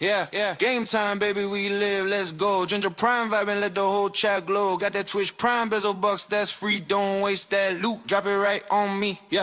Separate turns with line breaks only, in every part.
Yeah. Game time, baby, we live, let's go. Ginger Prime vibe and let the whole chat glow. Got that Twitch Prime bezel bucks, that's free. Don't waste that loot, drop it right on me. Yeah.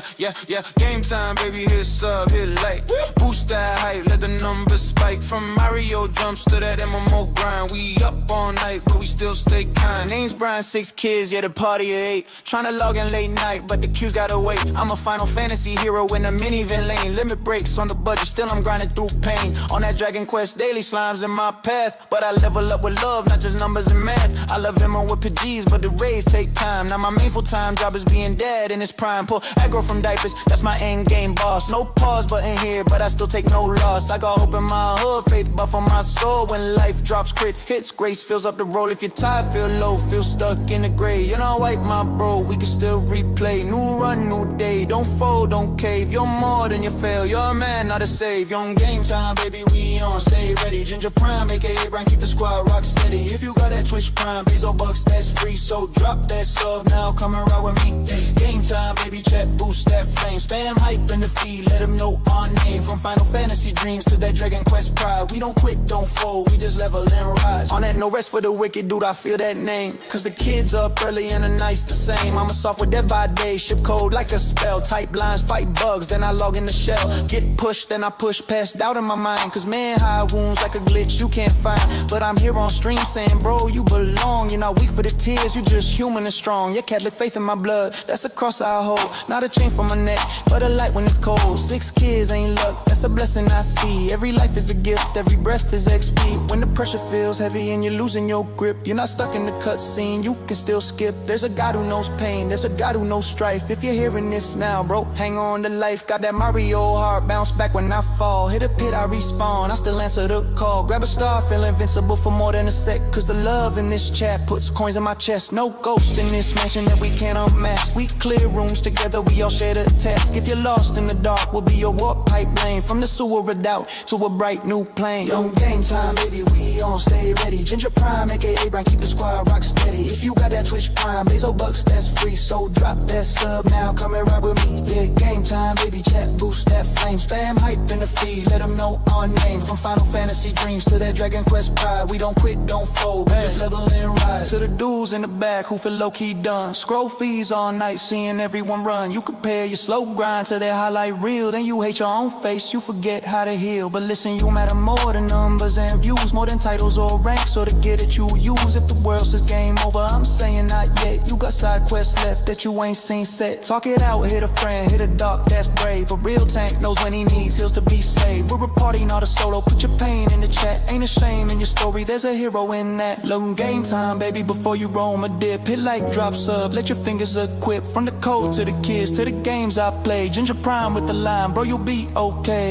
Game time, baby, hit sub, hit like. Boost that hype, let the numbers spike. From Mario jumps to that MMO grind. We up all night, but we still stay kind. Name's Brian, 6 kids, yeah, the party at 8. Tryna log in late night, but the queues gotta wait. I'm a Final Fantasy hero in a minivan lane. Limit breaks on the budget, still I'm grinding through pain. On that Dragon Quest daily, slimes in my path, but I level up with love, not just numbers and math. I love him with PGs, but the raids take time. Now my main full-time job is being dad in his prime. Pull aggro from diapers, that's my end game boss. No pause button here, but I still take no loss. I got hope in my hood, faith buff on my soul. When life drops, crit hits, grace fills up the roll. If you're tired, feel low, feel stuck in the gray. You know, wipe my bro, we can still replay. New run, new day, don't fold, don't cave. You're more than you fail, you're a man, not a save. Young game time, baby, we on, stay ready. Ginger Prime, aka Brian, keep the squad rock steady. If you got that Twitch Prime, bezel bucks, that's free. So drop that sub now, come around with me. Game time, baby, chat, boost that flame. Spam hype in the feed, let them know our name. From Final Fantasy dreams to that Dragon Quest pride. We don't quit, don't fold, we just level and rise. On that no rest for the wicked, dude, I feel that name. Cause the kids up early and the night's the same. I'm a software dev by day, ship code like a spell. Type lines, fight bugs, then I log in the shell. Get pushed, then I push past doubt in my mind. Cause man, high wounds like a glitch you can't find. But I'm here on stream saying, bro, you belong. You're not weak for the tears, you just human and strong. Your Catholic faith in my blood, that's a cross I hold. Not a chain for my neck, but a light when it's cold. 6 kids ain't luck, that's a blessing I see. Every life is a gift, every breath is XP. When the pressure feels heavy and you're losing your grip, you're not stuck in the cutscene, you can still skip. There's a God who knows pain, there's a God who knows strife. If you're hearing this now, bro, hang on to life. Got that Mario heart, bounce back when I fall. Hit a pit, I respawn, I still answer the call. Grab a star, feel invincible for more than a sec. Cause the love in this chat puts coins in my chest. No ghost in this mansion that we can't unmask. We clear rooms together, we all share the task. If you're lost in the dark, we'll be your warp pipe lane. From the sewer of doubt to a bright new plane. Young game time, baby, we on, stay ready. Ginger Prime, aka Brian, keep the squad rock steady. If you got that Twitch Prime, bezel bucks, that's free. So drop that sub now, come and ride with me. Yeah, game time, baby, chat, boost that flame. Spam hype in the feed, let them know our name. From Final Fantasy dreams to that Dragon Quest pride. We don't quit, don't fold, we just level and rise. To the dudes in the back who feel low-key done. Scroll feeds all night, seeing everyone run. You compare your slow grind to their highlight reel. Then you hate your own face, you forget how to heal. But listen, you matter more than numbers and views, more than titles or ranks, or to get it you use. If the world says game over, I'm saying not yet. You got side quests left that you ain't seen set. Talk it out, hit a friend, hit a doc, that's brave. A real tank knows when he needs heals to be saved. We're a party, not a solo, put your pain in the chat. Ain't a shame in your story, there's a hero in that. Long game time, baby, before you roam a dip. Hit like, drop sub, let your fingers equip. From the code to the kids, to the games I play. Ginger Prime with the line, bro, you'll be okay.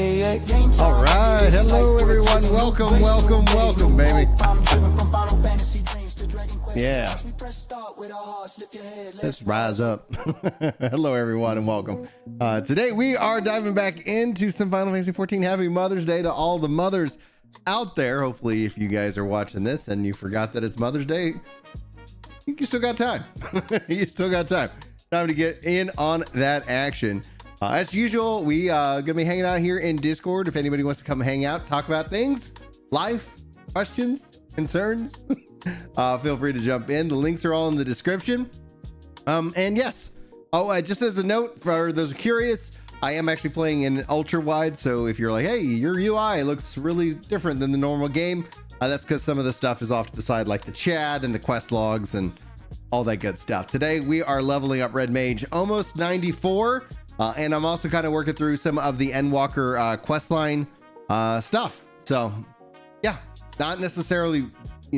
Alright, hello everyone, welcome, baby. Yeah. Let's rise up. Hello everyone and welcome. Today we are diving back into some Final Fantasy XIV. Happy Mother's Day to all the mothers out there. Hopefully if you guys are watching this and you forgot that it's Mother's Day, you still got time. You still got time to get in on that action. As usual, we gonna be hanging out here in Discord. If anybody wants to come hang out, talk about things, life, questions, concerns, feel free to jump in. The links are all in the description. And yes, just as a note for those curious, I am actually playing in ultra wide. So if you're like, hey, your UI looks really different than the normal game, that's because some of the stuff is off to the side, like the chat and the quest logs and all that good stuff. Today we are leveling up Red Mage, almost 94. And I'm also kind of working through some of the Endwalker questline stuff. So yeah, not necessarily,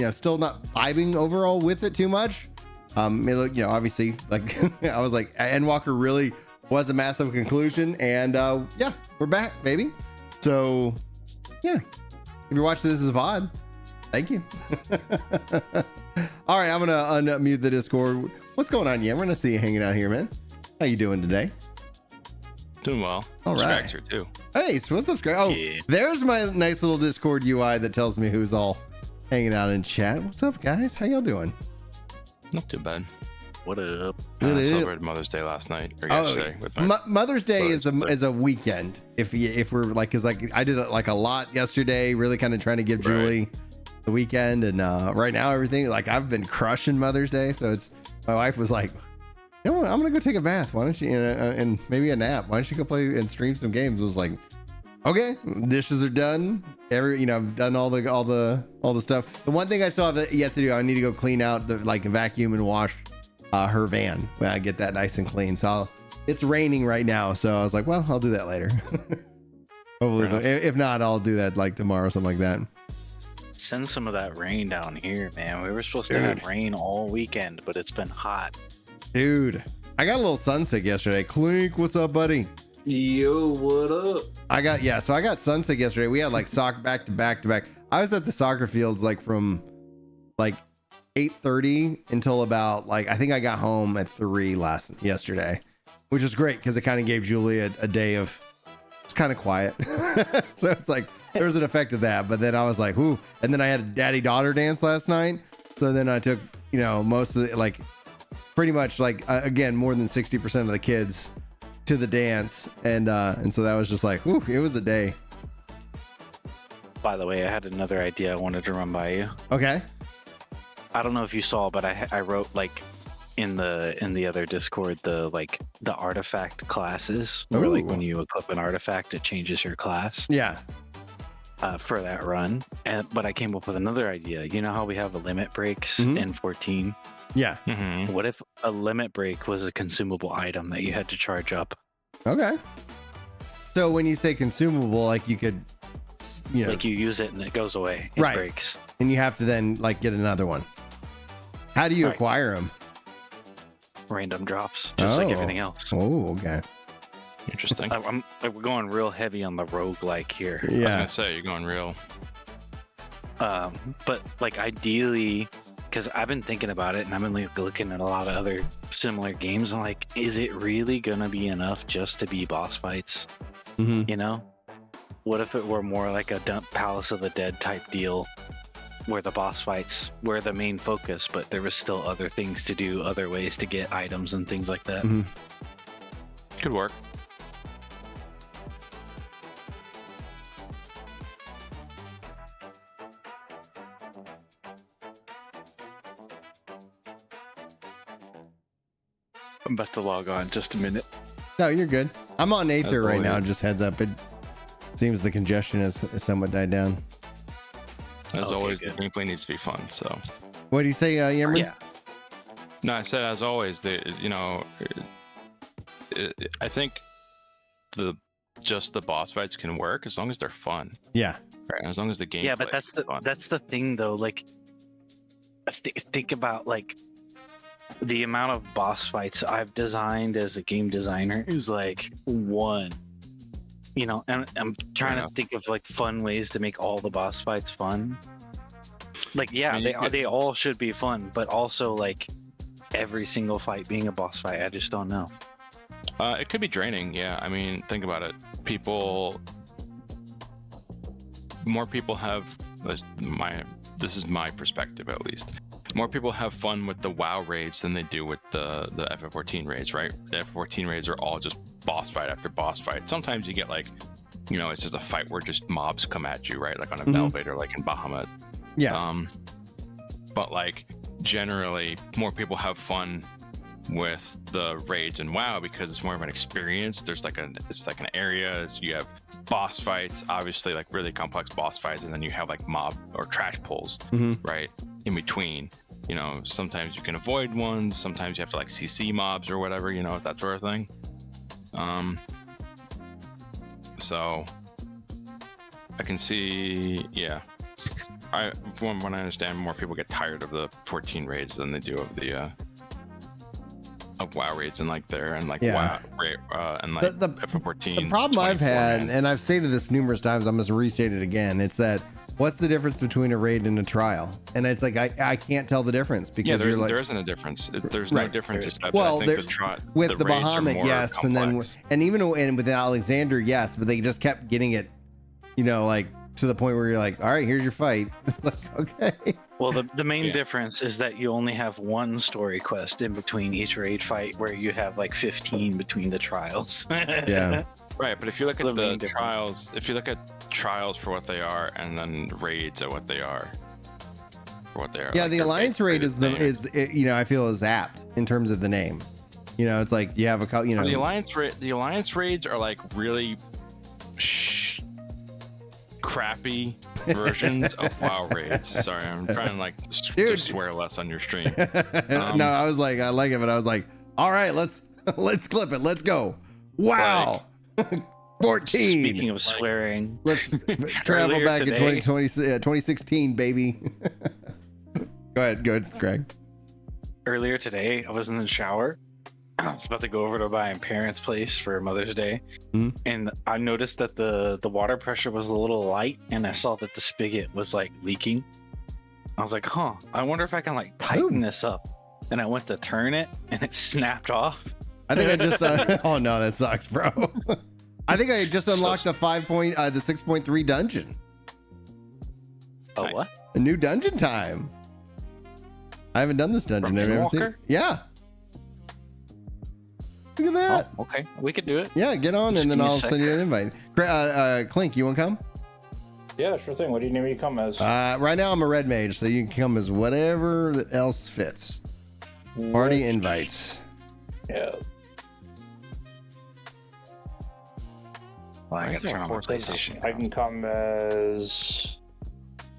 still not vibing overall with it too much. Obviously, like I was like, Endwalker really was a massive conclusion, and yeah, we're back, baby. So yeah, if you're watching this as a VOD, thank you. All right, I'm gonna unmute the Discord. What's going on? Yeah, we're gonna see you hanging out here, man. How you doing today?
Doing well.
All right.
Here too.
Hey, so what's up, Scrag? Oh, yeah. There's my nice little Discord UI that tells me who's all hanging out in chat. What's up, guys? How y'all doing?
Not too bad.
What up?
I celebrated Mother's Day last night or yesterday with my
Mother's Day is
brothers.
a weekend. If we're like, cause like I did like a lot yesterday, really kind of trying to give Julie the weekend, and right now everything like I've been crushing Mother's Day. So it's my wife was like, you know what, I'm gonna go take a bath. Why don't you and maybe a nap? Why don't you go play and stream some games? I was like, okay, dishes are done. I've done all the stuff. The one thing I still have yet to do, I need to go clean out the vacuum and wash her van when I get that nice and clean. So it's raining right now, so I was like, well, I'll do that later. Hopefully, if not, I'll do that like tomorrow, something like that.
Send some of that rain down here, man. We were supposed to have rain all weekend, but it's been hot.
Dude, I got a little sunsick yesterday. Clink, what's up, buddy?
Yo, what up?
I got sunsick yesterday. We had like soccer back to back to back. I was at the soccer fields like from like 8:30 until about like I think I got home at 3 yesterday, which is great because it kind of gave Julie a day of it's kind of quiet. So it's like there was an effect of that. But then I was like, ooh, and then I had a daddy-daughter dance last night. So then I took most of the like pretty much like again more than 60% of the kids to the dance, and so that was just like, ooh, it was a day.
By the way, I had another idea I wanted to run by you.
Okay.
I don't know if you saw, but I wrote like in the other Discord the artifact classes, where like when you equip an artifact, it changes your class.
Yeah.
For that run, but I came up with another idea. You know how we have the limit breaks in 14?
Yeah.
Mhm.
What if a limit break was a consumable item that you had to charge up?
Okay. So when you say consumable, like you could,
like you use it and it goes away. It breaks.
And you have to then like get another one. How do you acquire them?
Random drops, just like everything else.
Oh, okay.
Interesting.
We're going real heavy on the roguelike here.
I was gonna say you're going real.
But like ideally, because I've been thinking about it and I've been like looking at a lot of other similar games. I'm like, is it really gonna be enough just to be boss fights?
Mm-hmm.
What if it were more like a Palace of the Dead type deal, where the boss fights were the main focus, but there was still other things to do, other ways to get items and things like that.
Mm-hmm.
Could work.
I'm about to log on just a minute.
No, you're good. I'm on Aether right now.
weird.
Just heads up. It seems the congestion has somewhat died down.
As
Okay,
always,
good.
the gameplay needs to be fun. So,
What do you say, Yammer?
Yeah.
no, I said as always, I think just the boss fights can work as long as they're fun,
Yeah.
right? As long as the game.
Yeah, but that's the thing though. Like, think about like the amount of boss fights I've designed as a game designer is like one. And I'm trying to think of like fun ways to make all the boss fights fun. Like, yeah,
I mean,
they all should be fun, but also like every single fight being a boss fight, I just don't know.
It could be draining. Yeah, I mean, think about it. More people have this is my perspective at least. More people have fun with the WoW raids than they do with the FF14 raids, right? The FF14 raids are all just boss fight after boss fight. Sometimes you get like, it's just a fight where just mobs come at you, right? Like on an elevator, like in Bahamut.
Yeah.
But like generally, more people have fun with the raids in WoW because it's more of an experience. It's like an area. You have boss fights, obviously like really complex boss fights, and then you have like mob or trash pulls, right? In between, sometimes you can avoid ones, sometimes you have to like CC mobs or whatever, that sort of thing. So I can see, from what I understand, more people get tired of the 14 raids than they do of the of WoW raids and like there and like WoW and like
the
FF14.
The problem I've had, and I've stated this numerous times, I'm just restate it again. It's that what's the difference between a raid and a trial? And it's like I can't tell the difference because
there isn't a difference. There's no difference. Except
well,
I think
with the
raids are
Bahamut,
more
yes,
complex.
and even with Alexander, yes, but they just kept getting it, like to the point where you're like, all right, here's your fight. It's like, okay.
Well, the main
Yeah.
difference is that you only have one story quest in between each raid fight, where you have like 15 between the trials.
Yeah.
Right, but if you look
The
at
main
the
difference.
trials, if you look at trials for what they are, and then raids at what they are, for what they are.
Yeah,
like,
the
they're
Alliance
basically
raid is
the same.
you know, I feel is apt in terms of the name. You know, it's like you have a you know,
The alliance raids are like really crappy versions of WoW raids. Sorry, I'm trying to like
Dude.
to swear less on your stream.
no, I was like, I like it, but I was like, all right, let's clip it. Let's go. Wow. 14.
Speaking of swearing,
Let's travel
Earlier
back in
today-
2016, baby. Go ahead, Greg.
earlier today, I was in the shower. I was about to go over to my parents' place for Mother's Day,
Mhm.
and I noticed that the water pressure was a little light, and I saw that the spigot was like leaking. I was like, huh, I wonder if I can like tighten this up. And I went to turn it, and it snapped off.
I think I just oh no, that sucks, bro. I think I just unlocked the 6.3 dungeon.
Oh,
Nice.
what?
A new dungeon time. I haven't done this dungeon.
From
I've never seen it.
Endwalker?
Yeah. Look at that.
Oh, okay, we could do it.
Yeah, get on
Just
and then
give me a
I'll
sec.
send you an invite. Clink, you want to come?
Yeah, sure thing. What do you need me to come as?
Right now I'm a Red Mage, so you can come as whatever else fits. Party
Which-
invites.
Yeah.
Well, I
I
gotta
see
turn on my
four
PlayStation.
I can come as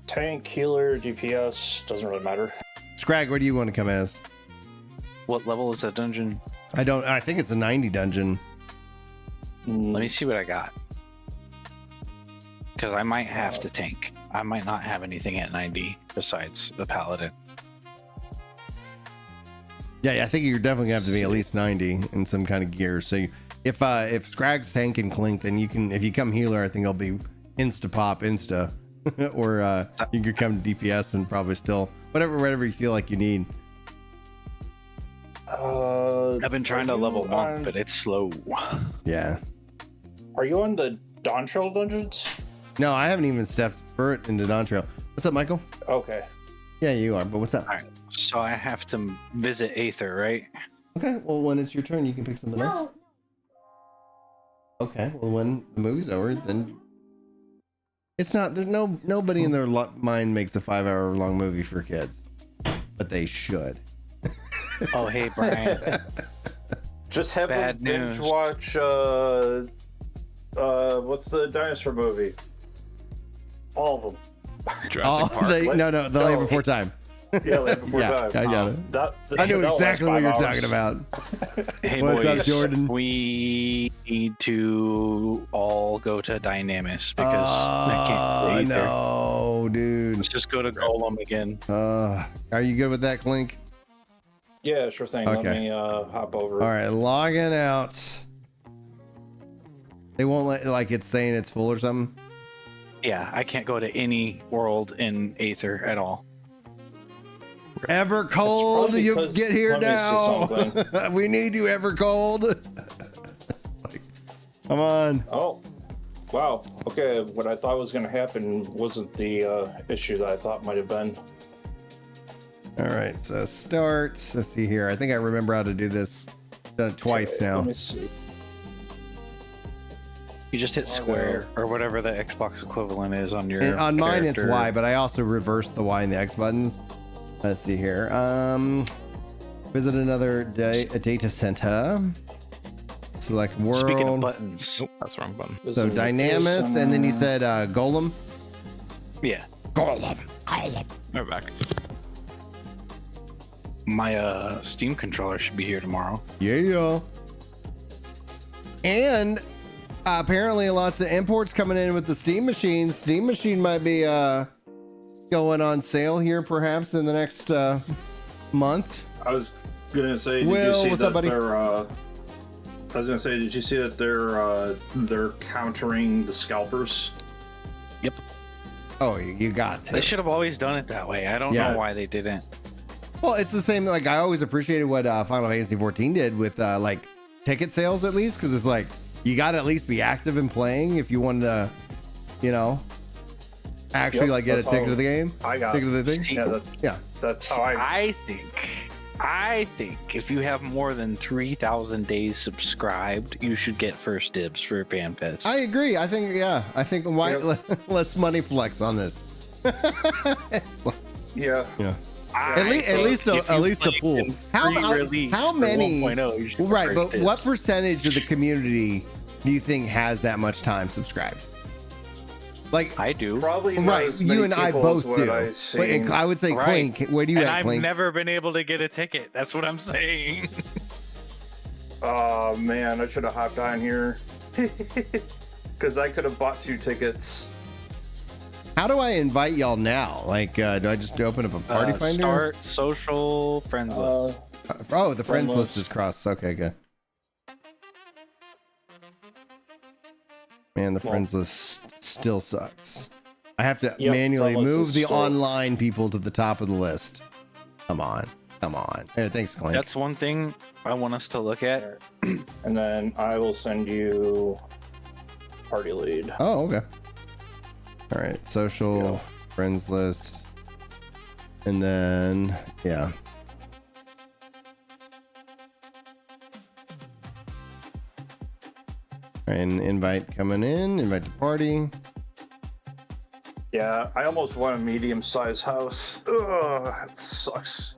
tank, healer, DPS. Doesn't really matter.
Scrag, what do you want to come as?
What level is that dungeon?
I think it's a 90 dungeon.
Let me see what I got. Because I might have to tank. I might not have anything at 90 besides the paladin.
Yeah, I think you're definitely gonna have to be at least 90 in some kind of gear. So if Scrag's tank and Clink, then you can, if you come healer, I think it'll be insta pop, or you could come to DPS and probably still whatever you feel like you need.
I've been trying to level monk, but it's slow.
Yeah.
Are you on the Dawntrail dungeons?
No, I haven't even stepped foot into Dawntrail. What's up, Michael?
Okay.
Yeah, you are. But what's up?
Alright, so I have to visit Aether, right?
Okay. Well, when it's your turn, you can pick something else. Okay. Well, when the movie's over, then it's not. There's nobody in their mind makes a 5-hour long movie for kids, but they should.
Oh, hey, Brian.
Just have
Bad
a binge
news.
watch. What's the dinosaur movie? All of them.
Jurassic Park.
No, the
No.
Land Before Time.
Yeah, Land Before
Yeah,
Time.
I got it.
That,
I knew
that'll last
exactly what
5
you're
hours.
talking about.
Hey,
What's
boys,
up, Jordan?
we need to all go to Dynamis because I can't go Aether.
No, dude.
Let's just go to Golem again.
Are you good with that, Clink?
Yeah, sure thing.
Okay.
Let me hop over.
All right, logging out. They won't let, like, it's saying it's full or something.
Yeah, I can't go to any world in Aether at all.
Evercold,
probably
you
because-
get here
let me see
now. We need you, Evercold. It's like, come on.
Oh, wow. Okay, what I thought was going to happen wasn't the issue that I thought might have been.
All right, so start. Let's see here. I think I remember how to do this. Done it twice
Okay,
now.
Let me see.
You just hit square or whatever the Xbox equivalent is on your.
And on mine, it's
character.
Y, but I also reversed the Y and the X buttons. Let's see here. Visit another data center. Select world.
Speaking of buttons,
Nope, that's the wrong button.
This
So
is-
Dynamis, and then you said Golem.
yeah,
Golem.
We're back.
my Steam controller should be here tomorrow.
Yeah. And apparently lots of imports coming in with the Steam machines. Steam machine might be going on sale here perhaps in the next month.
I was going to say, did
Will,
you see
what's
that
up, buddy?
they're... I was going to say, did you see that they're countering the scalpers?
Oh, you got
They
to.
should have always done it that way. I don't
Yeah.
know why they didn't.
Well, it's the same. Like, I always appreciated what Final Fantasy XIV did with like ticket sales, at least, because it's like you got to at least be active and playing if you wanted to, you know, actually
Yep,
like get a
that's
ticket
how
to the game?
I got.
Ticket to the thing?
See,
Yeah,
Yeah.
that's how I.
I think if you have more than 3,000 days subscribed, you should get first dibs for FanFest.
I agree. I think, yeah. I think why
Yep.
let's money flex on this.
Yeah.
Yeah.
I
At least
think
at
if
least
you
a pool.
played in
How
pre-release
how
for
many
1.0, you should get
right,
first
but what
dibs.
percentage of the community do you think has that much time subscribed? Like
I do.
Probably not
right,
as many
you and I
people
both
as what
do.
I've seen.
Wait, I would say
Right.
Clink. Where do you
And
at,
I've
Clink?
never been able to get a ticket. That's what I'm saying.
Oh man, I should have hopped on here because I could have bought 2 tickets.
How do I invite y'all now? Like, do I just open up a party finder?
Start social friends list.
Oh, the friends
Friend
list
list.
is crossed. Okay, good. Man, the
Well-
friends list still sucks. I have to
Yep,
manually
friend list
move
is
the
still-
online people to the top of the list. Come on. Hey, thanks, Clink.
That's one thing I want us to look at.
And then I will send you party lead.
Oh, okay. All right, social
Yeah.
friends list, and then yeah. And invite coming in, invite to party.
Yeah, I almost won a medium-sized house. Ugh, that sucks.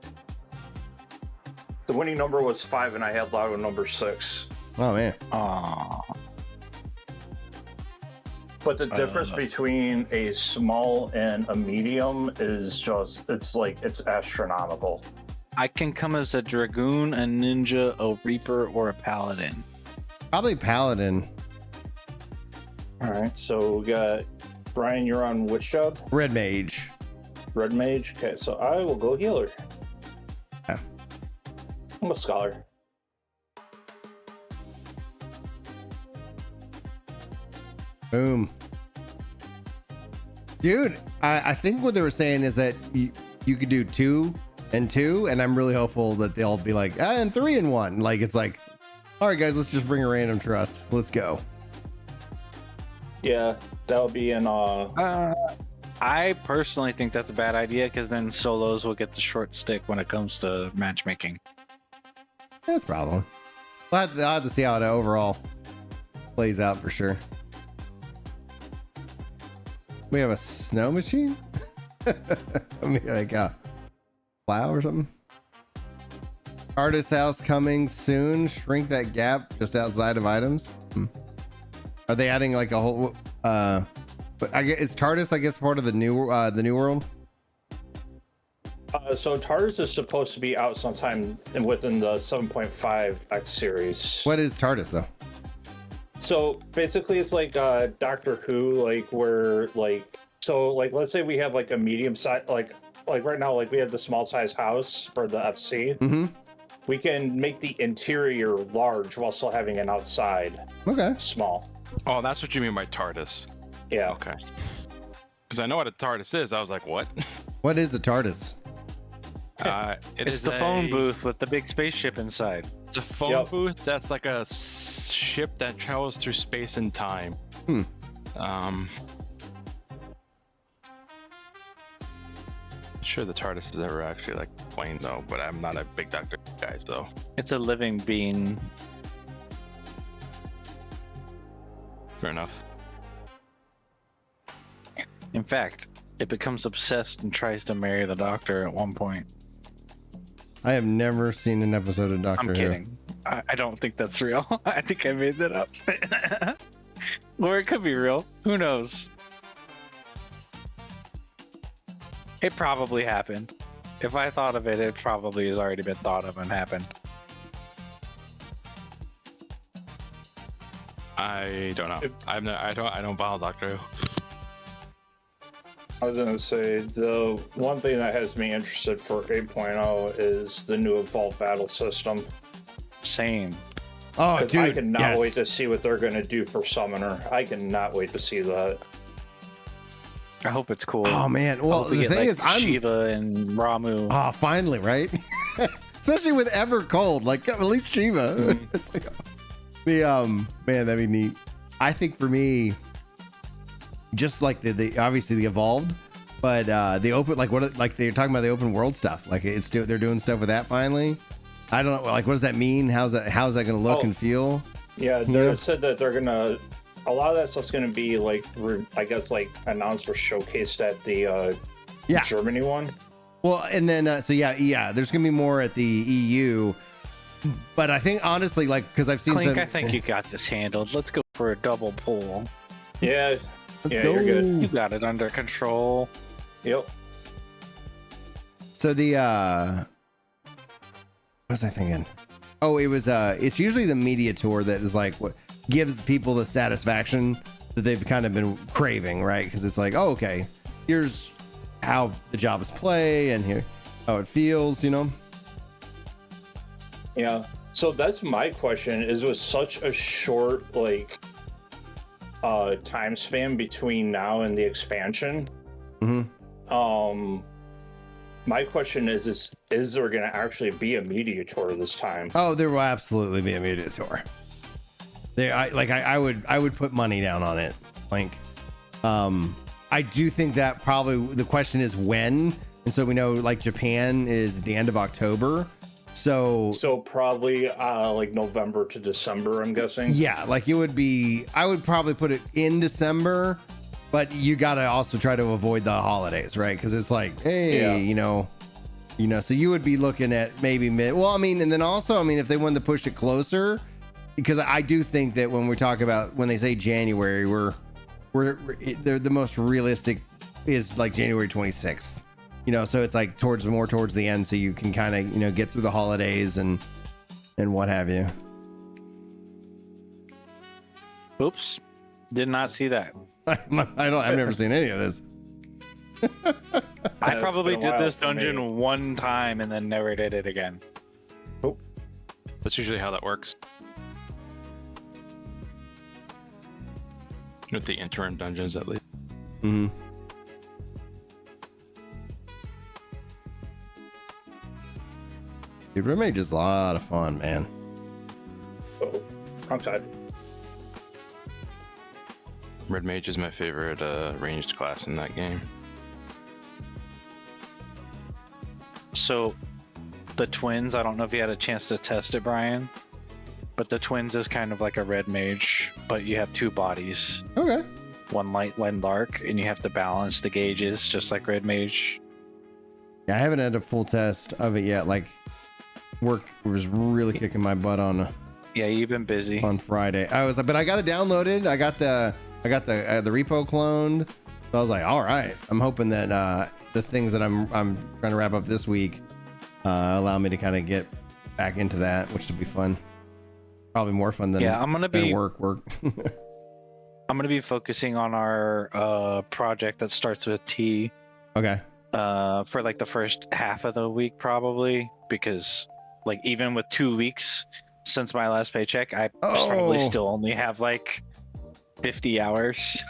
The winning number was 5, and I had lotto number 6.
Oh man,
Aww.
But the difference between a small and a medium is just, it's astronomical.
I can come as a dragoon, a ninja, a reaper, or a paladin.
probably paladin.
All right, so we got Brian, you're on which job?
Red Mage.
Red Mage. Okay, so I will go healer.
Yeah.
I'm a scholar.
Boom. Dude, I think what they were saying is that you could do 2 and 2, and I'm really hopeful that they'll be like, and 3 and 1. Like, it's like, all right, guys, let's just bring a random trust. Let's go.
Yeah, that'll be in
I personally think that's a bad idea because then solos will get the short stick when it comes to matchmaking.
That's a problem. I'll have to see how it overall plays out for sure. We have a snow machine? I mean, like a plow or something? Artist house coming soon. Shrink that gap just outside of items. Are they adding like a whole but I guess is TARDIS, I guess, part of the new world?
so TARDIS is supposed to be out sometime within the 7.5 X series.
What is TARDIS though?
So basically it's like Doctor Who, like where let's say we have like a medium size, like right now, like we have the small size house for the FC.
Mm-hmm.
We can make the interior large while still having an outside
Okay.
small.
Oh, that's what you mean by TARDIS.
Yeah.
Okay. Because I know what a TARDIS is. I was like, what?
What is the TARDIS?
It's the phone booth with the big spaceship inside.
It's a phone
Yep.
booth that's like a ship that travels through space and time.
Hmm.
Sure, the TARDIS is ever actually like plain though, but I'm not a big Doctor guy, so.
It's a living being.
Fair enough.
In fact, it becomes obsessed and tries to marry the Doctor at one point.
I have never seen an episode of Doctor
I'm
Who.
kidding. I don't think that's real. I think I made that up. Or it could be real. Who knows? It probably happened. If I thought of it, it probably has already been thought of and happened.
I don't know. I don't follow Doctor Who.
I was gonna say the one thing that has me interested for 8.0 is the new evolved battle system.
Same.
Oh,
Because
dude.
I cannot
yes.
wait to see what they're gonna do for Summoner. I cannot wait to see that.
I hope it's cool.
Oh man.
I
Well,
hope we
the
get,
thing
like,
is, I'm
Shiva and Ramu.
oh, finally, right? Especially with Evercold, like at least Shiva.
Mhm.
It's like, the man, that'd be neat. I think for me, just like the obviously the evolved, but the open, like what, like they're talking about the open world stuff. Like they're doing stuff with that finally. I don't know, like what does that mean? How's that going to look and feel?
Yeah, they said that they're gonna. A lot of that stuff's gonna be like, I guess, like announced or showcased at the Germany one.
Well, and then so yeah, there's gonna be more at the EU. But I think honestly, like, because I've seen
Clink,
some.
I think you got this handled. Let's go for a double pull.
Yeah,
Let's
yeah,
go.
you're good.
You got it under control.
Yep.
So the what was I thinking? Oh, it was it's usually the media tour that is like what gives people the satisfaction that they've kind of been craving, right? Because it's like, oh, okay, here's how the jobs play and here how it feels, you know.
Yeah. So that's my question: is with such a short like time span between now and the expansion. My question is there going to actually be a media tour this time?
Oh, there will absolutely be a media tour. I would put money down on it. Like, I do think that probably the question is when, and so we know like Japan is at the end of October, so
probably like November to December, I'm guessing.
yeah, like it would be. I would probably put it in December, but you gotta also try to avoid the holidays, right? Because it's like, hey, you know, so you would be looking at maybe mid. Well, I mean, and then also, I mean, if they wanted to push it closer, because I do think that when we talk about when they say January, they're the most realistic is like January 26th. You know, so it's like more towards the end, so you can kind of, you know, get through the holidays and what have you.
Oops, did not see that.
I've never seen any of this.
I
It's
probably
been a
did
while
this
for me.
dungeon one time and then never did it again.
That's usually how that works. With the interim dungeons, at least.
Mm-hmm. Dude, Red Mage is a lot of fun, man.
Oh, wrong side.
Red Mage is my favorite ranged class in that game.
So, the twins, I don't know if you had a chance to test it, Brian, but the twins is kind of like a Red Mage, but you have two bodies.
Okay.
One light, one dark, and you have to balance the gauges just like Red Mage.
Yeah, I haven't had a full test of it yet. Like, work was really kicking my butt on
Yeah, you've been busy.
Friday. I was like, but I got it downloaded. I got the repo cloned. So I was like, all right. I'm hoping that the things that I'm trying to wrap up this week allow me to kind of get back into that, which would be fun. Probably more fun than
I'm gonna be
work.
I'm gonna be focusing on our project that starts with T.
Okay.
For like the first half of the week probably, because like even with 2 weeks since my last paycheck, I probably still only have like 50 hours.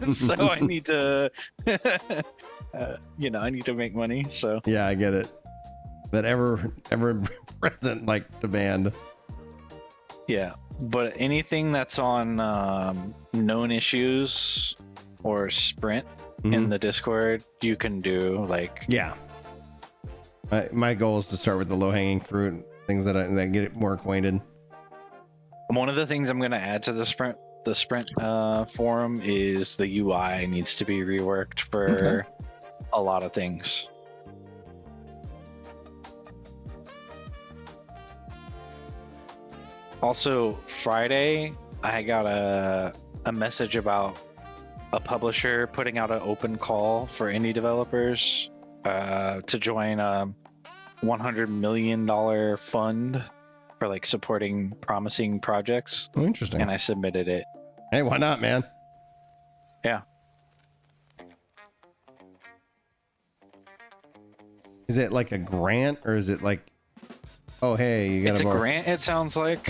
So I need to I need to make money, so
Yeah, I get it. That ever present like demand.
yeah. But anything that's on known issues or sprint in the Discord, you can do. Like,
Yeah. My goal is to start with the low hanging fruit, things that get it more acquainted.
one of the things I'm going to add to the sprint forum is the UI needs to be reworked for a lot of things. Also, Friday, I got a message about a publisher putting out an open call for indie developers to join a $100 million fund for like supporting promising projects.
Oh, interesting.
And I submitted it.
Hey, why not, man?
Yeah.
Is it like a grant or is it like, oh, hey, you got
It's a grant, it sounds like,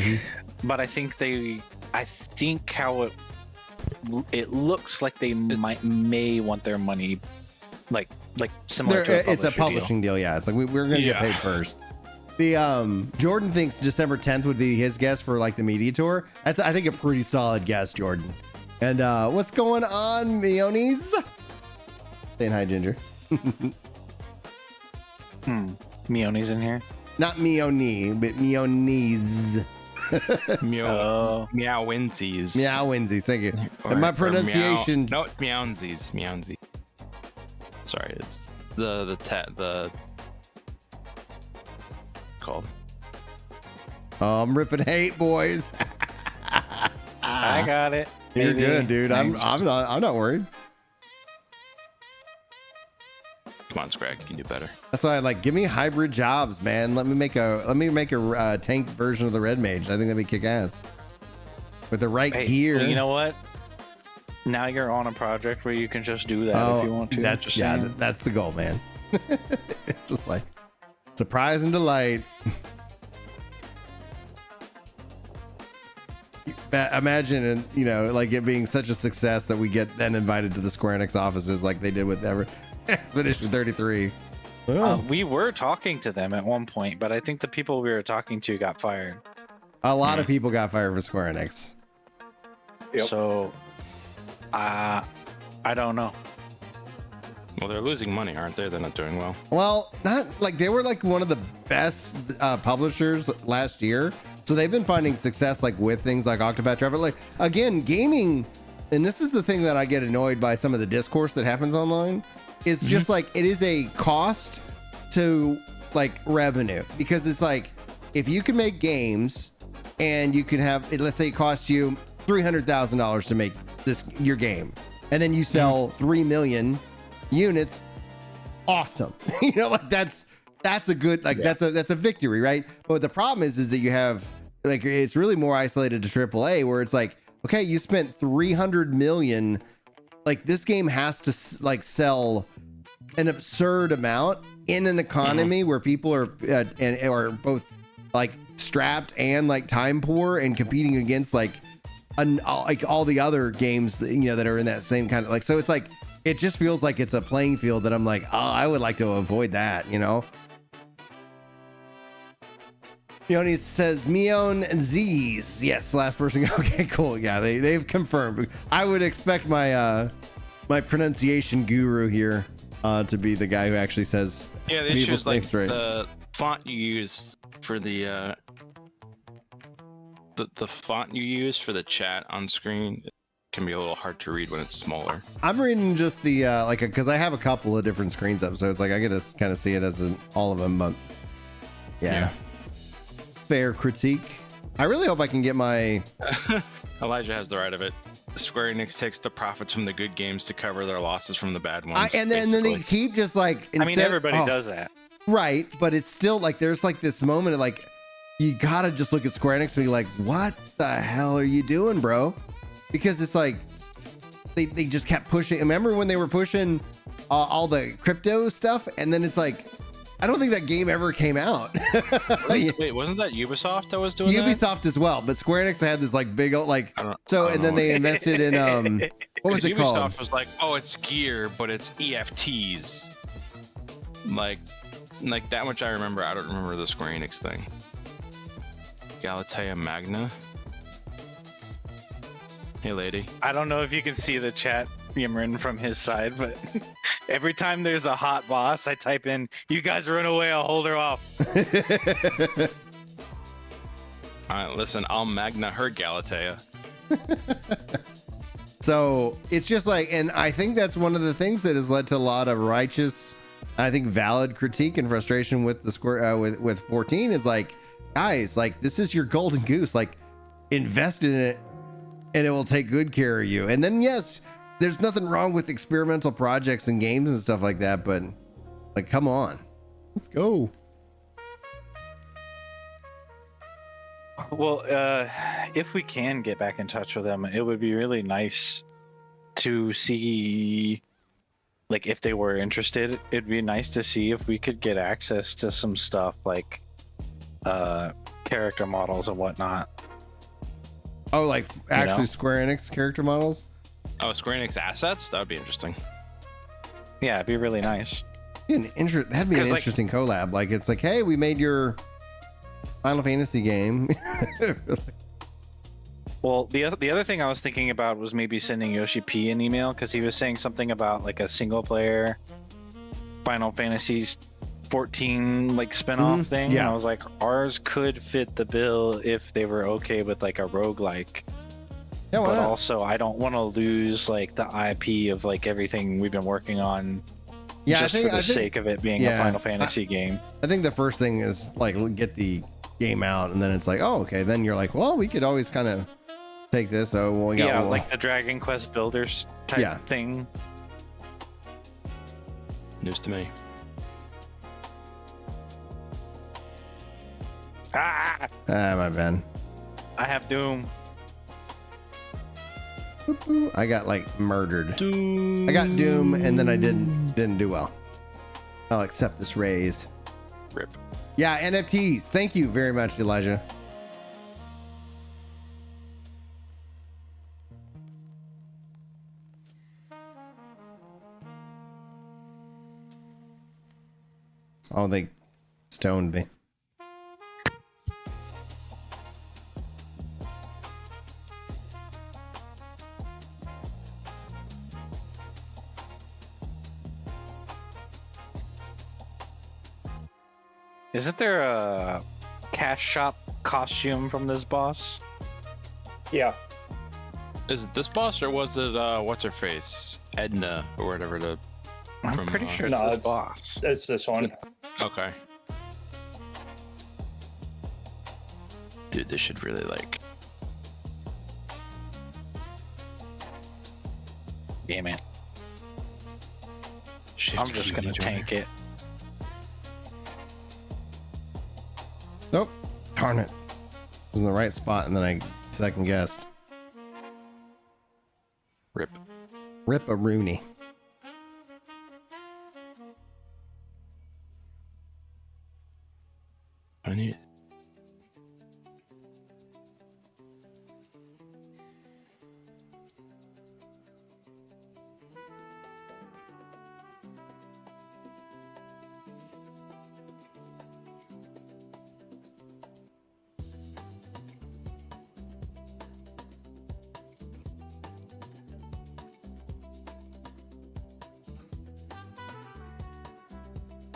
but I think how it looks like they may want their money like similar to a publisher
it's a publishing deal. Yeah, it's like we're gonna get paid first. The Jordan thinks December 10th would be his guess for like the media tour. That's, I think, a pretty solid guess, Jordan. And what's going on, Meonies? Saying hi, Ginger.
Meoni's in here.
Not Meoni, but Meonies.
Meowinsies.
Meowinsies, thank you.
Or-
And my
or
pronunciation.
No, it's Meownsies. Meownsies. Sorry, it's the called.
Oh, I'm ripping hate, boys.
I got it.
You're
Maybe.
good, dude. I'm not worried.
Come on, Scrag, you can do better.
That's why I like. Give me hybrid jobs, man. Let me make a tank version of the Red Mage. I think that'd be kick ass. With the right
Hey,
gear.
well, you know what? Now you're on a project where you can just do that if you want to.
That's
Just
yeah.
saying.
That's the goal, man. It's just like surprise and delight. Imagine, you know, like it being such a success that we get then invited to the Square Enix offices like they did with Expedition 33.
We were talking to them at one point, but I think the people we were talking to got fired.
A lot of people got fired for Square Enix.
Yep.
So, I don't know.
Well, they're losing money, aren't they? They're not doing well.
Well, not like they were like one of the best publishers last year. So they've been finding success like with things like Octopath Traveler. Like again, gaming, and this is the thing that I get annoyed by some of the discourse that happens online. Is just like it is a cost to like revenue, because it's like if you can make games and you can have it, let's say it costs you $300,000 to make your game, and then you sell 3 million units, awesome. You know, like that's a good that's a victory, right? But the problem is that you have like it's really more isolated to AAA, where it's like, okay, you spent 300 million. Like this game has to like sell an absurd amount in an economy where people are and are both like strapped and like time poor and competing against like all the other games that, you know, that are in that same kind of like, so it's like it just feels like it's a playing field that I'm like, oh, I would like to avoid that, you know. Yoni says Meon Z's. Yes, last person. Okay, cool. Yeah, they've confirmed. I would expect my my pronunciation guru here to be the guy who actually says
Yeah, the issue
people's
is like
names right.
the font you use for the font you use for the chat on screen can be a little hard to read when it's smaller.
I'm reading just the like because I have a couple of different screens up, so it's like I get to kind of see it as all of them, but yeah. Fair critique. I really hope I can get my
Elijah has the right of it. Square Enix takes the profits from the good games to cover their losses from the bad ones.
and then they keep just like
I mean, everybody does that.
Right, but it's still like there's like this moment of like you gotta just look at Square Enix and be like, what the hell are you doing, bro? Because it's like they just kept pushing. Remember when they were pushing all the crypto stuff, and then it's like I don't think that game ever came out.
Wait, wasn't that Ubisoft that was doing that?
Ubisoft as well, but Square Enix had this like big like so, and then they invested in what was it called?
Ubisoft was like, oh, it's gear, but it's EFTs. Like that much I remember. I don't remember the Square Enix thing. Galatea Magna. Hey, lady.
I don't know if you can see the chat Yimrin from his side, but every time there's a hot boss, I type in, "You guys run away, I'll hold her off."
All right, listen, I'll Magna her Galatea.
So it's just like, and I think that's one of the things that has led to a lot of righteous, I think valid critique and frustration with the Square with 14 is like, guys, like this is your golden goose, like invest in it and it will take good care of you. And then yes, there's nothing wrong with experimental projects and games and stuff like that, but like, come on, let's go.
Well, if we can get back in touch with them, it would be really nice to see, like, if they were interested, it'd be nice to see if we could get access to some stuff like character models and whatnot.
Oh, like actually
know?
Square Enix character models?
Oh, Square Enix assets? That would be interesting.
Yeah, it'd be really nice.
That'd be an
'Cause, like-
interesting collab. Like, it's like, hey, we made your Final Fantasy game.
Well, the other thing I was thinking about was maybe sending Yoshi P an email because he was saying something about like a single player Final Fantasy 14 like spin-off thing.
yeah.
And I was like, ours could fit the bill if they were okay with like a roguelike.
Yeah, why
But
not?
also I don't want to lose like the IP of like everything we've been working on
Yeah,
just for the sake of it being a Final Fantasy game.
I think the first thing is like get the game out, and then it's like, oh, okay. Then you're like, well, we could always kind of take this. Oh, well, we got
Yeah,
one.
like the Dragon Quest Builders type thing.
News to me.
Ah,
My bad.
I have Doom.
I got like murdered. I got Doom, and then I didn't do well. I'll accept this raise.
Rip.
Yeah, NFTs. Thank you very much, Elijah. Oh, they stoned me.
Isn't there a cash shop costume from this boss?
Yeah.
Is it this boss or was it what's her face? Edna or whatever the
I'm
from,
pretty sure it's
no,
this
it's-
boss.
It's this one.
Okay. Dude, this should really like
Yeah, man.
shift
I'm just
key
gonna
joiner.
tank it.
Nope. Darn it. Was in the right spot, and then I second guessed.
Rip.
Rip a Rooney.
I need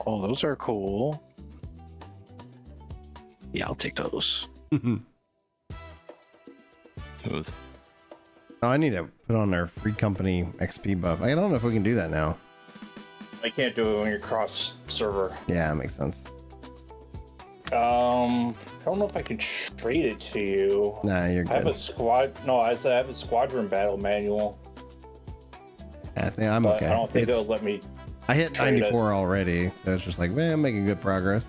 Oh, those are cool. Yeah, I'll take those.
smooth.
Oh, I need to put on our free company XP buff. I don't know if we can do that now.
I can't do it when you're cross server.
Yeah, that makes sense.
I don't know if I can trade it to you.
Nah, you're
I have
good.
a squad. No, I have a squadron battle manual,
I think I'm
but
okay.
I don't think
It's-
it'll let me.
I hit
trade it.
94 already, so it's just like, man, I'm making good progress.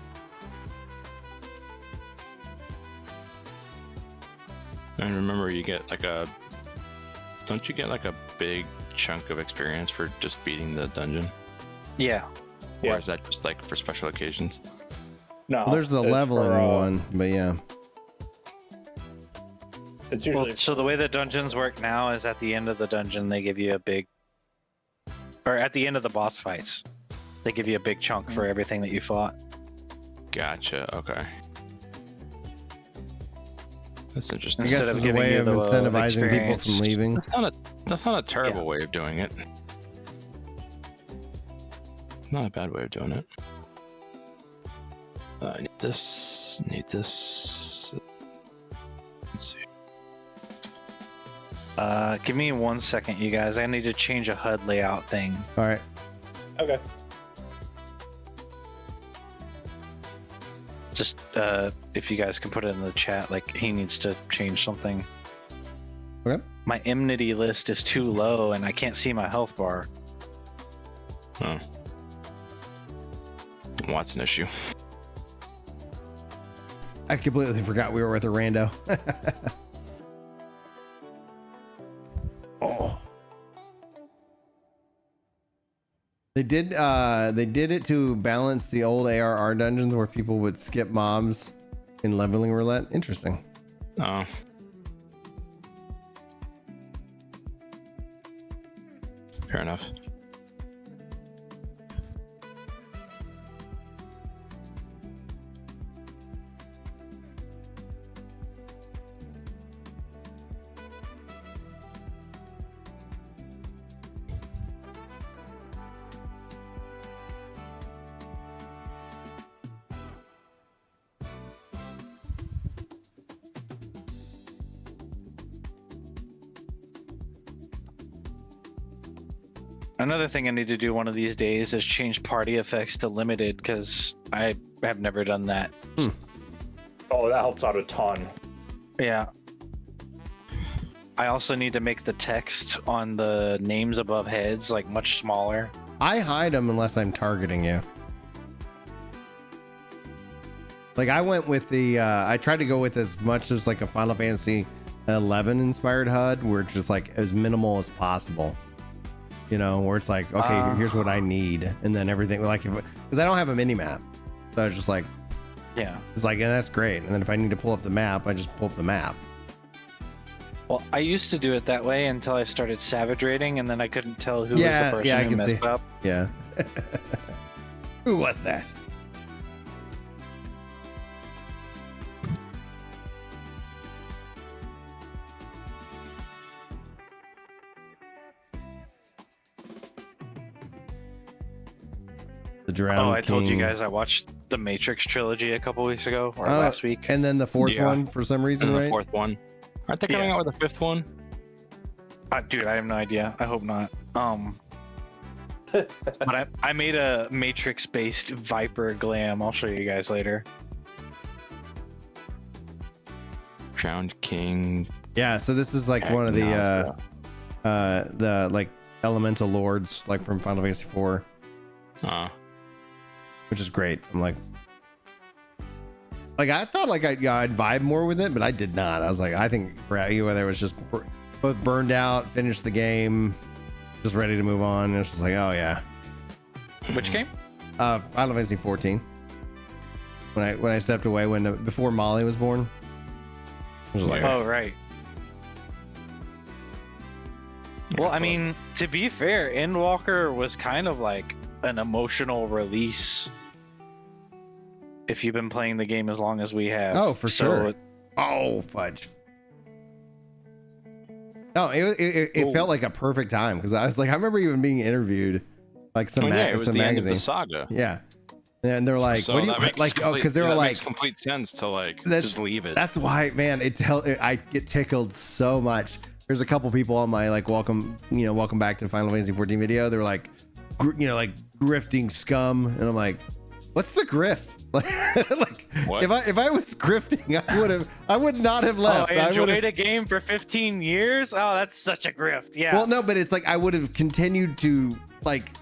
And remember, you get like a. Don't you get like a big chunk of experience for just beating the dungeon?
Yeah.
Or
Yeah.
is that just like for special occasions?
No,
Well, there's the
it's
leveling
for,
one, but yeah.
It's usually
Well, so the way the dungeons work now is at the end of the dungeon, they give you a big. Or at the end of the boss fights, they give you a big chunk for everything that you fought.
Gotcha. Okay. That's
I
interesting.
guess
Instead of
it's a
giving
way
you
of
the,
incentivizing people
experience.
from leaving.
That's not a terrible
Yeah.
way of doing it. Not a bad way of doing it. I need this. Need this. Let's see.
Give me 1 second, you guys. I need to change a HUD layout thing.
All right.
okay.
Just if you guys can put it in the chat, like he needs to change something.
Okay.
My enmity list is too low, and I can't see my health bar.
Oh. Well, that's an issue.
I completely forgot we were with a rando. Oh. They did it to balance the old ARR dungeons where people would skip mobs in leveling roulette. Interesting.
Oh. Fair enough.
Another thing I need to do one of these days is change party effects to limited, because I have never done that.
Oh, that helps out a ton.
Yeah. I also need to make the text on the names above heads like much smaller.
I hide them unless I'm targeting you. Like I went with the I tried to go with as much as like a Final Fantasy XI inspired HUD, where it's just like as minimal as possible. You know, where it's like, okay, here's what I need, and then everything, like, because I don't have a mini map, so it's just like,
Yeah.
it's like, and that's great. And then if I need to pull up the map, I just pull up the map.
Well, I used to do it that way until I started savage raiding, and then I couldn't tell who
Yeah,
was the person
yeah, I
who
can
messed
see.
up.
Yeah. Who was that? The Drowned
Oh, I told you
King.
guys I watched the Matrix trilogy a couple weeks ago, or last week.
And then the fourth
Yeah.
one for some reason,
And the
right?
fourth one. Aren't they coming
Yeah.
out with a fifth one?
Dude, I have no idea. I hope not. But I made a Matrix-based Viper glam. I'll show you guys later.
Drowned King.
Yeah, so this is like one of the like elemental lords, like from Final Fantasy IV, which is great. I'm like I thought like I'd vibe more with it, but I did not. I was like, I think whether it was just both burned out, finished the game, just ready to move on. And it's just like, oh yeah.
Which game?
Final Fantasy XIV. When I stepped away before Molly was born. I was like,
Oh, right. Well, I mean, to be fair, Endwalker was kind of like an emotional release. If you've been playing the game as long as we have.
oh, for
So,
sure. Oh, fudge. No, it felt like a perfect time because I was like, I remember even being interviewed, like some
it was
some
the end of
magazine.
the saga.
Yeah, and they're like,
So
what do you
that makes
like? Oh, because they were
that
like,
makes complete sense to like
That's-
just leave it.
that's why, man. I get tickled so much. There's a couple people on my like welcome back to Final Fantasy 14 video. They're like, like grifting scum, and I'm like, what's the grift? Like
What?
if I was grifting, I would not have
oh,
left.
I
would've-
enjoyed a game for 15 years? Oh, that's such a grift. Yeah.
Well, no, but it's like I would have continued to like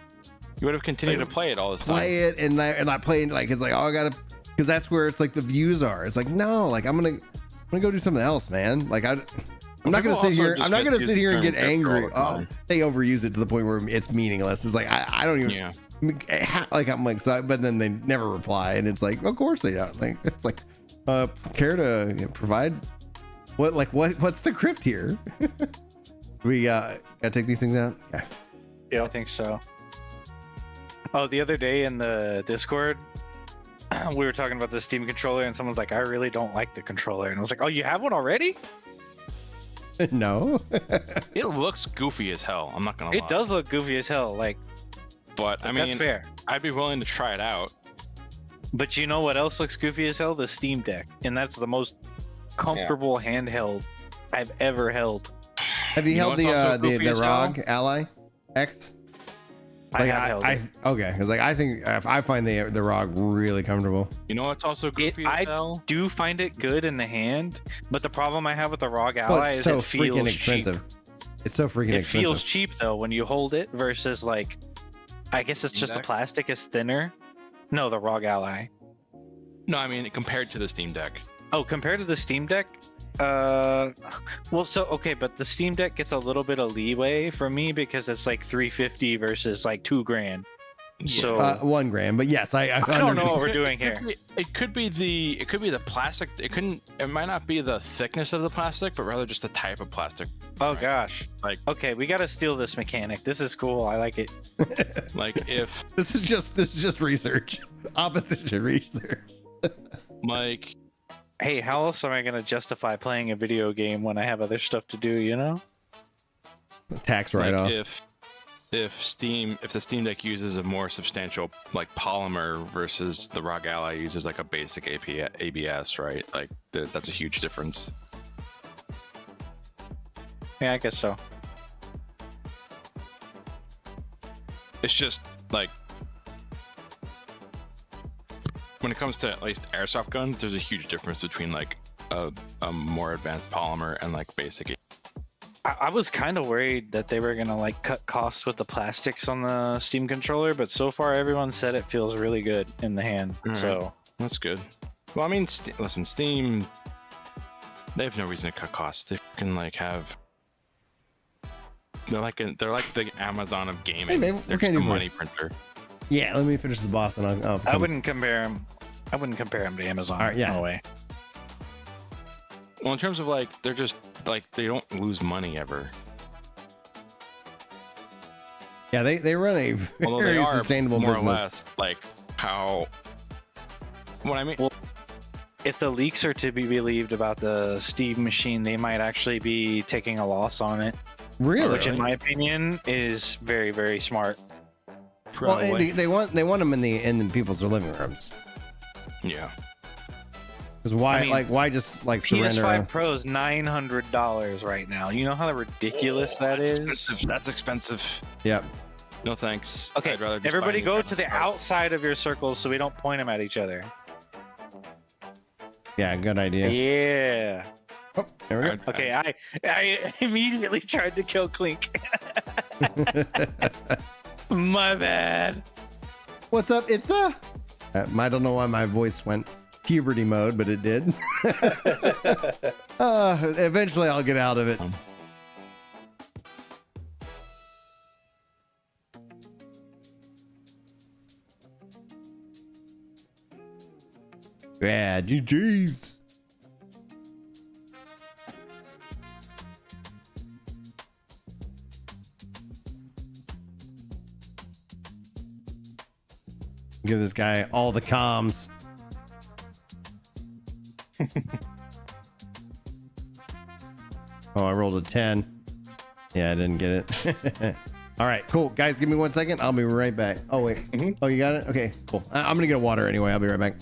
You would have continued to play it all this time.
play it and I play like it's like, oh, I gotta, because that's where it's like the views are. It's like, no, like I'm gonna go do something else, man. Like I'm not gonna
People
sit
also
here.
just
I'm not gonna
misuse
sit
the
here and
term
get
grifter
angry.
all the
Oh,
time.
they overuse it to the point where it's meaningless. It's like I don't even
Yeah.
like I'm like, so, but then they never reply, and it's like, of course they don't. Like it's like, care to provide what's the grift here? We gotta take these things out. Yeah.
I think so. Oh, the other day in the Discord, we were talking about the Steam controller, and someone's like, I really don't like the controller. And I was like, oh, you have one already?
No.
It looks goofy as hell. I'm not gonna lie.
It does look goofy as hell. Like,
But I
that's
mean,
fair.
I'd be willing to try it out.
But you know what else looks goofy as hell? The Steam Deck. And that's the most comfortable handheld I've ever held.
Have you
You know
held
what's also
the
goofy as hell?
ROG Ally X?
I have held it.
Okay, because like I think I find the ROG really comfortable.
You know what's also goofy
I
as hell?
do find it good in the hand, but the problem I have with the ROG
Well,
Ally
it's
is
so
it feels
freaking
cheap.
expensive. It's so freaking
It
expensive.
feels cheap though when you hold it versus like, I guess it's
Steam
just the
Deck?
plastic is thinner. No, the ROG Ally.
No, I mean compared to the Steam Deck.
Oh, compared to the Steam Deck, well, so okay, but the Steam Deck gets a little bit of leeway for me because it's like $350 versus like $2,000. So
$1 grand, but yes, I
don't know what
100%.
we're doing here.
It could be the plastic. It might not be the thickness of the plastic, but rather just the type of plastic.
Oh gosh.
Like-
okay, we gotta steal this mechanic. This is cool. I like it.
Like if
This is just research. Opposition research.
like
Hey, how else am I gonna justify playing a video game when I have other stuff to do? You know?
Tax
like
write-off.
if the Steam Deck uses a more substantial like polymer versus the ROG Ally uses like a basic ABS, right? Like that's a huge difference.
Yeah, I guess so.
it's just like when it comes to at least airsoft guns, there's a huge difference between like a more advanced polymer and like basic.
I was kind of worried that they were gonna like cut costs with the plastics on the Steam controller, but so far everyone said it feels really good in the hand.
All right.
So
That's good. Well, I mean, listen, Steam, they have no reason to cut costs. They can like have. They're like the Amazon of gaming.
Hey, man,
they're
what can
just
I
a
do for
money
you?
printer.
Yeah, let me finish the boss and I'll
I
come.
wouldn't compare him. I wouldn't compare him to Amazon.
All right, yeah.
No way.
Well, in terms of like, they're just like they don't lose money ever.
Yeah, they run a
Although
very
they are
sustainable
more
business.
or less like how. What I mean.
Well, if the leaks are to be believed about the Steam machine, they might actually be taking a loss on it,
Really?
which, in my opinion, is very, very smart.
Well, and
Probably.
they want them in the people's living rooms.
Yeah.
Because why,
I mean,
why just like surrender?
PS5 Pro is $900 right now. You know how ridiculous that is?
Expensive. That's expensive.
Yep.
No thanks.
Okay,
I'd rather just
everybody
buy a
go
new
to the
camera.
outside of your circles so we don't point them at each other.
Yeah, good idea.
Yeah.
Oh, there we go.
Okay, I immediately tried to kill Clink. My bad.
What's up? It's I don't know why my voice went puberty mode, but it did. Eventually I'll get out of it. Yeah, GG's. Give this guy all the comms. Oh, I rolled a 10. Yeah, I didn't get it. All right, cool. Guys, give me 1 second. I'll be right back. Oh, wait. Oh, you got it? Okay, cool. I'm going to get water anyway. I'll be right back.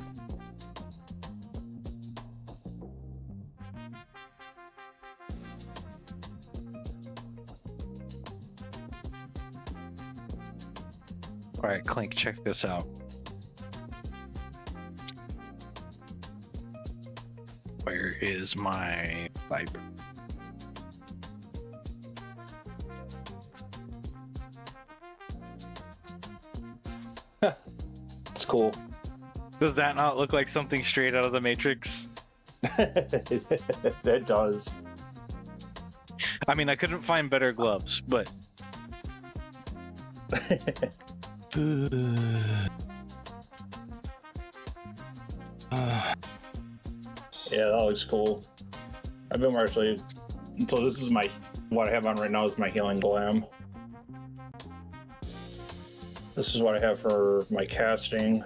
All right, Clink, check this out. Where is my fiber?
It's cool.
Does that not look like something straight out of the Matrix?
It does.
I mean, I couldn't find better gloves, but
Yeah, that looks cool. I've been actually. So this is what I have on right now is my healing glam. This is what I have for my casting.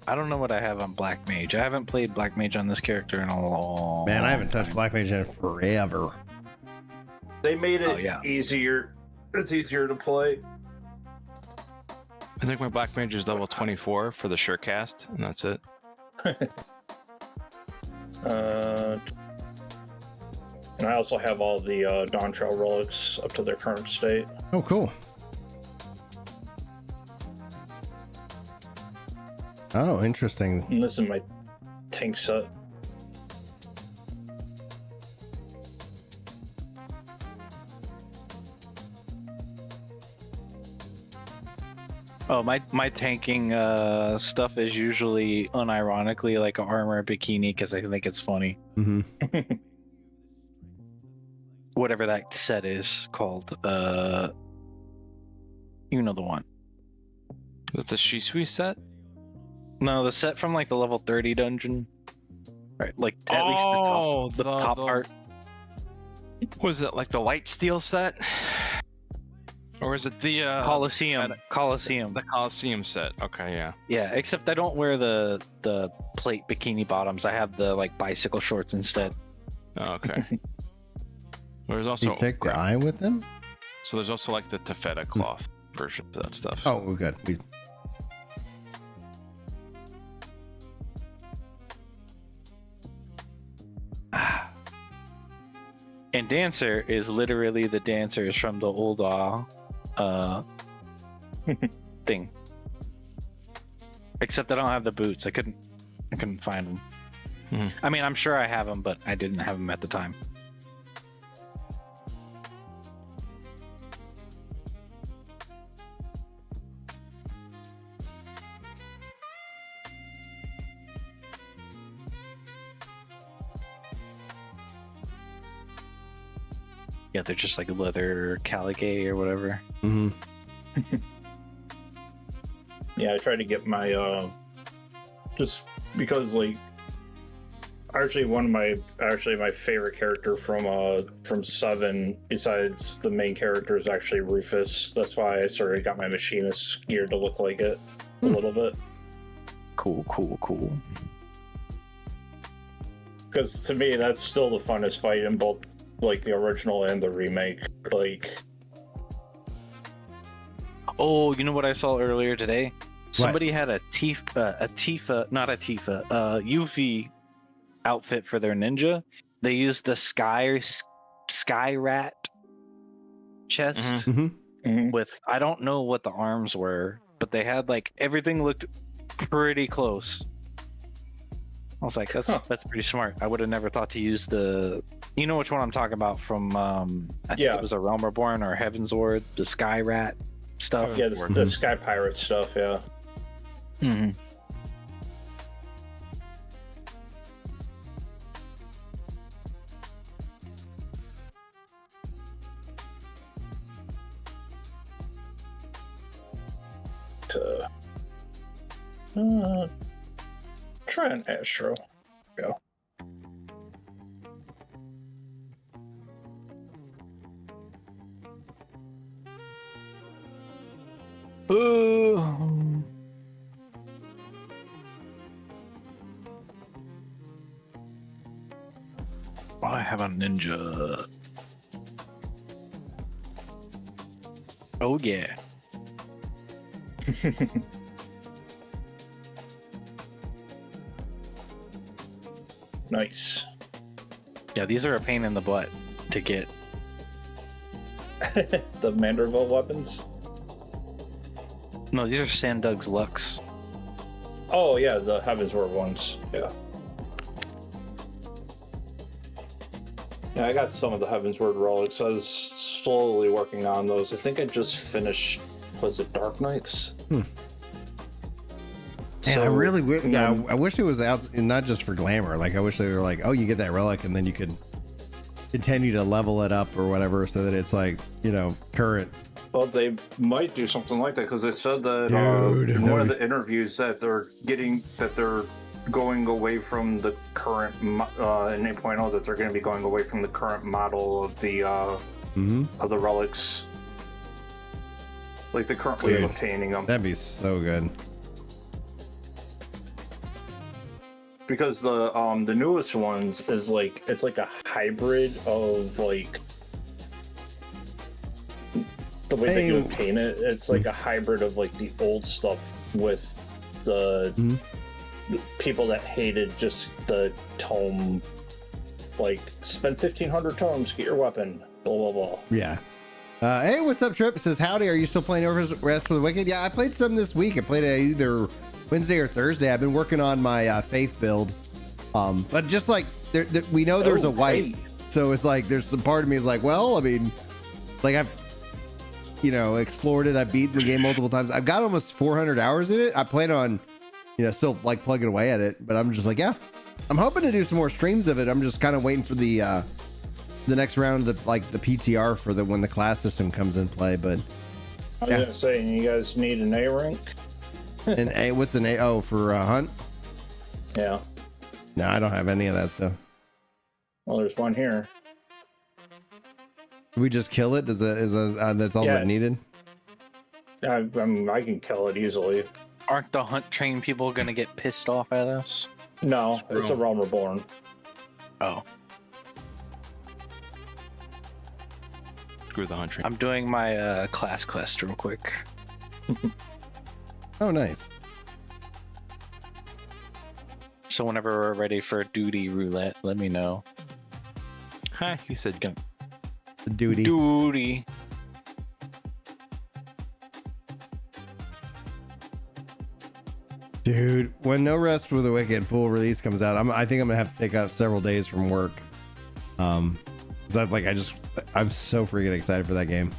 I don't know what I have on Black Mage. I haven't played Black Mage on this character in a long
Man, I haven't touched
time.
Black Mage in forever.
They made it
Oh, yeah.
easier. It's easier to play.
I think my Black Mage is level 24 for the sure cast, and that's it.
And I also have all the Dawntrail relics up to their current state.
Oh, cool. Oh, interesting.
And this is my tank set.
Oh, my tanking stuff is usually unironically like an armor bikini because I think it's funny.
Mm-hmm.
Whatever that set is called. You know the one.
Is it the Shisui set?
No, the set from like the level 30 dungeon. Right, like at least the top part.
Was it like the light steel set? Or is it the
Coliseum.
the Coliseum set? Okay, yeah.
Yeah, except I don't wear the plate bikini bottoms. I have the like bicycle shorts instead.
Oh, okay. There's
You
also
take the eye with them?
so there's also like the taffeta cloth version of that stuff.
Oh, we're good.
And Dancer is literally the dancers from the old thing. Except I don't have the boots. I couldn't find them.
Mhm.
I mean, I'm sure I have them, but I didn't have them at the time. Yeah, they're just like leather caligay or whatever.
Mm-hmm.
Yeah, I tried to get my just because like actually my favorite character from 7 besides the main character is actually Rufus. That's why I sort of got my machinist gear to look like it a little bit.
Cool.
Because to me that's still the funnest fight in both like the original and the remake. Like,
oh, you know what I saw earlier tifa Somebody had a Yuffie outfit for their ninja. They used the sky rat chest
Mm-hmm.
with, I don't know what the arms were, but they had like everything looked pretty close. I was like, that's pretty smart. I would have never thought to use you know which one I'm talking about from I think it was a Realm Reborn or Heaven's Ward, the sky rat stuff.
yeah, the Sky Pirate stuff, yeah.
Mm-hmm.
Try an Astro. Go.
I have a ninja. Oh yeah.
Nice.
Yeah, these are a pain in the butt to get.
The Manderville weapons?
No, these are Sandug's Lux.
Oh yeah, the Heavensward ones. Yeah. Yeah, I got some of the Heavensward relics. I was slowly working on those. I think I just finished, was it Dark Knights?
Man, I really wish. Yeah, I wish it was out, not just for glamour. Like, I wish they were like, oh, you get that relic, and then you could continue to level it up or whatever, so that it's like, you know, current.
Well, they might do something like that because they said that in one of the interviews that they're going away from the current in 8.0, that they're going to be going away from the current model of the relics, like the current way of obtaining them.
That'd be so good.
Because the newest ones is like, it's like a hybrid of like the way that you obtain it. It's like a hybrid of like the old stuff with the people that hated just the tome, like spend 1,500 tomes, get your weapon, blah blah blah.
Yeah. Hey, what's up, Trip? It says, howdy, are you still playing Rest for the Wicked? Yeah, I played some this week. I played it either Wednesday or Thursday. I've been working on my faith build, but just like we know there's a wipe, so it's like there's some part of me is like, well, I mean, like I've explored it, I've beaten the game multiple times, I've got almost 400 hours in it. I plan on still like plugging away at it, but I'm just like, yeah, I'm hoping to do some more streams of it. I'm just kind of waiting for the next round of the PTR for when the class system comes in play. But
I was gonna say, you guys need an A rank.
An A? What's an A? Oh, for hunt?
Yeah.
No, I don't have any of that stuff.
Well, there's one here.
Do we just kill it? That's all that needed?
I can kill it easily.
Aren't the hunt train people gonna get pissed off at us?
No, it's a Realm Reborn.
Oh.
Screw the hunt train.
I'm doing my class quest real quick.
Oh, nice.
So whenever we're ready for duty roulette, let me know.
Hi, he said go.
The duty.
Duty.
Dude, when No Rest for the Wicked full release comes out, I think I'm gonna have to take off several days from work. 'Cause I'm so freaking excited for that game.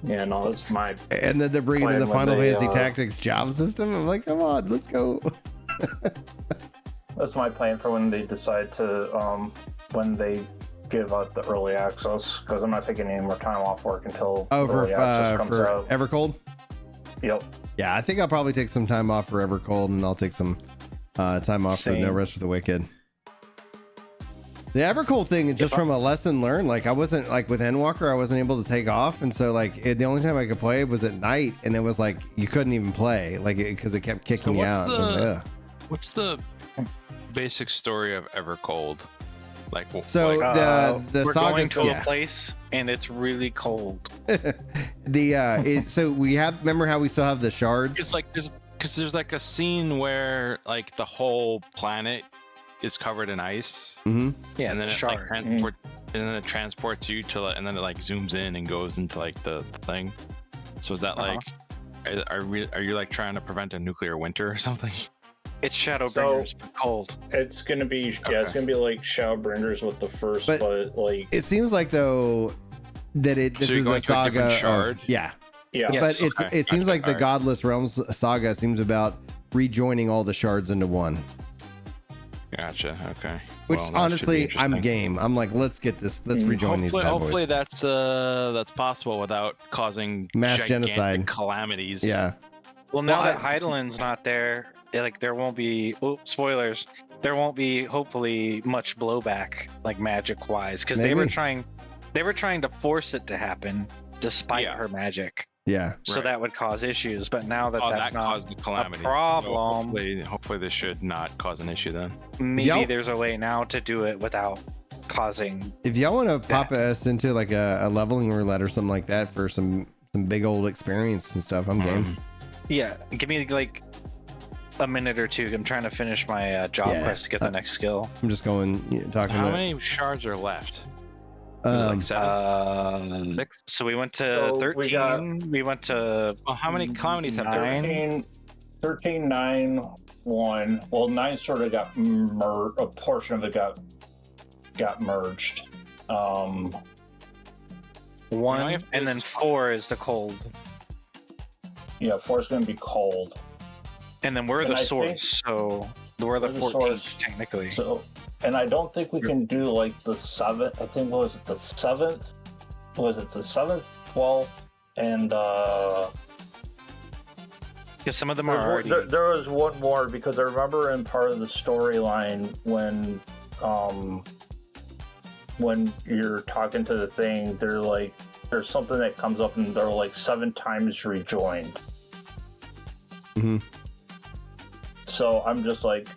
Yeah, no, that's my.
And then they're bringing in
Plan
the
when
Final
they,
Fantasy Tactics job system. I'm like, come on, let's go.
That's my plan for when they decide to when they give out the early access, because I'm not taking any more time off work until early access comes out.
Evercold.
Yep.
Yeah, I think I'll probably take some time off for Evercold, and I'll take some time off for No
Same.
Rest for the Wicked. The Evercold thing, just from a lesson learned, like I wasn't like with Endwalker, I wasn't able to take off, and so like the only time I could play was at night, and it was like you couldn't even play, like because it kept kicking you out.
What's the basic story of Evercold? Like,
So
like,
the
we're
saga,
going to
yeah.
a place and it's really cold.
So we have, remember how we still have the shards?
it's like there's like a scene where like the whole planet is covered in ice,
Mm-hmm.
Yeah,
and then
it's
it
a
like
shard.
and then it transports you to, and then it like zooms in and goes into like the thing. So is that like, are you like trying to prevent a nuclear winter or something?
It's Shadowbringers, but cold.
It's gonna be it's gonna be like Shadowbringers with the first, but like
It seems like though that this
So you're
is
going
a
to a different
saga.
shard?
Yeah,
yeah.
Yeah.
but
Okay.
it seems like the
Alright.
Godless Realms saga seems about rejoining all the shards into one.
Gotcha. Okay.
Which
Well, that should be
honestly, I'm
interesting.
game. I'm like, let's get this. Let's rejoin these bad
Hopefully
boys.
that's possible without causing
Mass
gigantic
genocide.
calamities.
Yeah.
Well, now
Well,
that Heidelin's not there, like there won't be spoilers. There won't be hopefully much blowback, like magic wise, because they were
Maybe.
trying to force it to happen despite
Yeah.
her magic.
Yeah.
So
Right.
that would cause issues. But now that
Oh,
that's
that
not
caused the calamity.
problem.
Hopefully this should not cause an issue then.
maybe
Y'all-
there's a way now to do it without causing.
If y'all want to pop us into like a leveling roulette or something like that for some big old experience and stuff, I'm game.
Yeah, give me like a minute or two. I'm trying to finish my job
Yeah.
quest to get the next skill.
I'm just going talking
How
about.
many shards are left? Is it like 7? 6?
So we went to
So
13.
we
We went to
Well, how many calamities have there been?
13, 9, 1. Well, 9 sort of got a portion of it got merged.
one,
Now you have to
and
do
then
this
4 is the cold,
Yeah, 4 is going to be cold.
and then we're
And
the
I
source. So we're the
We're the
14th
source.
technically.
So, and I don't think we can do like the 7th. I think what was it, the 7th? Was it the 7th, 12th, and
Because some of them are already.
there was one more, because I remember in part of the storyline when you're talking to the thing, they're like, there's something that comes up and they're like 7 times rejoined.
Mhm.
So I'm just like,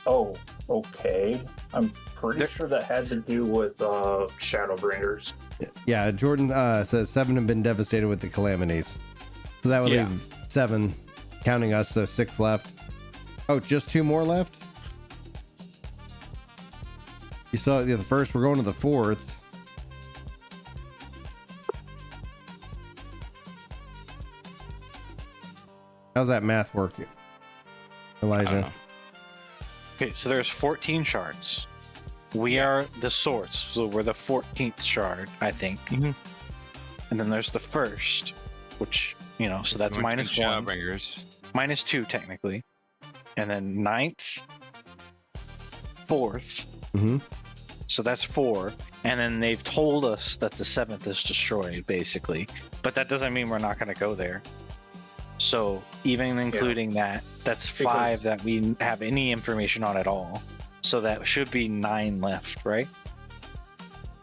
oh, okay. I'm pretty
There-
sure that had to do with Shadowbringers.
Yeah, Jordan says 7 have been devastated with the calamities. So that would
Yeah.
leave 7, counting us, so 6 left. Oh, just 2 more left? You saw the first, we're going to the 4th. How's that math work,
I don't
Elijah?
know.
Okay, so there's 14 shards. We are the source, so we're the 14th shard, I think.
Mhm.
And then there's the first, which so that's minus 1.
Shadowbringers.
Minus 2 technically, and then 9th, 4th,
Mm-hmm.
so that's 4, and then they've told us that the 7th is destroyed basically, but that doesn't mean we're not going to go there. So even including that's 5
Because-
that we have any information on at all, so that should be 9 left, right?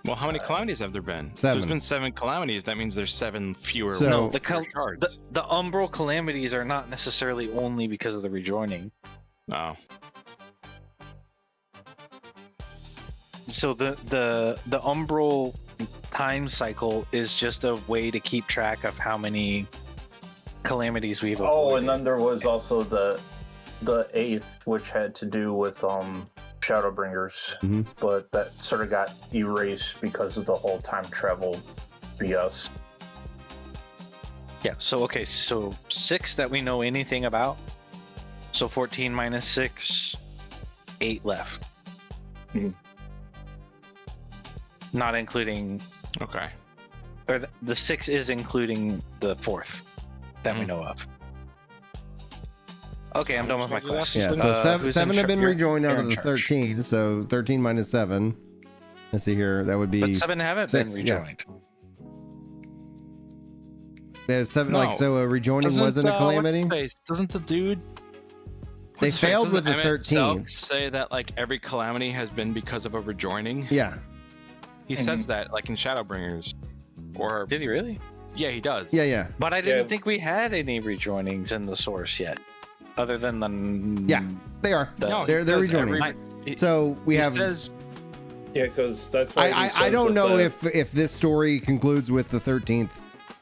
Well, how many calamities have there been?
7.
So there's been 7 calamities. That means there's 7 fewer.
So- No,
the
shards.
the umbral calamities are not necessarily only because of the rejoining.
Oh,
So the umbral time cycle is just a way to keep track of how many calamities we've avoided.
Oh, and then there was also the 8th, which had to do with Shadowbringers,
Mm-hmm.
but that sort of got erased because of the whole time travel BS.
Yeah, so 6 that we know anything about. So 14 minus 6, 8 left.
Mhm.
Not including,
Okay.
or the 6 is including the 4th that we know of. Okay, I'm done with my quest.
Yeah, so seven have been rejoined out
you're
of
in
the
charge.
13. So 13 minus 7. Let's see here. That would be.
But 7 haven't
6,
been
yeah.
rejoined.
They have 7,
No.
like, so a rejoining wasn't a calamity?
Doesn't the dude?
They failed with the
Doesn't Emmett
13.
Selk say that like every calamity has been because of a rejoining?
Yeah.
He says that like in Shadowbringers. Or
Did he really?
yeah, he does.
Yeah.
But I didn't
Yeah.
think we had any rejoinings in the source yet, other than the
Yeah. They are.
No,
They're
he says
rejoining. So we
he
have.
says,
Yeah, because that's why
I don't know if this story concludes with the 13th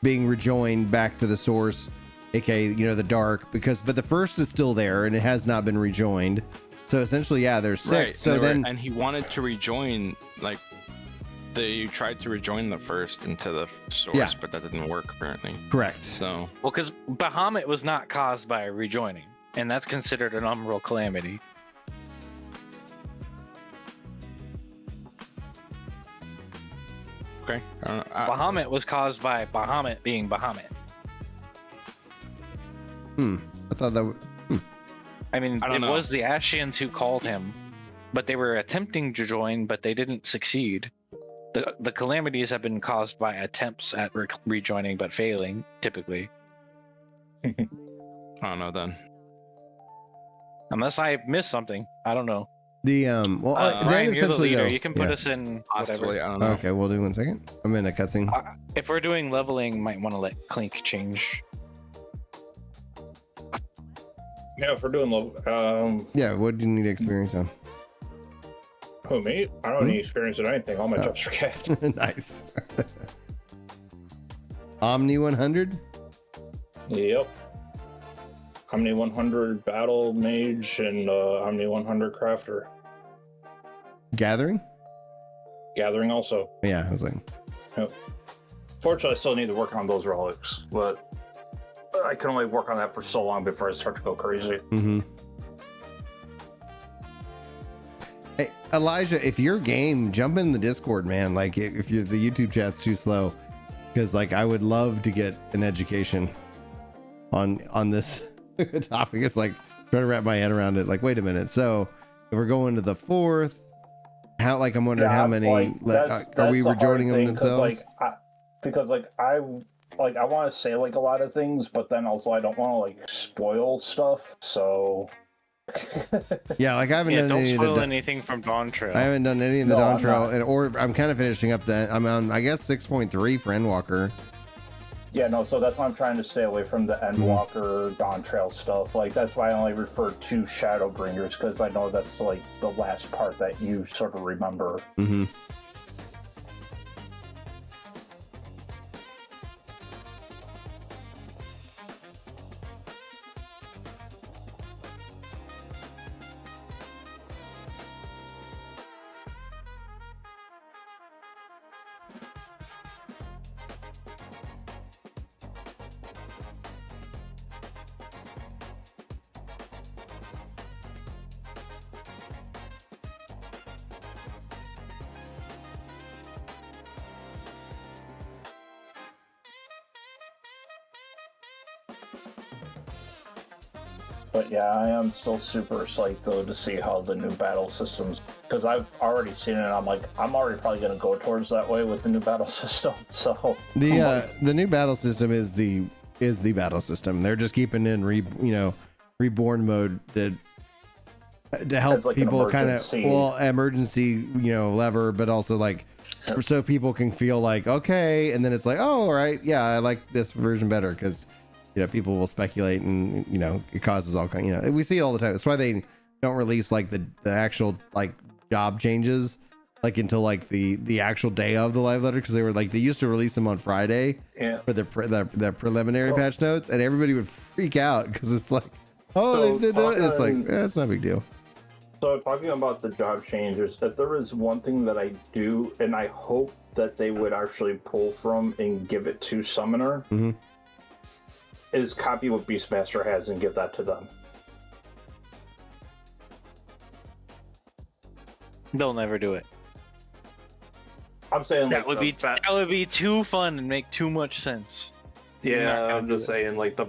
being rejoined back to the source, aka the dark, but the first is still there and it has not been rejoined. So essentially, yeah, there's 6.
right.
So
and he wanted to rejoin like they tried to rejoin the first into the source,
Yeah.
but that didn't work apparently.
correct.
So
well, because Bahamut was not caused by rejoining, and that's considered an umbral calamity.
okay. I don't know.
Bahamut was caused by Bahamut being Bahamut.
I thought that.
I mean,
I
it
don't know.
was the Ashians who called him, but they were attempting to join, but they didn't succeed. The calamities have been caused by attempts at rejoining, but failing, typically.
I don't know then.
Unless I missed something. I don't know.
The then
Ryan, you're the
essentially
leader.
though,
You can put
yeah.
us in
Possibly,
whatever.
I don't know.
Okay, we'll do 1 second. I'm in a cutscene.
If we're doing leveling, might want to let Clink change.
Yeah, if we're doing low,
Yeah, what do you need experience on?
who, me? I don't need experience in anything. All my jobs are capped.
Nice. Omni 100.
Yep. Omni 100 Battle Mage and Omni 100 Crafter.
Gathering.
Gathering also.
Yeah, I was like,
Yep. Fortunately, I still need to work on those relics, but I can only work on that for so long before I start to go crazy.
mm-hmm. Hey, Elijah, if your game, jump in the Discord, man. Like, if the YouTube chat's too slow, because like I would love to get an education on this topic. It's like trying to wrap my head around it. Like, wait a minute. So if we're going to the 4th, how? Like, I'm wondering how many are we rejoining them themselves?
Because I want to say like a lot of things, but then also I don't want to like spoil stuff. So
Yeah, like I haven't done
don't
any
spoil
of the.
anything from Dawntrail.
I haven't done any of the
No, I'm
Dawntrail, or I'm kind of finishing up the. I'm on, I guess, 6.3 for Endwalker.
yeah, no. So that's why I'm trying to stay away from the Endwalker, Dawntrail stuff. Like that's why I only refer to Shadowbringers, because I know that's like the last part that you sort of remember.
Mm-hmm.
But yeah, I am still super psyched though to see how the new battle systems, because I've already seen it and I'm like, I'm already probably going to go towards that way with the new battle system. So
The new battle system is the battle system. They're just keeping in reborn mode to help
like an
people kind of
emergency.
emergency lever, but also like so people can feel like okay, and then it's like, oh, all right, yeah, I like this version better because people will speculate and it causes all kind. We see it all the time. That's why they don't release like the actual like job changes like until like the actual day of the live letter, because they used to release them on Friday for the preliminary patch notes, and everybody would freak out because it's like, oh,
So
they did it. It's like it's not a big deal.
So talking about the job changes, if there is one thing that I do, and I hope that they would actually pull from and give it to Summoner, is copy what Beastmaster has and give that to them.
They'll never do it.
I'm saying
That would be too fun and make too much sense.
Yeah, I'm just saying like be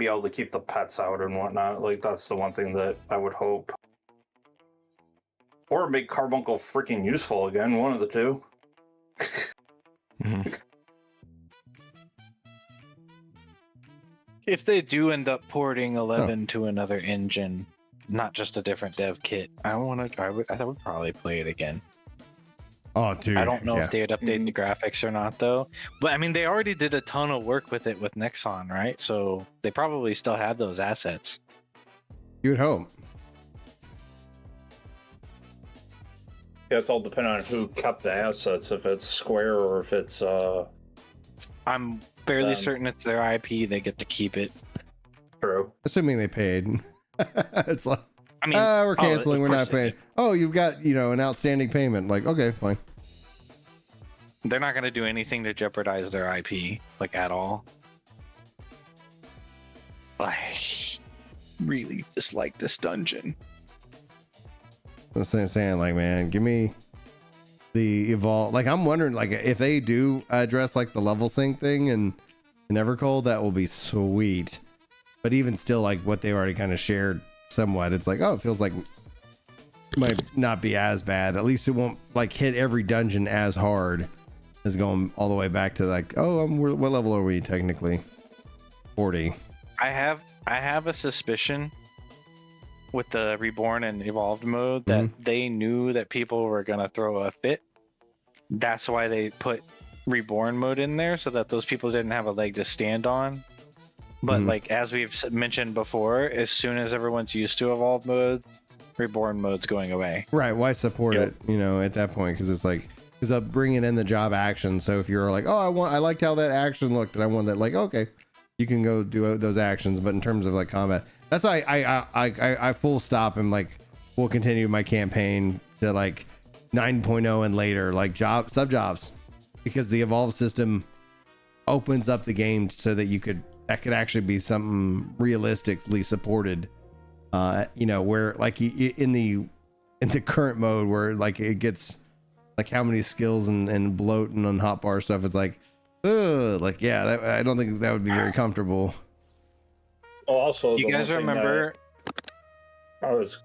able to keep the pets out and whatnot. Like that's the one thing that I would hope. Or make Carbuncle freaking useful again, one of the two.
If they do end up porting 11 to another engine, not just a different dev kit, I would probably play it again.
Oh, dude.
I don't know if they would update the graphics or not, though. But I mean, they already did a ton of work with it with Nexon, right? So they probably still have those assets.
You would hope.
Yeah, it's all dependent on who kept the assets, if it's Square or if it's
I'm fairly certain it's their IP, they get to keep it.
True.
Assuming they paid. It's like,
I mean,
we're canceling, we're not paying. Oh, you've got, an outstanding payment. Like, okay, fine.
They're not going to do anything to jeopardize their IP, like, at all. I really dislike this dungeon.
I'm saying, like, man, give me the evolve. Like, I'm wondering, like, if they do address like the level sync thing in Evercold, that will be sweet. But even still, like what they already kind of shared somewhat, it's like, oh, it feels like it might not be as bad. At least it won't like hit every dungeon as hard as going all the way back to like, oh, what level are we technically? 40.
I have a suspicion with the reborn and evolved mode that they knew that people were gonna throw a fit. That's why they put reborn mode in there, so that those people didn't have a leg to stand on. But like as we've mentioned before, as soon as everyone's used to evolved mode, reborn mode's going away.
Right? Why support it? At that point, because it's like, because I'm bringing in the job action. So if you're like, oh, I liked how that action looked, and I want that, like, okay, you can go do those actions. But in terms of like combat, that's why I full stop and like will continue my campaign to like 9.0 and later, like sub jobs, because the evolve system opens up the game so that that could actually be something realistically supported. Where like in the current mode where like it gets like how many skills and bloat and on hotbar stuff, it's like, like, yeah, I don't think that would be very comfortable.
Also,
you guys remember?
I was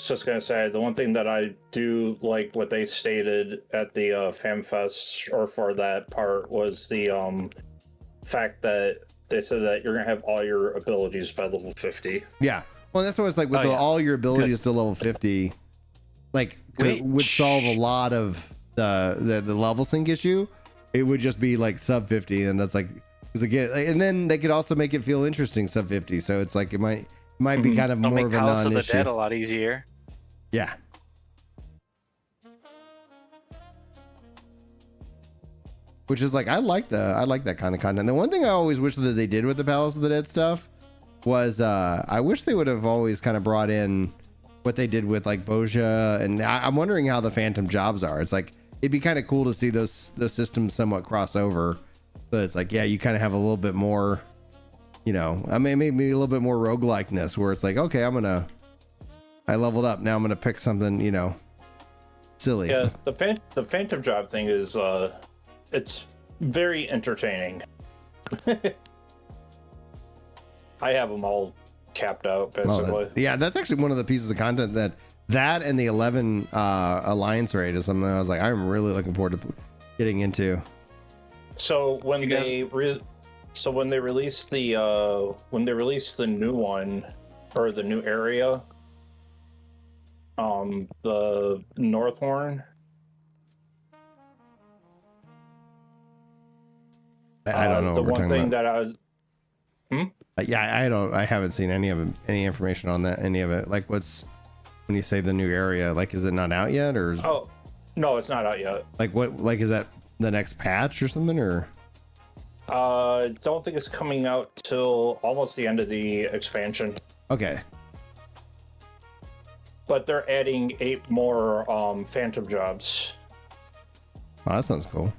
just gonna say, the one thing that I do like what they stated at the FanFest or for that part was the fact that they said that you're gonna have all your abilities by level 50.
Yeah, well, that's what it's like with all your abilities to level 50. Like, would solve a lot of the level sync issue. It would just be like sub 50, and that's like, because again, and then they could also make it feel interesting sub 50. So it's like it might be kind of more of a
non-issue.
non-issue.
House of the Dead a lot easier.
Yeah. Which is like, I like that kind of content. The one thing I always wish that they did with the Palace of the Dead stuff was I wish they would have always kind of brought in what they did with like Boja, and I'm wondering how the Phantom jobs are. It's like, it'd be kind of cool to see those systems somewhat cross over. But it's like, yeah, you kind of have a little bit more, I mean, maybe a little bit more roguelikeness, where it's like, okay, I leveled up, now I'm gonna pick something, silly.
Yeah, the Phantom job thing is it's very entertaining. I have them all capped out basically.
Yeah, that's actually one of the pieces of content that and the 11 alliance raid is something I was like, I'm really looking forward to getting into.
So when they release the new one, or the new area, the Northhorn,
I don't know
the
what we're
one
talking
thing
about.
that I was
I haven't seen any information on that, any of it. Like, what's, when you say the new area, like, is it not out yet, or
oh no, it's not out yet.
like, what, like, is that the next patch or something, or
Don't think it's coming out till almost the end of the expansion.
Okay.
But they're adding 8 more phantom jobs.
Oh, that sounds cool.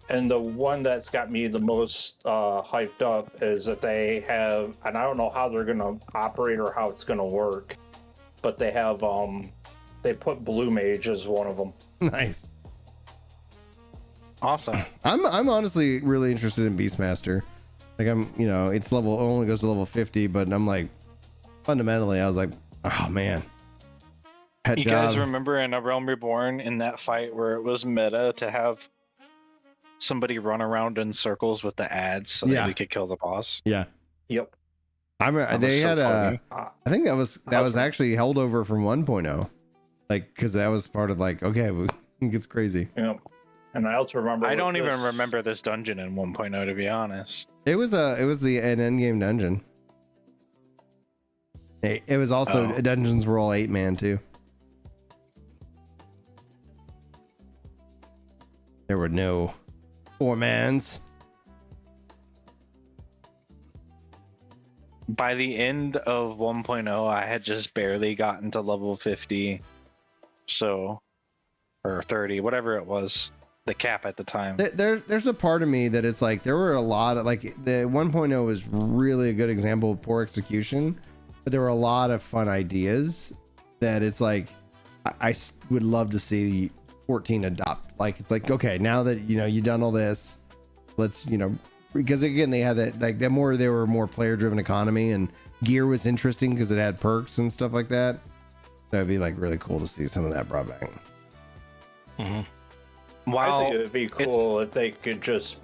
And the one that's got me the most hyped up is that they have, and I don't know how they're going to operate or how it's going to work, but they have, they put Blue Mage as one of them.
Nice.
Awesome.
I'm honestly really interested in Beastmaster. Like it's only goes to level 50, but I'm like, fundamentally, I was like, oh man.
You guys remember in A Realm Reborn in that fight where it was meta to have somebody run around in circles with the ads so that we could kill the boss?
Yeah.
Yep.
They had
funny.
I think that was actually held over from 1.0. Like, because that was part of like, okay, it gets crazy.
Yep. And I also remember.
I don't even remember this dungeon in 1.0, to be an
endgame dungeon. It was also dungeons were all 8-man too. There were no 4-mans.
By the end of 1.0, I had just barely gotten to level 50. So, or 30, whatever it was, the cap at the time.
There's a part of me that it's like, there were a lot of, like, the 1.0 was really a good example of poor execution, but there were a lot of fun ideas that it's like, I would love to see 14 adopt. Like, it's like, okay, now that you've done all this, let's because again they had that, like, they were more player driven economy, and gear was interesting because it had perks and stuff like that. So it'd be like really cool to see some of that brought back.
Wow.
I think it would be cool if they could just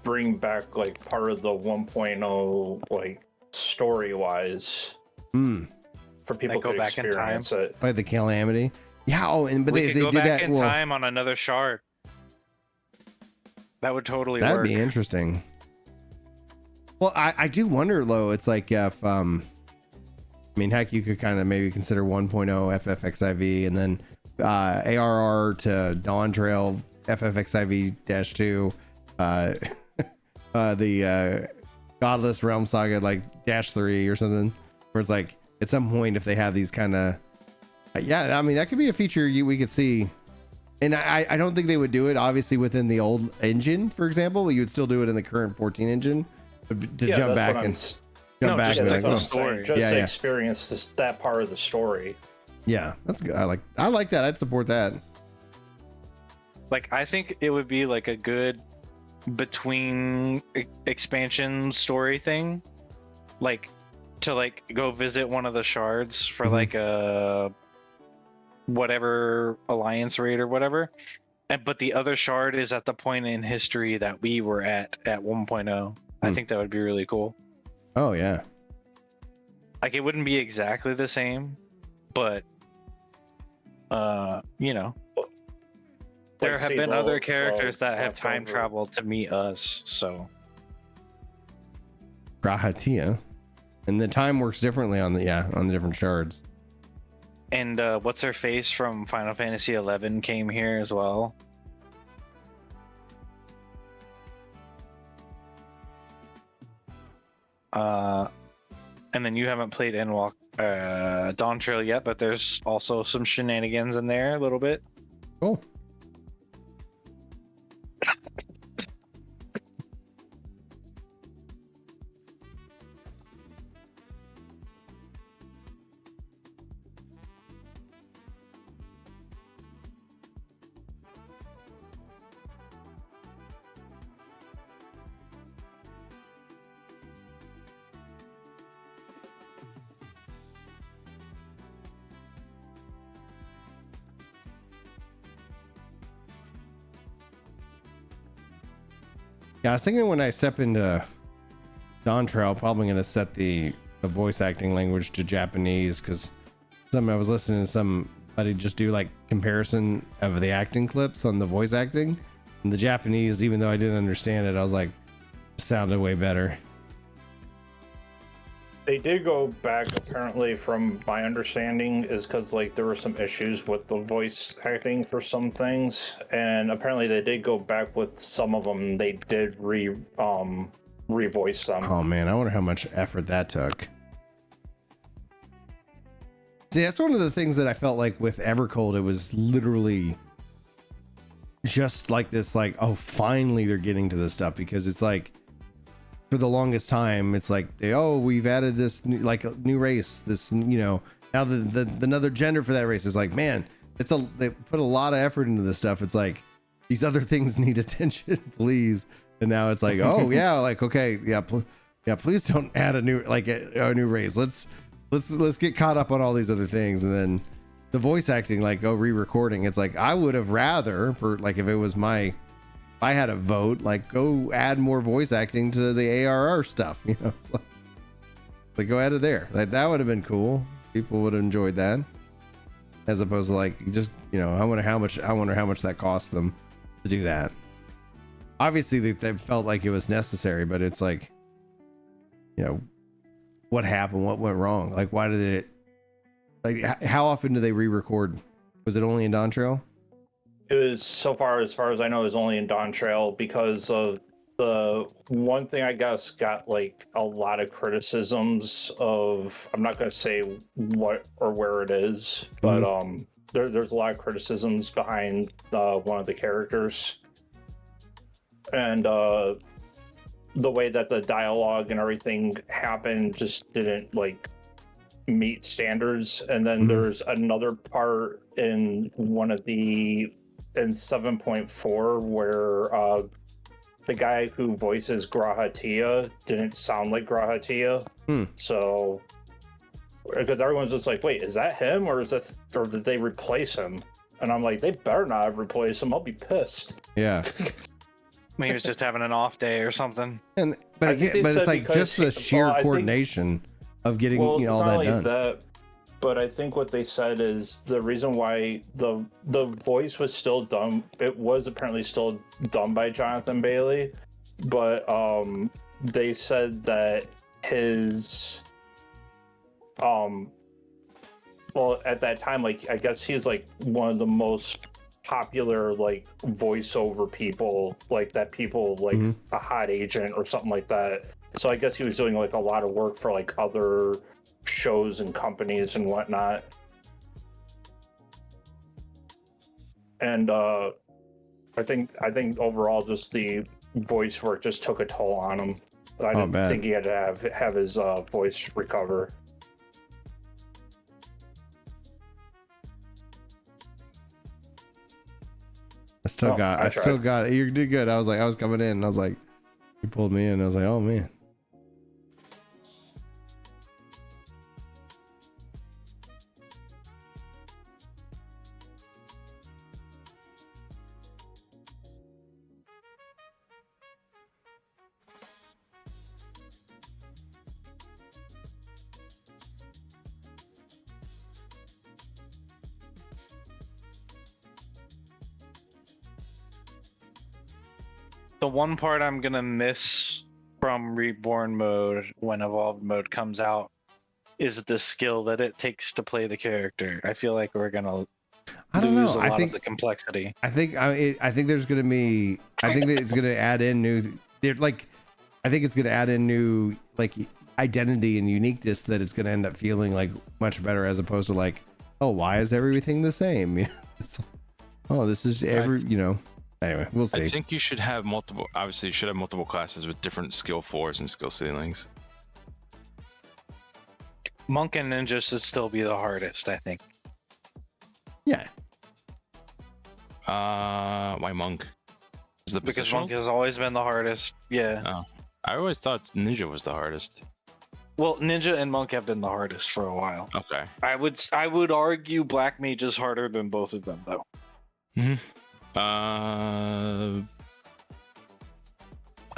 bring back like part of the 1.0 like story wise for people to experience it.
Like the Calamity. Yeah, but
we
they
could go
did
back
that
in time on another shard. That would totally work.
That'd be interesting. Well, I do wonder though, it's like if I mean, heck, you could kind of maybe consider 1.0 FFXIV and then ARR to Dawntrail FFXIV-2, the Godless Realm Saga like -3 or something, where it's like at some point if they have these kind of I mean that could be a feature we could see. And I don't think they would do it obviously within the old engine, for example, but you would still do it in the current 14 engine to jump back and jump back and
that's
like,
what I'm saying. Just to experience that part of the story.
Yeah, that's good. I like that. I'd support that.
Like, I think it would be like a good between expansion story thing, like to like go visit one of the shards for like a whatever alliance raid or whatever, but the other shard is at the point in history that we were at 1.0. I think that would be really cool.
Oh yeah,
like it wouldn't be exactly the same, but there have been other characters that have time traveled to meet us, so
Grahatia, and the time works differently on the different shards.
And what's her face from Final Fantasy XI came here as well. And then you haven't played Endwalker, Dawntrail yet, but there's also some shenanigans in there a little bit.
Cool. Yeah, I was thinking when I step into Dawntrail, probably going to set the voice acting language to Japanese, because I was listening to somebody just do like comparison of the acting clips on the voice acting, and the Japanese, even though I didn't understand it, I was like, sounded way better.
They did go back, apparently, from my understanding, is because like there were some issues with the voice acting for some things, and apparently they did go back with some of them. They did revoice them.
Oh man, I wonder how much effort that took. See, that's one of the things that I felt like with Evercold. It was literally just like this, like, oh, finally they're getting to this stuff, because it's like for the longest time, it's like, we've added this new, like a new race, this, now the another gender for that race is like, man, they put a lot of effort into this stuff. It's like these other things need attention, please. And now it's like, oh yeah, like, okay, yeah, please don't add a new, like a new race. Let's get caught up on all these other things. And then the voice acting, like, re-recording. It's like, I would have rather, for like, if I had a vote, like, go add more voice acting to the ARR stuff. It's like go add it there. Like, that would have been cool. People would have enjoyed that, as opposed to like, just, I wonder how much that cost them to do that. Obviously they felt like it was necessary, but it's like, what happened? What went wrong? Like, why did it, like, how often do they re-record? Was it only in Dawntrail?
It was, so far as I know, is only in Dawntrail, because of the one thing, I guess, got like a lot of criticisms of, I'm not going to say what or where it is, but there's a lot of criticisms behind one of the characters, and the way that the dialogue and everything happened just didn't like meet standards. And then there's another part in in 7.4 where the guy who voices Grahatia didn't sound like Grahatia. So, because everyone's just like, wait, is that him, or did they replace him? And I'm like, they better not have replaced him. I'll be pissed.
Yeah.
Maybe he was just having an off day or something.
But it's like just the sheer coordination of getting all that done.
But I think what they said is the reason why the voice was still done. It was apparently still done by Jonathan Bailey, but they said that his well, at that time, like, I guess he's like one of the most popular like voiceover people, like that people like a hot agent or something like that. So I guess he was doing like a lot of work for like other shows and companies and whatnot. And I think overall just the voice work just took a toll on him. I didn't think he had to have his voice recover.
I still got it. You did good. I was coming in and I was like, you pulled me in. I was like, oh man.
The one part I'm gonna miss from Reborn mode when Evolved mode comes out is the skill that it takes to play the character. I feel like we're gonna lose a lot of the complexity.
I think there's gonna be. I think that it's gonna add in new. I think it's gonna add in new like identity and uniqueness that it's gonna end up feeling like much better, as opposed to like, oh, why is everything the same? This is Anyway, we'll see.
I think you should have multiple. Obviously, you should have multiple classes with different skill floors and skill ceilings.
Monk and Ninja should still be the hardest, I think.
Yeah.
Why Monk?
Because Monk has always been the hardest. Yeah.
Oh, I always thought Ninja was the hardest.
Well, Ninja and Monk have been the hardest for a while.
Okay.
I would argue Black Mage is harder than both of them, though.
I've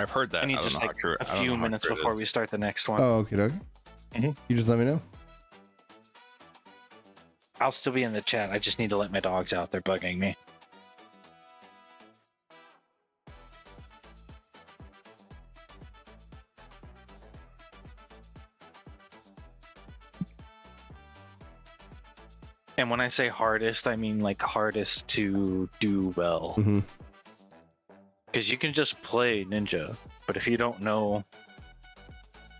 heard that.
I need just like a few minutes before we start the next one.
Oh, okay. You just let me know.
I'll still be in the chat. I just need to let my dogs out. They're bugging me. And when I say hardest, I mean like hardest to do well. Because you can just play Ninja, but if you don't know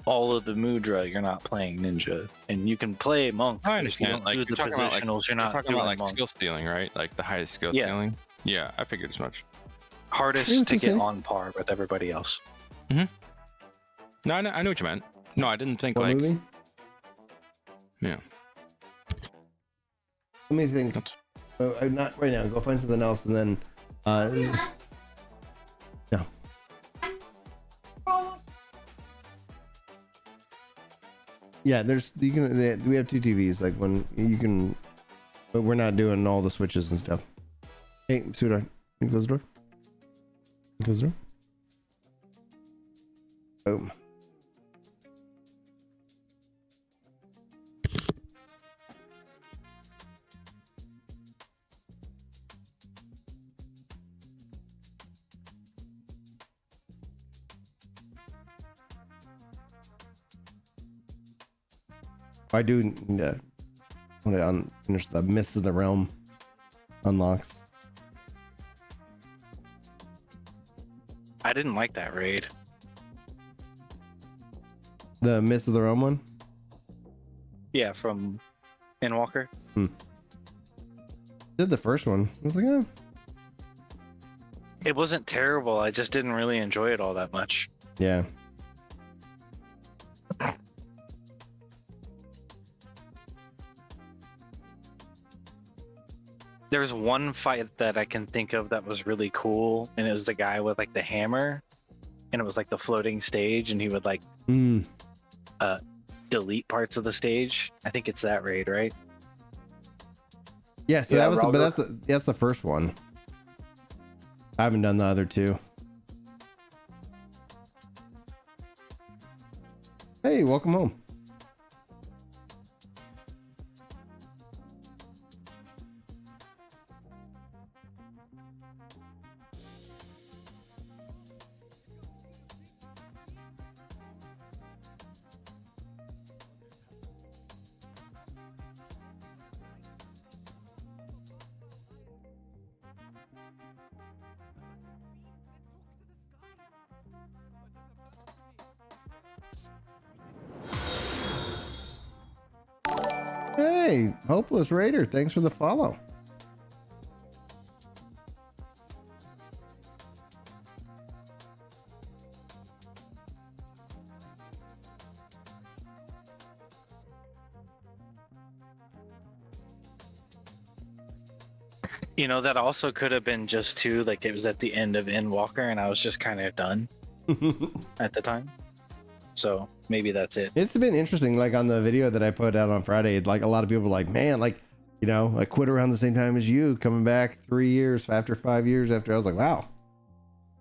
all of the Mudra, you're not playing ninja, and you can play monk.
I
If you
understand.
don't
Like
do
you're
the
talking about like
positionals, you're
you're
not
talking
doing
about like
monk.
skill stealing, right? Like the highest skill
Yeah.
stealing. Yeah, I figured as much.
Hardest
Yeah,
to get
okay.
on par with everybody else.
No, I know what you meant. No, I didn't think
What
like
movie?
yeah.
Let me think.
That's-
Not right now. Go find something else, and then. No. Yeah, we have two TVs. Like when you can, but we're not doing all the switches and stuff. Hey, sweetheart, can you close the door? Can you close the door? Boom. I do need to when I finish the Myths of the Realm unlocks.
I didn't like that raid.
The Myths of the Realm one?
Yeah, from Endwalker.
Did the first one. I was like, oh.
It wasn't terrible. I just didn't really enjoy it all that much.
Yeah.
There's one fight that I can think of that was really cool, and it was the guy with like the hammer, and it was like the floating stage, and he would like delete parts of the stage. I think it's that raid, right?
Yeah, so
Yeah,
that was
Ralger.
that's the first one. I haven't done the other two. Hey, welcome home. Hey, Hopeless Raider, thanks for the follow.
You know, that also could have been just too, like it was at the end of Endwalker, and I was just kind of done at the time. So maybe that's it.
It's been interesting, like on the video that I put out on Friday, like a lot of people were like, man, like, you know, I quit around the same time as you, coming back 3 years after 5 years after. I was like, wow.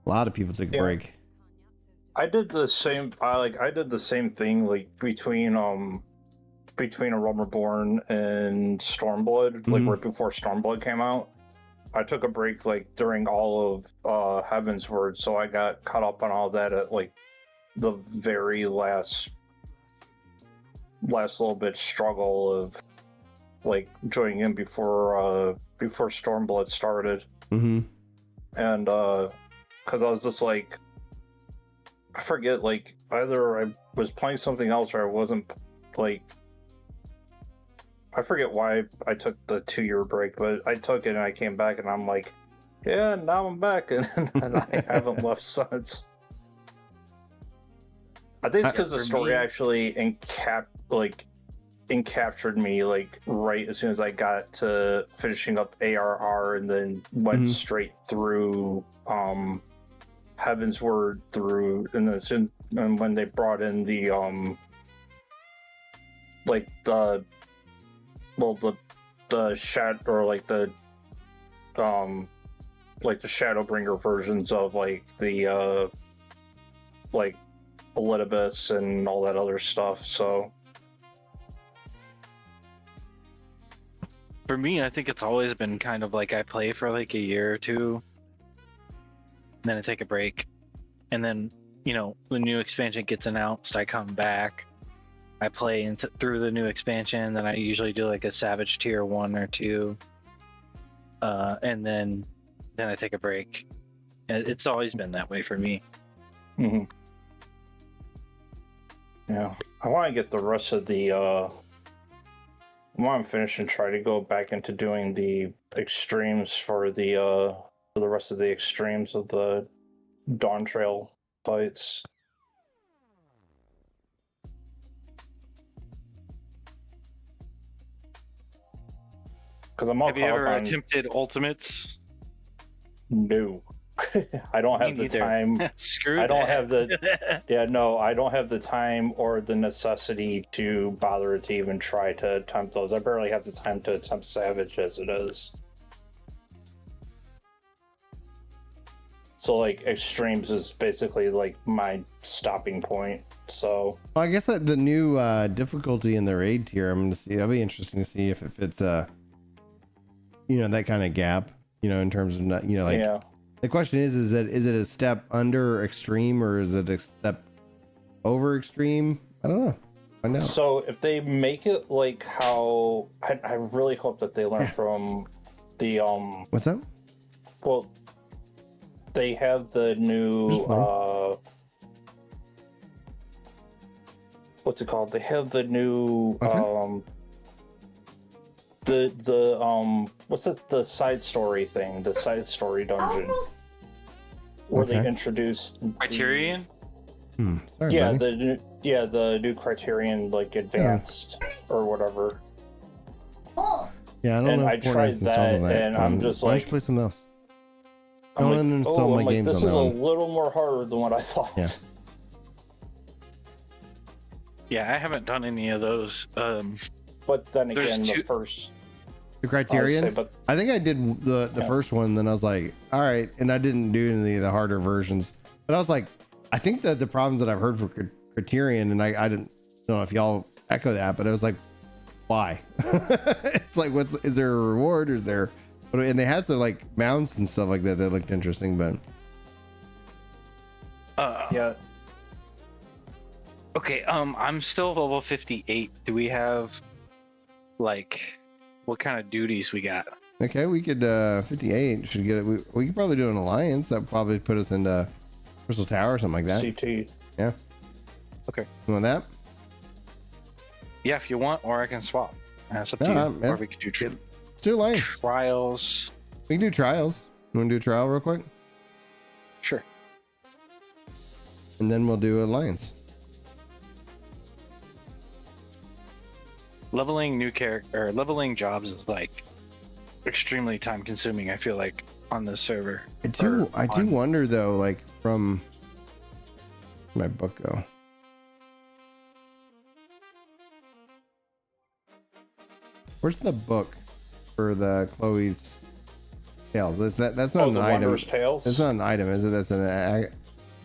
A lot of people took a
Yeah.
break.
I did the same. I did the same thing, like between a Realm Reborn and Stormblood, like
Mhm.
right before Stormblood came out. I took a break like during all of Heaven's Word, so I got caught up on all that at like the very last little bit struggle of like joining in before Stormblood started.
Mm-hmm.
And because I was just like, I forget, like either I was playing something else or I wasn't, like I forget why I took the 2-year break, but I took it and I came back and I'm like, yeah, now I'm back, and I haven't left since. I think it's because the
For
story
me-
actually encaptured me like right as soon as I got to finishing up ARR, and then went
Mhm.
straight through Heaven's Word through, and and when they brought in the like the shat or like the Shadowbringer versions of like the like Elidibus and all that other stuff. So
For me, I think it's always been kind of like I play for like a year or two, then I take a break, and then, you know, the new expansion gets announced, I come back, I play through the new expansion, then I usually do like a Savage tier 1 or 2, and then I take a break. And it's always been that way for me.
mhm. Yeah, I want to get the rest of the. When I'm finished and try to go back into doing the extremes for the rest of the extremes of the Dawntrail fights. Because I'm all
Have you
caught
ever
up on
attempted ultimates?
no. I don't have
Me
the
neither.
time.
Screw
I don't
that.
have the yeah, no, I don't have the time or the necessity to bother to even try to attempt those. I barely have the time to attempt Savage as it is. So like extremes is basically like my stopping point. So
Well, I guess that the new difficulty in the raid tier, I'm gonna see. That'll be interesting to see if it fits you know, that kind of gap. You know, in terms of not, you know, like
yeah.
the question is it a step under extreme or is it a step over extreme? I don't know. I know.
So if they make it like how I really hope that they learn from the
What's up?
well they have the new
Just playing.
what's it called? They have the new
Okay.
the what's it, the side story thing, the side story dungeon where they
Okay.
introduced
Criterion?
Sorry,
yeah,
buddy.
the new Criterion like advanced or whatever.
Yeah, I don't
and
know.
I
if
tried
Fortnite's installed
that, and I'm just
why don't
like
you play something else?
I'm
Don't uninstall my games
this
on
is
that
a
one.
little more harder than what I thought.
Yeah.
Yeah, I haven't done any of those.
But then
There's
again,
two-
the first
The
I would
Criterion.
say, but
I think I did the
Yeah.
first one, then I was like, all right, and I didn't do any of the harder versions. But I was like, I think that the problems that I've heard for Criterion, and I don't know if y'all echo that, but it was like, why? It's like, is there a reward? Is there? And they had some like mounts and stuff like that that looked interesting, but
yeah,
Okay, I'm still level 58. Do we have like what kind of duties we got?
okay, we could 58 should get it. We could probably do an alliance that would probably put us into Crystal Tower or something like that.
CT.
Yeah.
Okay.
You want that?
Yeah, if you want, or I can swap. That's up to
No,
you. Or
that's-
we could do
Two alliance.
trials.
We can do trials. You want to do a trial real quick?
Sure.
And then we'll do alliance.
Leveling new character or leveling jobs is like extremely time consuming, I feel like, on this server.
I do
on-
wonder though, like from where'd my book go? Where's the book for the Chloe's Tales? That's not
Oh,
an
the
item.
Wanderer's Tales.
It's not an item, is it? That's an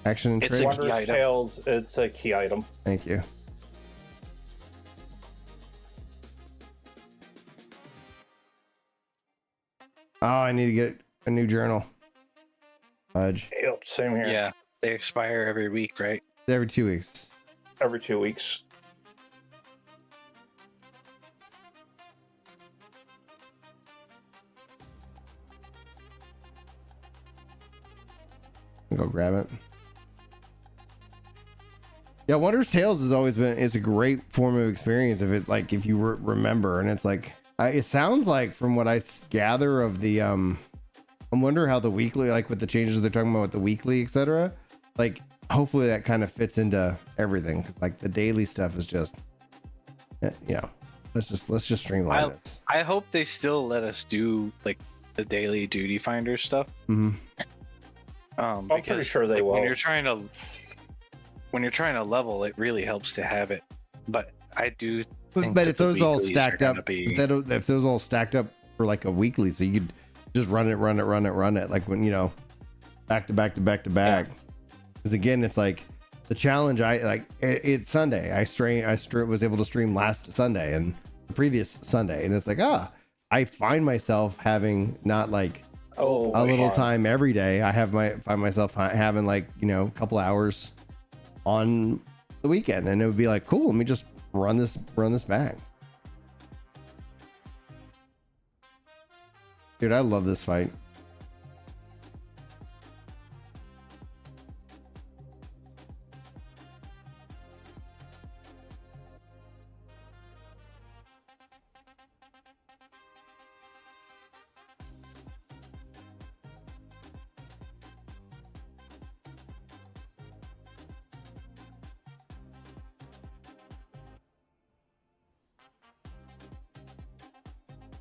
action and
It's
trait.
a-
Wanderer's
item.
Tales. It's a key item.
Thank you. Oh, I need to get a new journal. Fudge.
Yep, same here.
Yeah, they expire every week, right?
Every 2 weeks.
Every 2 weeks.
I'll go grab it. Yeah, Wondrous Tales has always been, it's a great form of experience if it like if you remember, and it's like it sounds like from what I gather of the I wonder how the weekly, like with the changes they're talking about with the weekly, etc. Like hopefully that kind of fits into everything, because like the daily stuff is just let's just streamline this.
I hope they still let us do like the daily duty finder stuff.
Mm-hmm.
I'm pretty
Because
sure they
like,
will.
when you're trying to level, it really helps to have it. But I do think
But
that
if
the
those all
weeklies are
stacked
gonna
up,
be-
if those all stacked up for like a weekly, so you could just run it, like when back to back. Because again, it's like the challenge. It's Sunday. I was able to stream last Sunday and the previous Sunday, and it's like I find myself having not like a little time every day. I find myself having like a couple hours on the weekend, and it would be like cool. Let me just run this back. Dude, I love this fight.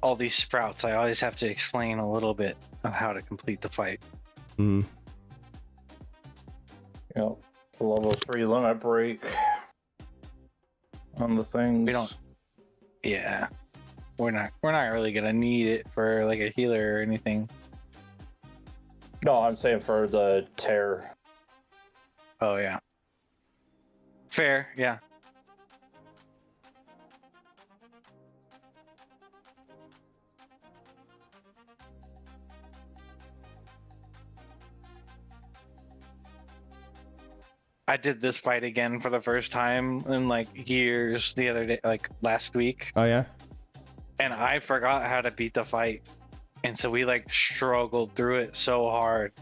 all these sprouts, I always have to explain a little bit of how to complete the fight.
Mm.
Yep. Level 3 limit break on the things.
We don't. Yeah, we're not really gonna need it for like a healer or anything.
No, I'm saying for the tear.
Oh yeah. Fair, yeah. I did this fight again for the first time in like years the other day, like last week,
Oh yeah.
and I forgot how to beat the fight. And so we like struggled through it so hard.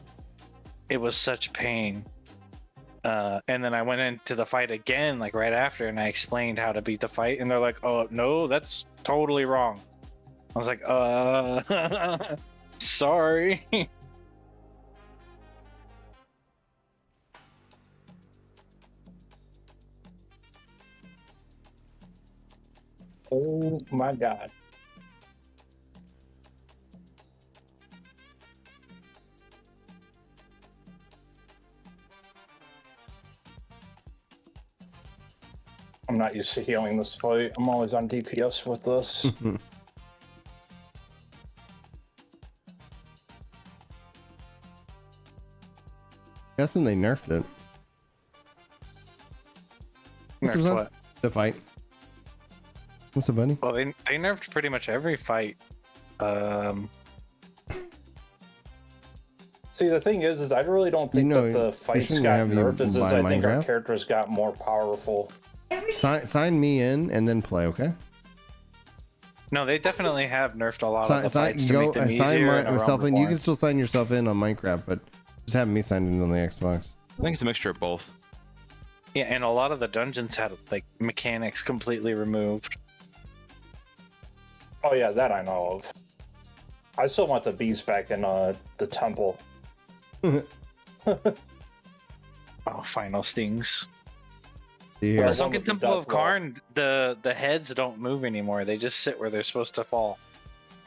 It was such pain. And then I went into the fight again, like right after, and I explained how to beat the fight, and they're like, "Oh no, that's totally wrong." I was like, sorry."
Oh my god. I'm not used to healing this fight. I'm always on DPS with this.
Guessing they nerfed it. What's
Nerfed
up?
what?
The fight. What's up, buddy?
Well, they nerfed pretty much every fight.
See, the thing is I really don't think
You know,
that the
we
fights
shouldn't
got
have you
nerfed. It's just
buy
I think our
Minecraft.
characters got more powerful.
Sign me in and then play, okay?
No, they definitely have nerfed a lot of the fights to
go
make them easier.
sign
and
myself in. You
more.
can still sign yourself in on Minecraft, but just have me signed in on the Xbox.
I think it's a mixture of both.
Yeah, and a lot of the dungeons had like mechanics completely removed.
Oh yeah, that I know of. I still want the bees back in the temple.
Oh, final stings.
Here.
Well,
The Sunken
with the
Temple of
death wall.
Karn, the heads don't move anymore. They just sit where they're supposed to fall.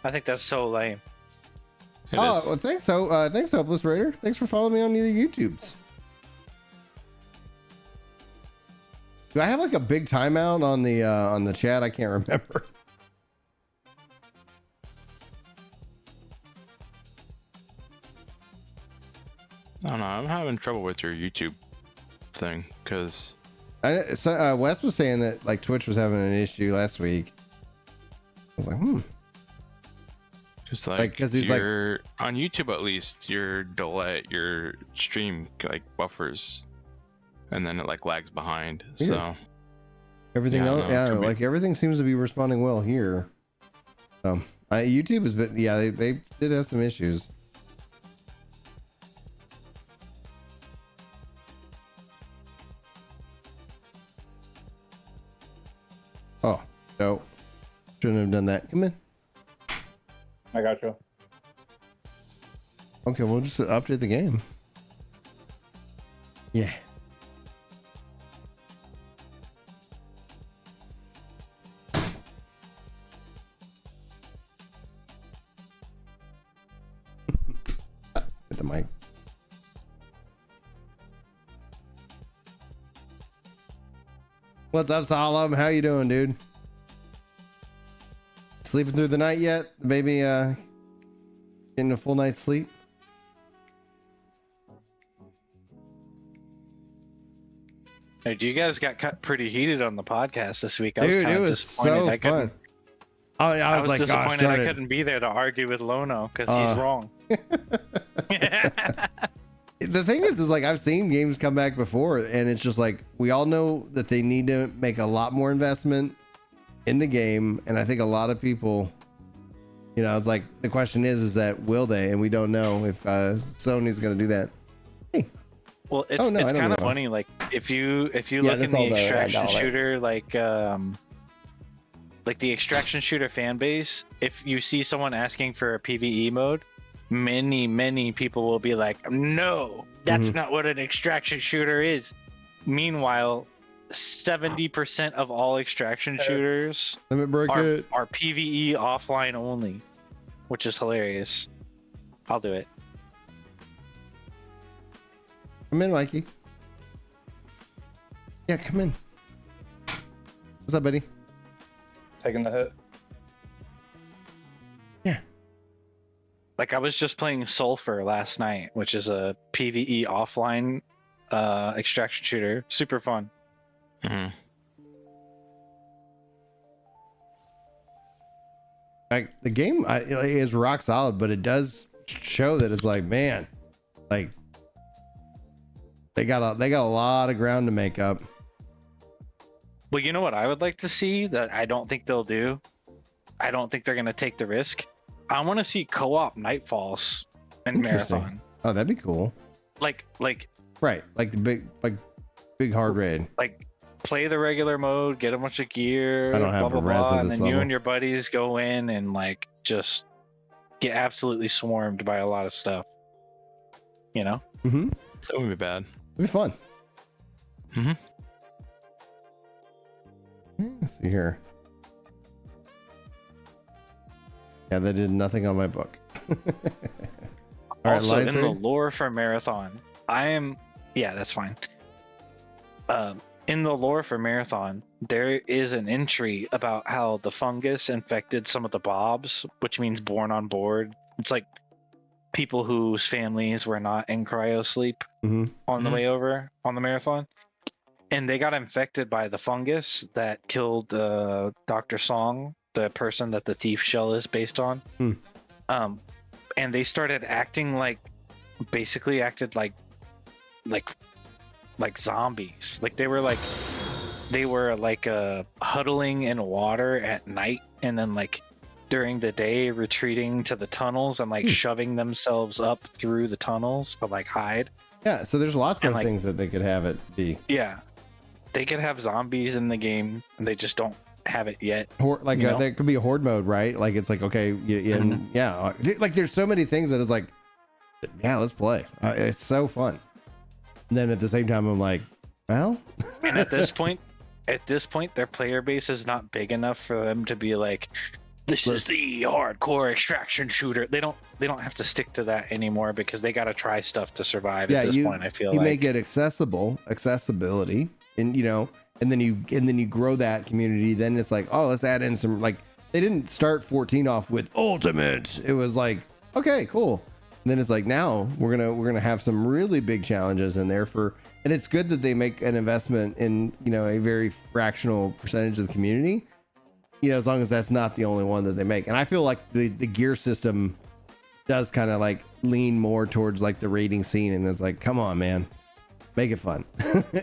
I think that's so lame.
It
Oh,
is.
well, thanks, thanks, Hopeless Raider. Thanks for following me on either YouTubes. Do I have like a big timeout on the chat? I can't remember.
I don't know. I'm having trouble with your YouTube thing because
Wes was saying that like Twitch was having an issue last week. I was like,
just
Like,
like
'cause he's like-
you're on YouTube at least your delay, your stream like buffers, and then it like lags behind.
Weird.
So
everything
Yeah, I
else,
know, it
yeah,
could be.
like everything seems to be responding well here. So YouTube has been, yeah, they did have some issues. Oh, no. Shouldn't have done that. Come in.
I got you.
Okay, we'll just update the game. Yeah. With the mic. What's up, Solemn? How you doing, dude? Sleeping through the night yet? Maybe getting a full night's sleep?
Dude, you guys got cut pretty heated on the podcast this week. I was
Dude,
kind
it
of
was
disappointed.
so
I couldn't.
fun. Oh, yeah,
I was
like, gosh,
disappointed I
darn it.
couldn't be there to argue with Lono because he's wrong.
The thing is like I've seen games come back before, and it's just like we all know that they need to make a lot more investment in the game, and I think a lot of people, you know, it's like the question is that will they? And we don't know if Sony's going to do that.
Well, it's
Oh, no, I
it's
don't
kind of
know.
funny. Like if you
Yeah,
look in
that's
the
all the- I
extraction
got it.
shooter, like the extraction shooter fan base, if you see someone asking for a PvE mode, many people will be like, "No, that's
Mhm.
not what an extraction shooter is." Meanwhile, 70% of all extraction shooters
Limit break
are,
it.
are PvE offline only, which is hilarious. I'll do it.
Come in, Mikey. Yeah, come in. What's up, buddy?
Taking the hit.
Yeah.
Like I was just playing Sulfur last night, which is a PvE offline extraction shooter. Super fun.
Mhm.
Like the game is rock solid, but it does show that it's like, man, like they got a lot of ground to make up.
Well, you know what I would like to see that I don't think they'll do? I don't think they're going to take the risk. I want to see co-op Nightfalls in
Interesting.
Marathon.
Oh, that'd be cool.
Like
Right, like the big hard raid.
play the regular mode, get a bunch of gear,
I don't have
blah,
a
blah,
res
blah,
at
and
this
then you
level.
and your buddies go in and like just get absolutely swarmed by a lot of stuff. You know?
Mm-hmm.
That wouldn't be bad.
It'd be fun.
Mm-hmm.
Let's see here. Yeah, they did nothing on my book. All right,
Also,
line
in the
trade.
lore for Marathon, yeah, that's fine. In the lore for Marathon, there is an entry about how the fungus infected some of the bobs, which means born on board. It's like people whose families were not in cryo sleep
Mhm.
on the
Mhm.
way over on the Marathon. And they got infected by the fungus that killed Dr. Song, the person that the thief shell is based on.
Hmm.
And they started acting like zombies. Like they were huddling in water at night, and then like during the day retreating to the tunnels and like shoving themselves up through the tunnels to like hide.
Yeah, so there's lots
And,
of
like-
things that they could have it be.
Yeah, they could have zombies in the game, and they just don't have it yet.
Like
You know?
there could be a horde mode, right? Like it's like, okay, and yeah, like there's so many things that is like, yeah, let's play. It's so fun. And then at the same time, I'm like, well,
And at this point, their player base is not big enough for them to be like, this is the hardcore extraction shooter. They don't have to stick to that anymore because they got to try stuff to survive
yeah,
at this
you
point. I feel
you
like
make it accessibility, and and then you grow that community. Then it's like, oh, let's add in some, like they didn't start 14 off with ultimate. It was like, okay, cool. And then it's like, now we're gonna have some really big challenges in there and it's good that they make an investment in a very fractional percentage of the community, as long as that's not the only one that they make. And I feel like the gear system does kind of like lean more towards like the raiding scene, and it's like, come on, man, make it fun.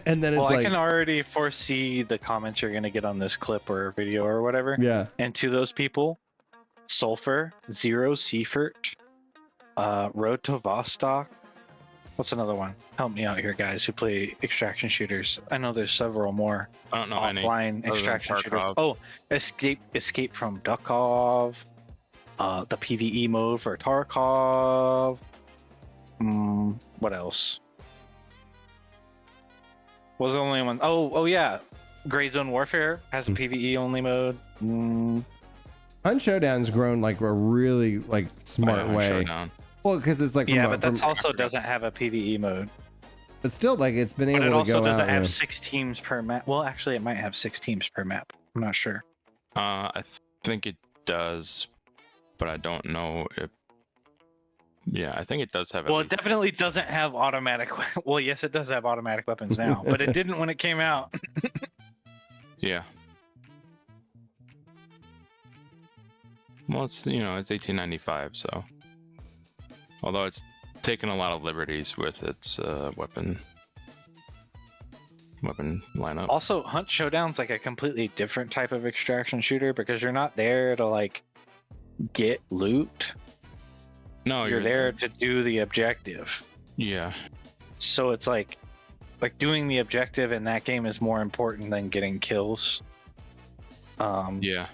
And then it's
I
like,
can already foresee the comments you're gonna get on this clip or video or whatever.
yeah,
And to those people, Sulfur, Zero Seifert, Road to Vostok. What's another one? Help me out here, guys who play extraction shooters. I know there's several more
I don't know any.
offline
than
extraction shooters.
Tarkov.
Oh, Escape from Dukov. The PvE mode for Tarkov. What else? Was the only one? Oh yeah, Gray Zone Warfare has a PvE only mode.
Hunt Showdown's grown like a really like smart way.
Showdown.
Well, because it's like,
Yeah, but that's also doesn't have a PvE mode.
but still, like, it's been
But
able
it
to
also
go
doesn't
out.
have
Yeah.
6 teams per map. Well, actually, it might have 6 teams per map. I'm not sure.
I think it does, but I don't know if. Yeah, I think it does have.
Well,
at
it
least...
definitely doesn't have automatic. Well, yes, it does have automatic weapons now, but it didn't when it came out.
Yeah. Well, it's 1895, so. Although it's taken a lot of liberties with its weapon lineup.
Also, Hunt Showdown's like a completely different type of extraction shooter because you're not there to like get loot.
No,
You're there to do the objective.
Yeah.
So it's like doing the objective in that game is more important than getting kills.
Yeah.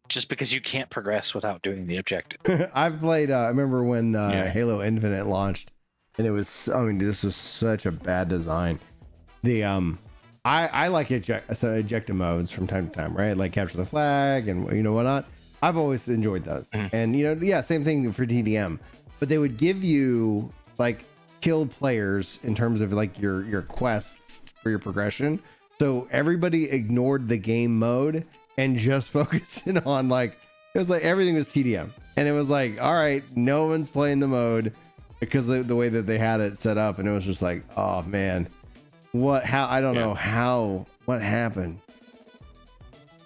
Just because you can't progress without doing the objective.
I've played. I remember when
Yeah.
Halo Infinite launched, and it was. I mean, this was such a bad design. I I like ejecta modes from time to time, right? Like capture the flag and whatnot. I've always enjoyed those. And yeah, same thing for TDM. But they would give you like killed players in terms of like your quests for your progression. So everybody ignored the game mode and just focused in on like, it was like everything was TDM. And it was like, all right, no one's playing the mode because of the way that they had it set up. And it was just like, oh man, what happened?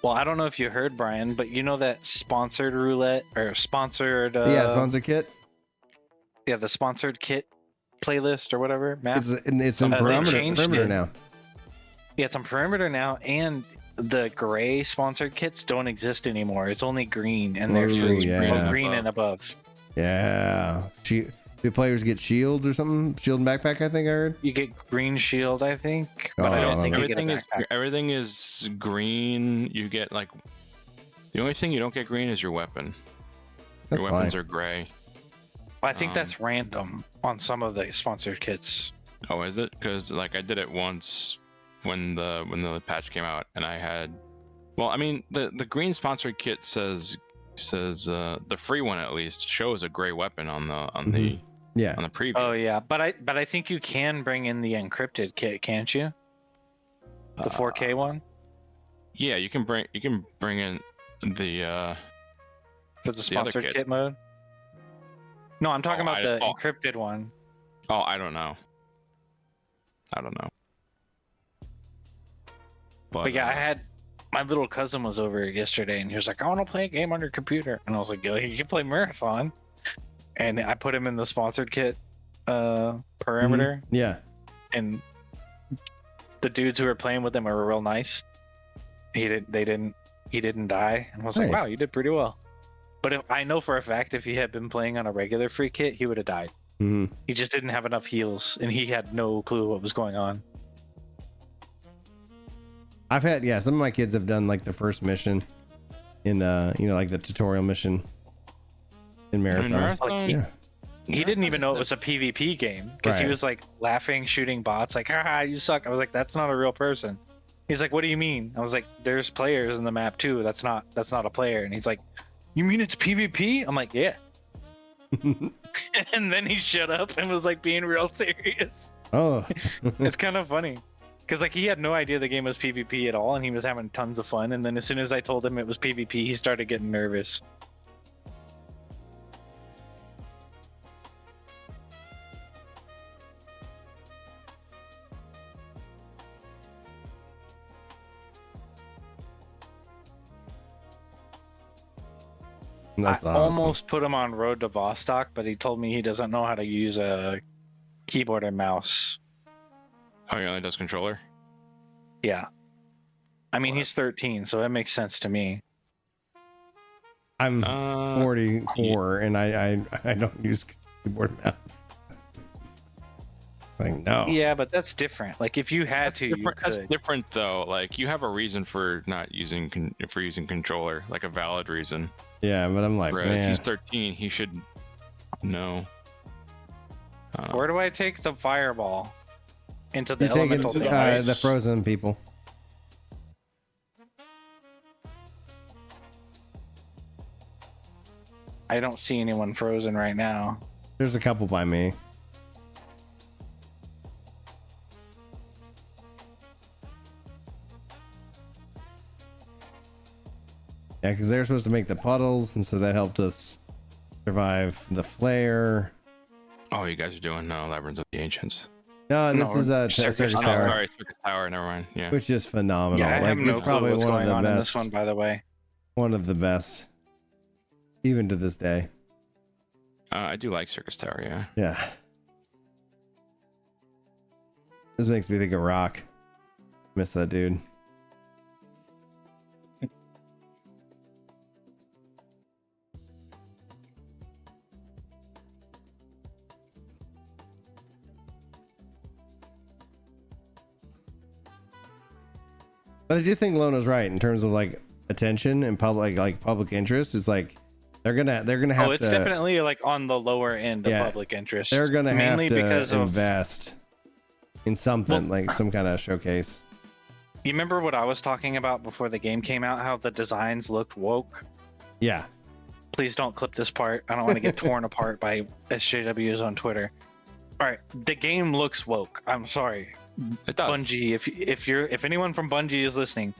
Well, I don't know if you heard, Brian, but you know that sponsored roulette or sponsored
sponsored kit.
Yeah, the sponsored kit playlist or whatever map.
It's on perimeter now.
Yeah, it's on perimeter now, and the gray sponsored kits don't exist anymore. It's only green, and they're free.
Yeah.
Green and above.
Yeah. Do players get shields or something? Shield and backpack, I think I heard.
You get green shield, I think, but I don't think you get a backpack.
Everything is green. You get like the only thing you don't get green is your weapon. Your weapons are gray.
Well, I think that's random on some of the sponsored kits.
Oh, is it? Because like I did it once when the patch came out, and I had, well, I mean the green sponsored kit says the free one at least shows a gray weapon on the preview.
Oh yeah, but I think you can bring in the encrypted kit, can't you? The 4K one.
Yeah, you can bring in the
for the sponsored kit mode. No, I'm talking about the encrypted one.
Oh, I don't know.
But yeah, I had my little cousin was over yesterday, and he was like, "I want to play a game on your computer," and I was like, "You can play Marathon," and I put him in the sponsored kit perimeter.
Yeah, and
the dudes who were playing with him were real nice. He didn't die, and I was like, "Wow, you did pretty well." But I know for a fact if he had been playing on a regular free kit, he would have died. He just didn't have enough heals, and he had no clue what was going on.
I've had, some of my kids have done like the first mission in like the tutorial mission in Marathon.
Like he didn't even know it was a PvP game because he was like laughing, shooting bots, like, "Ah, you suck." I was like, "That's not a real person." He's like, "What do you mean?" I was like, "There's players in the map too. That's not a player." And he's like, "You mean it's PvP?" I'm like, "Yeah." And then he shut up and was like being real serious.
Oh.
It's kind of funny. Because like he had no idea the game was PvP at all, and he was having tons of fun. And then as soon as I told him it was PvP, he started getting nervous.
That's
I almost put him on Road to Vostok, but he told me he doesn't know how to use a keyboard and mouse.
Oh, he only does controller?
Yeah. I mean, he's 13, so that makes sense to me.
I'm 44, and I don't use keyboard and mouse. Like, no.
Yeah, but that's different. Like, if you had to, you could.
That's different, though. Like, you have a reason for not using using controller, like a valid reason.
Yeah, but I'm like,
whereas
man.
He's 13, he should know.
Where do I take the fireball? Into the elemental
the frozen people.
I don't see anyone frozen right now.
There's a couple by me. Yeah, because they're supposed to make the puddles, and so that helped us survive the flare.
Oh, you guys are doing Labyrinth of the Ancients.
No, this is a Circus Tower.
Sorry, Circus Tower. Never mind. Yeah,
which is phenomenal.
Yeah, I have no
it's probably
clue what's
one of
going
the
on
best.
In this one, by the way.
One of the best, even to this day.
I do like Circus Tower. Yeah.
Yeah. This makes me think of Rock. Miss that dude. But I do think Lona's right in terms of like attention and public interest. It's like they're gonna have to.
Oh, it's definitely like on the lower end of public interest.
They're gonna
mainly
have to
because
invest in something like some kind of showcase.
You remember what I was talking about before the game came out? How the designs looked woke?
Yeah.
Please don't clip this part. I don't want to get torn apart by SJWs on Twitter. All right, the game looks woke. I'm sorry,
It does.
Bungie. If anyone from Bungie is listening,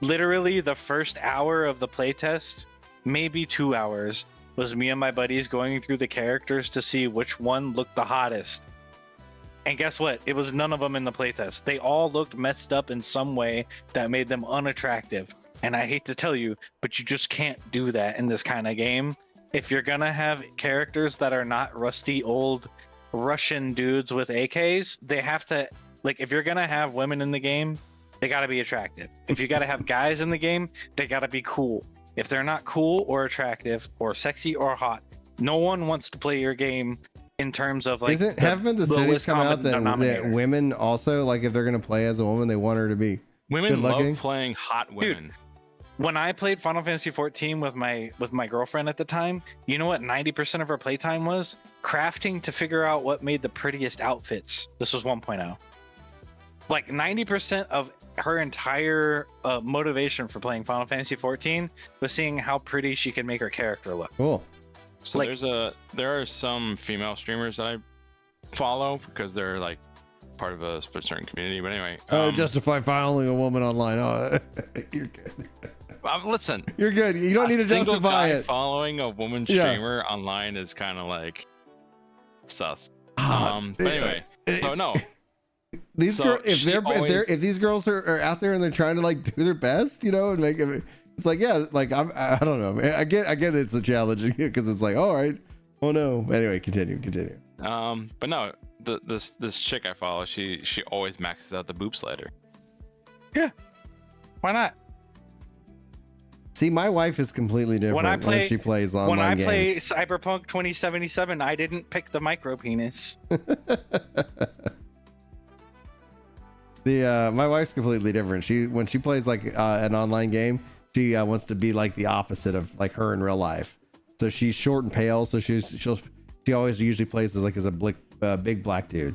literally the first hour of the playtest, maybe 2 hours, was me and my buddies going through the characters to see which one looked the hottest. And guess what? It was none of them in the playtest. They all looked messed up in some way that made them unattractive. And I hate to tell you, but you just can't do that in this kind of game. If you're gonna have characters that are not rusty old Russian dudes with AKs, they have to, like, if you're gonna have women in the game, they gotta be attractive. If you gotta have guys in the game, they gotta be cool. If they're not cool or attractive or sexy or hot, no one wants to play your game in terms of like.
Haven't the studies
lowest
come out
common
that
denominator.
women also, like, if they're gonna play as a woman, they want her to be
Women
good-looking?
love playing hot women.
When I played Final Fantasy XIV with my girlfriend at the time, you know what 90% of our playtime was? Crafting to figure out what made the prettiest outfits. This was 1.0. Like 90% of her entire motivation for playing Final Fantasy XIV was seeing how pretty she could make her character look.
Cool.
So
Like-
there are some female streamers that I follow because they're like part of a certain community. But anyway,
Justify following a woman online. Oh, you're good.
listen,
You're good. You don't need to
single
justify
guy
it.
following a woman
Yeah.
streamer online is kind of like sus.
Ah,
But anyway, so no,
These
So
girls, if
she
they're
always-
if these girls are out there and they're trying to like do their best, you know, and make it, it's like, yeah, like I don't know, man. I get it's a challenge because it's like, all right, oh no. Anyway, continue.
but no, this chick I follow, she always maxes out the boob slider.
Why not?
See, my wife is completely different when she plays online
When I
games.
play Cyberpunk 2077, I didn't pick the micro penis.
My wife's completely different. When she plays like an online game, she wants to be like the opposite of like her in real life. So she's short and pale. So she always usually plays as a big black dude.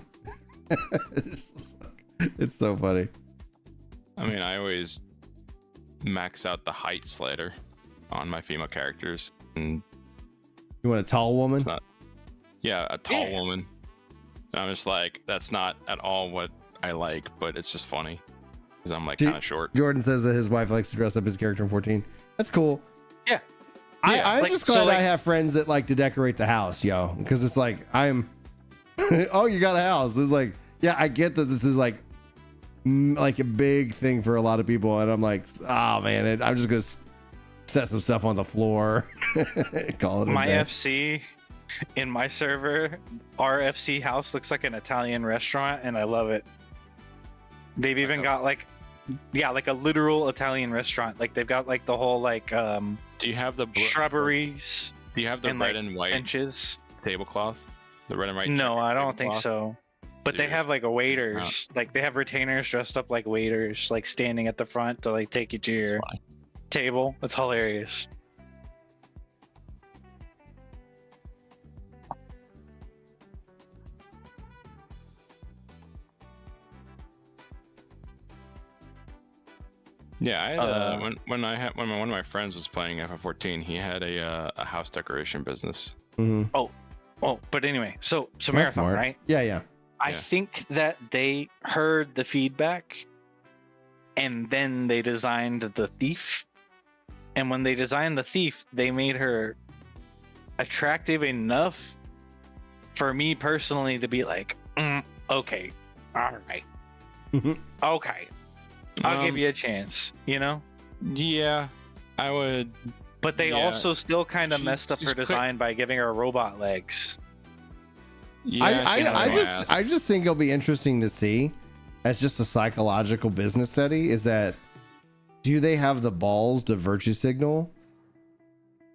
It's so funny.
I mean, I always max out the height slider on my female characters, and
You want a tall woman?
it's not. Yeah, a tall
Yeah.
woman. And I'm just like, that's not at all what I like, but it's just funny because I'm like
Do-
kind of short.
Jordan says that his wife likes to dress up his character in 14. That's cool.
Yeah.
I'm
like,
just
so,
glad
like-
I have friends that like to decorate the house, yo. Because it's like, oh, you got a house. It's like, yeah, I get that this is like a big thing for a lot of people. And I'm like, oh man, I'm just going to set some stuff on the floor. Call it a
My
day.
FC in my server, our FC house looks like an Italian restaurant, and I love it. They've even got like a literal Italian restaurant. Like they've got like the whole like
Do you have the
shrubberies
Do you have the
and
red
like
and white
benches.
tablecloth? The red and white.
No,
checker
I don't think
tablecloth?
so. But they
Dude.
have like a waiters, like they have retainers dressed up like waiters, like standing at the front to like take you to
It's
your
fine.
table. It's hilarious.
Yeah, I had, when one of my friends was playing FF14, he had a house decoration business.
Mhm.
Oh, but anyway, so
That's
Marathon,
smart.
right?
Yeah.
I
Yeah.
think that they heard the feedback and then they designed the thief. And when they designed the thief, they made her attractive enough for me personally to be like, okay, all right, okay, I'll give you a chance, you know?
Yeah, I would.
But they
Yeah.
also still kind of
She's-
messed up
she's
her
quick.
design by giving her robot legs.
Yeah,
I just think it'll be interesting to see as just a psychological business study is that do they have the balls to virtue signal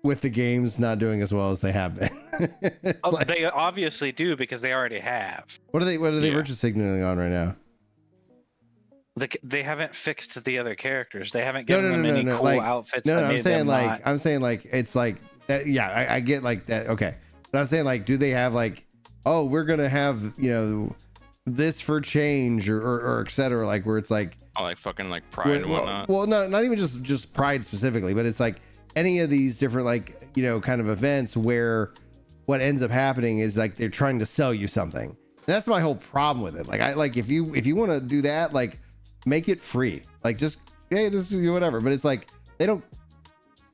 with the games not doing as well as they have been? It's like,
They obviously do because they already have.
what are they
Yeah.
virtue signaling on right now?
They haven't fixed the other characters. They haven't
No,
given them any cool
like,
outfits.
No,
that
I'm
made
saying
them
like
not-
I'm saying like it's like that. Yeah, I get like that. Okay, but I'm saying like, do they have like, oh, we're gonna have this for change or et cetera, like where it's like
Oh, like fucking like Pride and whatnot.
Well, no, not even just Pride specifically, but it's like any of these different like, you know, kind of events where what ends up happening is like they're trying to sell you something. And that's my whole problem with it. Like I like if you want to do that, like make it free. Like just hey, this is whatever. But it's like they don't.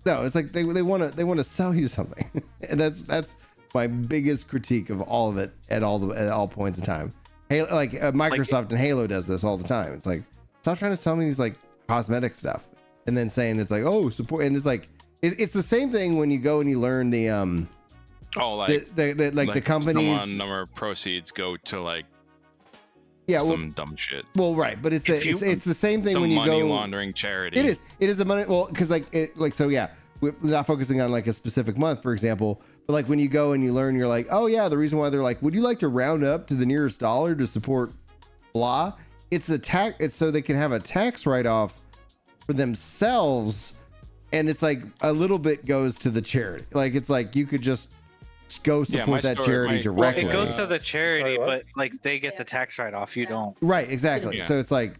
No, it's like they want to sell you something, and that's my biggest critique of all of it at all points in time. Halo, like Microsoft and Halo does this all the time. It's like stop trying to sell me these like cosmetic stuff, and then saying it's like oh support, and it's like it's the same thing when you go and you learn the the companies
number of proceeds go to like
some
dumb shit.
Well, right, but it's the same thing when you go
money laundering charity.
It is a money because we're not focusing on like a specific month, for example, but like when you go and you learn, you're like, oh yeah, the reason why they're like, would you like to round up to the nearest dollar to support blah? It's so they can have a tax write-off for themselves, and it's like a little bit goes to the charity. Like it's like you could just go support that charity directly.
Well, it goes to the charity, but like they get the tax write-off, you don't.
Right, exactly. Yeah. So it's like,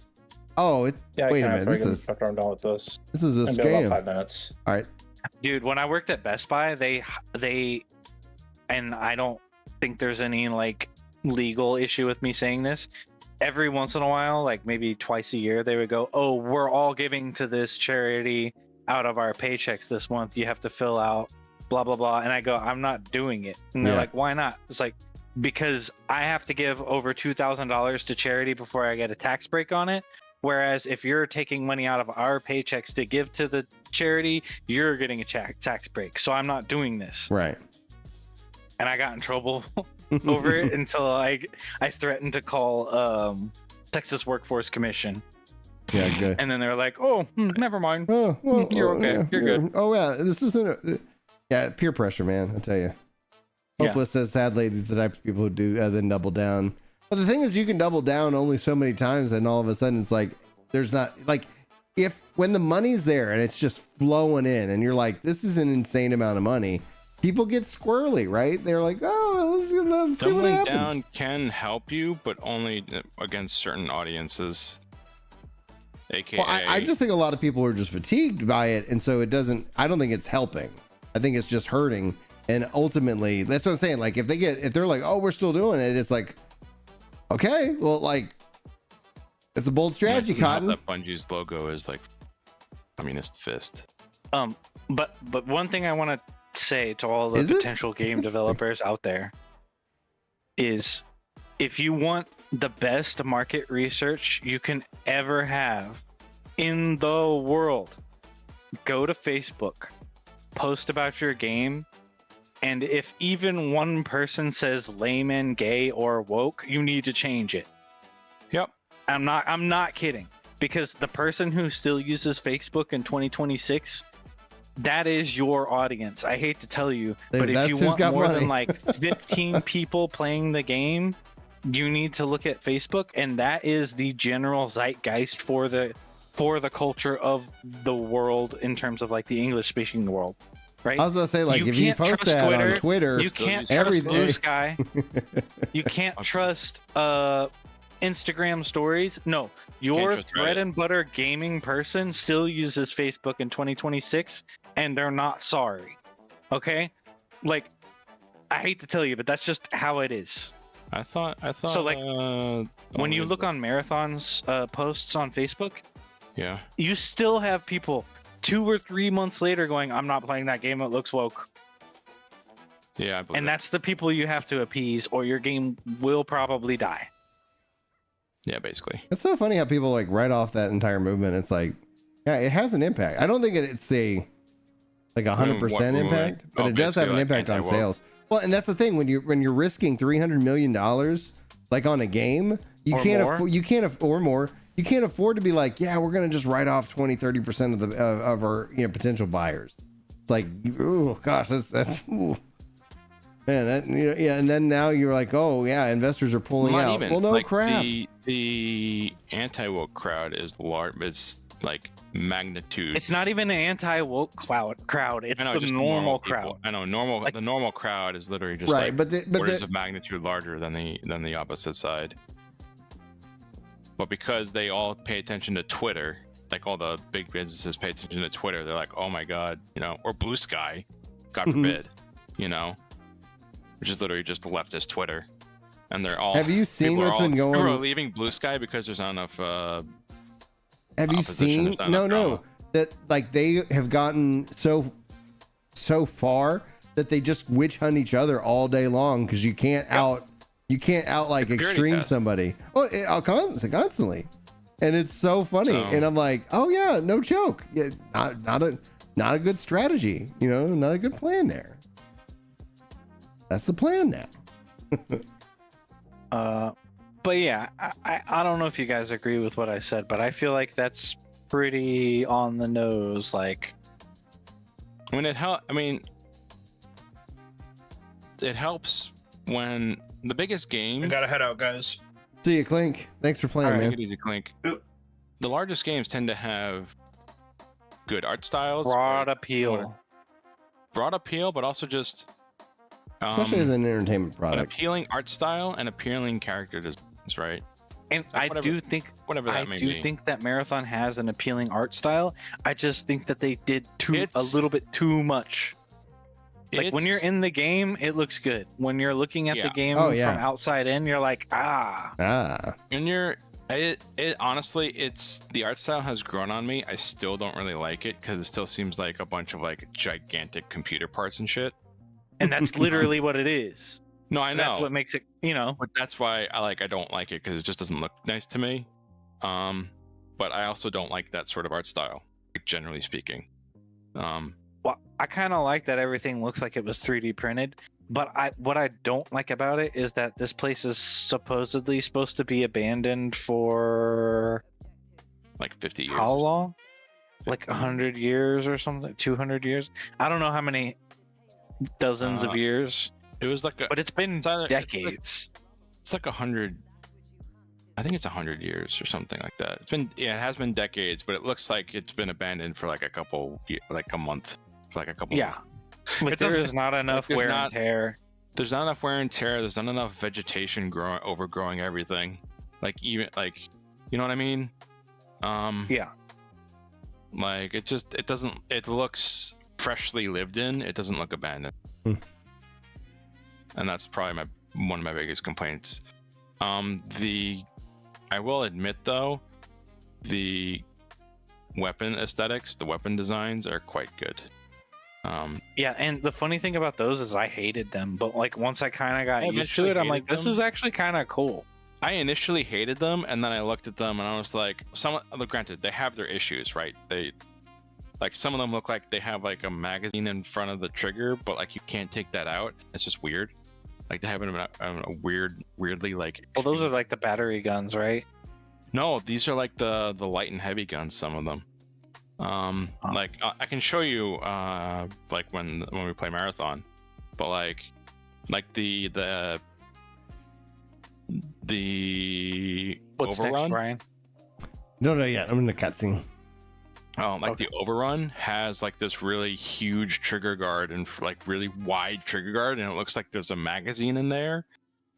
wait a minute,
after I'm done with this.
This is a
scam. About 5 minutes.
All right.
Dude, when I worked at Best Buy, they and I don't think there's any like legal issue with me saying this. Every once in a while, like maybe twice a year, they would go, "Oh, we're all giving to this charity out of our paychecks this month. You have to fill out blah blah blah." And I go, "I'm not doing it." And they're like, "Why not?" It's like, because I have to give over $2,000 to charity before I get a tax break on it. Whereas if you're taking money out of our paychecks to give to the charity, you're getting a tax break. So I'm not doing this.
Right.
And I got in trouble over it until I threatened to call Texas Workforce Commission.
Yeah, good.
And then they're like, "Oh, never mind.
Oh, well,
you're okay.
Yeah,
you're good."
Oh yeah, this isn't. Peer pressure, man. I tell you. Hopeless says sad ladies, the type of people who do then double down. But the thing is, you can double down only so many times, and all of a sudden it's like there's not like when the money's there and it's just flowing in, and you're like, this is an insane amount of money. People get squirrely, right? They're like, oh, let's see what happens.
Doubling down can help you, but only against certain audiences. AKA,
well, I just think a lot of people are just fatigued by it, and so it doesn't. I don't think it's helping. I think it's just hurting, and ultimately, that's what I'm saying. Like if they're like, oh, we're still doing it, it's like, okay, well, like it's a bold strategy, Cotton.
That Bungie's logo is like communist fist.
But one thing I want to say to all the potential game developers out there is, if you want the best market research you can ever have in the world, go to Facebook, post about your game, and if even one person says layman, gay, or woke, you need to change it.
Yep.
I'm not kidding, because the person who still uses Facebook in 2026, that is your audience. I hate to tell you, but if you want more than like 15 people playing the game, you need to look at Facebook, and that is the general zeitgeist for the culture of the world in terms of like the English speaking world, right?
I was gonna say, like, if you post that on Twitter,
you can't trust Blue Sky. You can't trust Instagram stories. No, your bread and butter gaming person still uses Facebook in 2026, and they're not sorry. Okay, like, I hate to tell you, but that's just how it is.
I thought.
So like, when you look on Marathon's posts on Facebook,
yeah,
you still have people 2 or 3 months later going, "I'm not playing that game. It looks woke."
Yeah, I believe
and that's the people you have to appease, or your game will probably die.
Yeah, basically.
It's so funny how people like write off that entire movement. It's like, yeah, it has an impact. I don't think it's a like 100% impact, but it does have an impact on sales. Well, and that's the thing, when you're risking $300 million like on a game, you can't afford to be like, yeah, we're gonna just write off 20-30% of our potential buyers. It's like, oh gosh, that's ooh. Man, that, yeah, and then now you're like, oh yeah, investors are pulling out. Well, no, like, crap.
The anti-woke crowd is large. It's like magnitude.
It's not even an anti-woke crowd. It's the normal crowd.
I know normal. Like, the normal crowd is literally just
right,
like orders of magnitude larger than the opposite side. but because they all pay attention to Twitter, like all the big businesses pay attention to Twitter, they're like, oh my god, you know, or Blue Sky, God forbid, you know, which is literally just the leftist Twitter, and they're all.
Have you seen what's been going?
People are leaving Blue Sky because there's not enough.
Have you seen? No, that like they have gotten so far that they just witch hunt each other all day long because you can't out like extreme
test.
somebody. Well, constantly, and it's so funny. And I'm like, oh yeah, no joke. Yeah, not a good strategy. You know, not a good plan there. That's the plan now.
But yeah, I don't know if you guys agree with what I said, but I feel like that's pretty on the nose. Like,
I mean, it helps when the biggest games.
I gotta head out, guys.
See you, Clink. Thanks for playing, man.
Take it easy, Clink. The largest games tend to have good art styles,
broad appeal,
but also just
especially as an entertainment product,
an appealing art style and appealing character designs, right?
And
like
I do think that Marathon has an appealing art style. I just think that they did a little bit too much. Like when you're in the game, it looks good. When you're looking at the game from outside in, you're like,
And
honestly, it's the art style has grown on me. I still don't really like it because it still seems like a bunch of like gigantic computer parts and shit.
And that's literally what it is.
No, I know.
That's what makes it, you know.
But that's why I don't like it because it just doesn't look nice to me. But I also don't like that sort of art style, like, generally speaking.
Well, I kind of like that everything looks like it was 3D printed. But what I don't like about it is that this place is supposedly supposed to be abandoned for
like 50 years.
How long? Like 100 years or something? 200 years? I don't know how many dozens of years.
It was like,
but it's been decades.
It's like 100. I think it's 100 years or something like that. It has been decades, but it looks like it's been abandoned for like a month, for like a couple.
Yeah. Like there's not enough wear and tear.
There's not enough wear and tear. There's not enough vegetation overgrowing everything. Like even like, you know what I mean?
Yeah.
Like it doesn't. It looks freshly lived in. It doesn't look abandoned. And that's probably one of my biggest complaints. I will admit though, the weapon aesthetics, the weapon designs are quite good.
Yeah, and the funny thing about those is I hated them, but like once I kind of got used to it, I'm like, this is actually kind of cool.
I initially hated them, and then I looked at them and I was like, granted, they have their issues, right? Like some of them look like they have like a magazine in front of the trigger, but like you can't take that out. It's just weird. Like they have a weirdly like.
Well, those are like the battery guns, right?
No, these are like the light and heavy guns. Some of them. Like I can show you like when we play Marathon, but like the
What's
Overrun.
Next, Brian?
Don't know yet. I'm in the cutscene.
The Overrun has like this really huge trigger guard and like really wide trigger guard, and it looks like there's a magazine in there,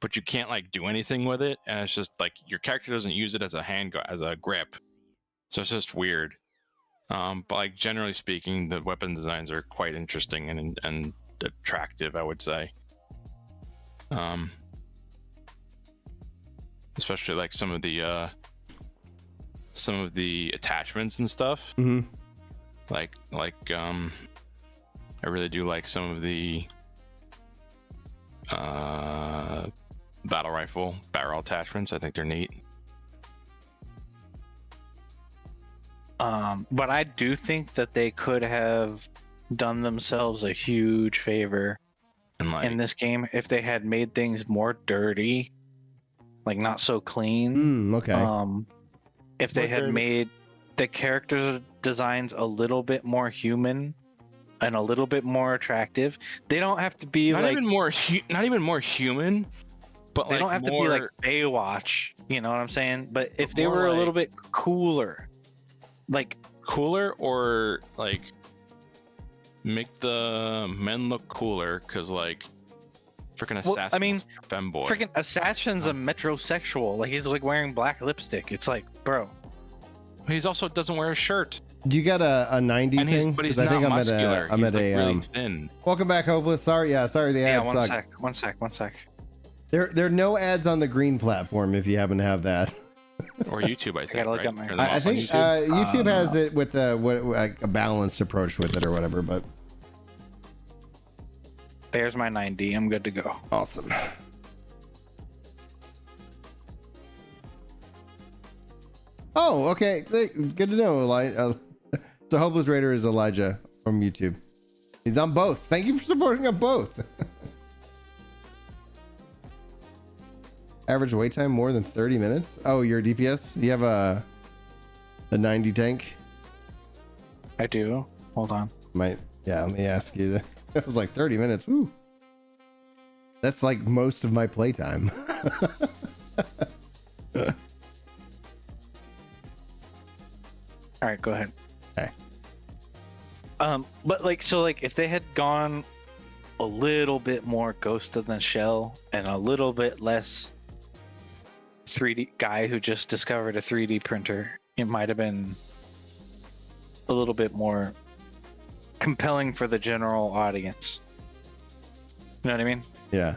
but you can't like do anything with it, and it's just like your character doesn't use it as a grip, so it's just weird. But like generally speaking, the weapon designs are quite interesting and attractive, I would say. Especially like some of the attachments and stuff.
Mm-hmm.
Like I really do like some of the battle rifle barrel attachments. I think they're neat.
But I do think that they could have done themselves a huge favor in this game if they had made things more dirty, like not so clean.
Okay.
If they had made the character designs a little bit more human and a little bit more attractive, they don't have to be
not even more human, but
they don't have to be like Baywatch. You know what I'm saying? But if they were a little bit cooler. Like
cooler, or like make the men look cooler, because like Freaking
Well,
assassin.
I mean,
femboy.
freaking Assassin's a metrosexual. Like, he's like wearing black lipstick. It's like, bro.
He's also doesn't wear a shirt.
Do you got a 90
And he's,
thing?
but he's
'Cause
not muscular.
I'm
he's
at
like
a
really thin.
welcome back, Hopeless. Sorry, sorry the
Yeah,
ads suck.
one sec.
There are no ads on the green platform if you happen to have that.
Or YouTube, I think.
gotta look
right?
at my-
Or they're
I
also on
think
YouTube?
YouTube has it with like a balanced approach with it or whatever, but
There's my 90. I'm good to go.
awesome. Oh, okay. Good to know, Elijah. So Hopeless Raider is Elijah from YouTube. He's on both. Thank you for supporting on both. Average wait time more than 30 minutes. Oh, your DPS? You have a 90 tank?
I do. Hold on.
Let me ask you. It was like 30 minutes. Woo. That's like most of my playtime.
All right, go ahead.
Okay.
But like, so like, if they had gone a little bit more Ghost of the Shell and a little bit less 3D guy who just discovered a 3D printer, it might have been a little bit more compelling for the general audience. You know what I mean?
Yeah.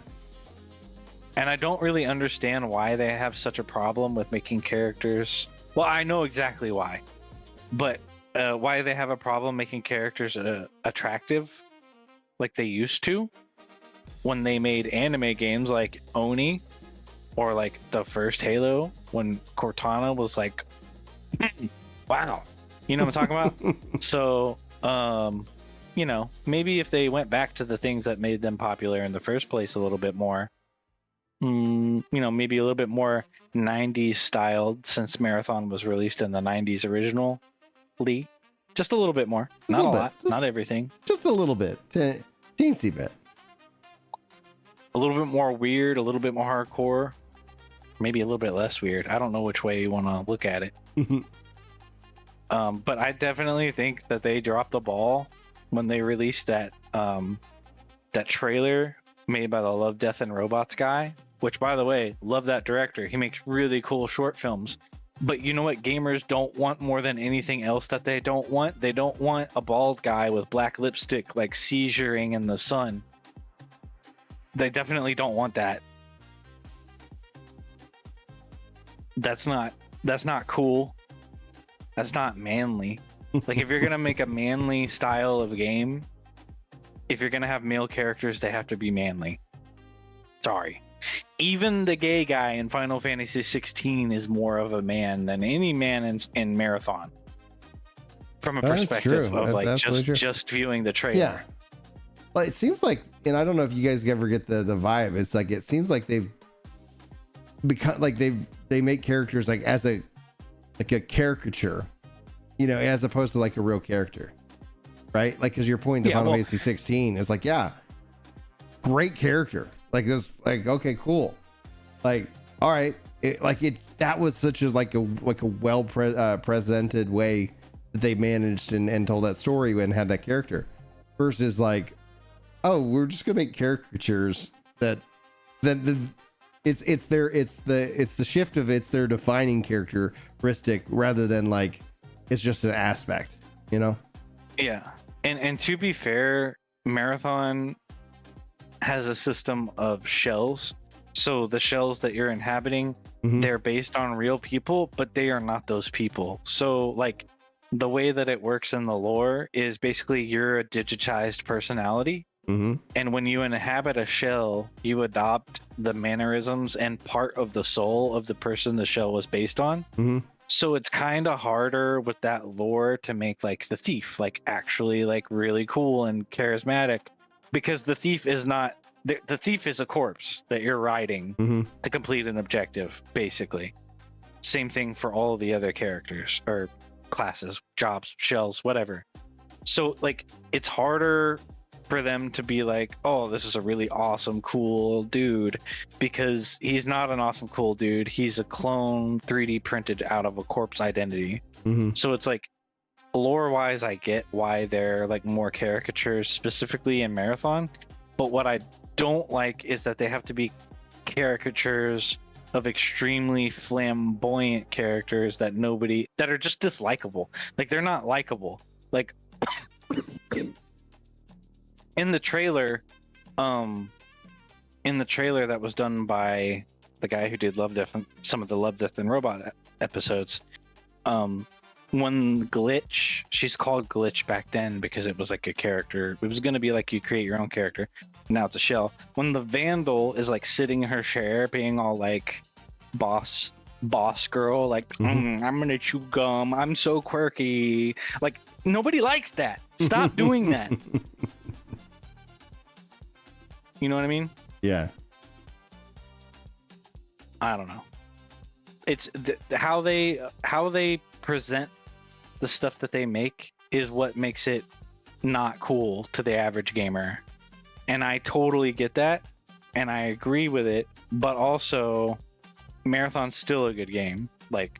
And I don't really understand why they have such a problem with making characters. Well, I know exactly why, but why they have a problem making characters attractive like they used to when they made anime games like Oni or like the first Halo when Cortana was like, wow, you know what I'm talking about? So, you know, maybe if they went back to the things that made them popular in the first place a little bit more, you know, maybe a little bit more 90s styled, since Marathon was released in the 90s originally, just a little bit more, not a lot, not everything,
Just a little bit. Teensy bit.
a little bit more weird, a little bit more hardcore, maybe a little bit less weird. I don't know which way you want to look at it. But I definitely think that they dropped the ball when they released that that trailer made by the Love, Death, and Robots guy, which, by the way, love that director. He makes really cool short films. But you know what gamers don't want more than anything else that they don't want? They don't want a bald guy with black lipstick like seizuring in the sun. They definitely don't want that. That's not cool. That's not manly. Like, if you're gonna make a manly style of game, if you're gonna have male characters, they have to be manly. Sorry. Even the gay guy in Final Fantasy XVI is more of a man than any man in Marathon. From a
That's
perspective
true.
of
That's
like
absolutely true.
just viewing the trailer.
Yeah. Well, it seems like, and I don't know if you guys ever get the vibe. It's like, it seems like they've become like they make characters like as a caricature, you know, as opposed to like a real character, right? Like, because your point to Final Fantasy 16 is like, yeah, great character. Like this, like, okay, cool. Like, all right, that was such a like a well presented way that they managed and told that story and had that character, versus like, oh, we're just gonna make caricatures that it's the shift of it's their defining characteristic rather than like it's just an aspect, you know?
Yeah. And to be fair, Marathon has a system of shells. So the shells that you're inhabiting, they're based on real people, but they are not those people. So like the way that it works in the lore is basically you're a digitized personality. And when you inhabit a shell, you adopt the mannerisms and part of the soul of the person the shell was based on. So it's kind of harder with that lore to make like the thief like actually like really cool and charismatic, because the thief is not the thief is a corpse that you're riding to complete an objective, basically. Same thing for all of the other characters or classes, jobs, shells, whatever. So like it's harder for them to be like, oh, this is a really awesome, cool dude, because he's not an awesome, cool dude. He's a clone 3D printed out of a corpse identity. So it's like, lore wise, I get why they're like more caricatures specifically in Marathon, but what I don't like is that they have to be caricatures of extremely flamboyant characters that are just dislikable. Like they're not likable. Like in the trailer that was done by the guy who did Love Death and some of the Love Death and Robot episodes, when Glitch, she's called Glitch back then because it was like a character. It was going to be like you create your own character. Now it's a shell. When the Vandal is like sitting in her chair being all like boss girl, like I'm going to chew gum, I'm so quirky. Like nobody likes that. Stop doing that. You know what I mean?
Yeah.
I don't know. It's how they present the stuff that they make is what makes it not cool to the average gamer. And I totally get that and I agree with it, but also Marathon's still a good game. Like,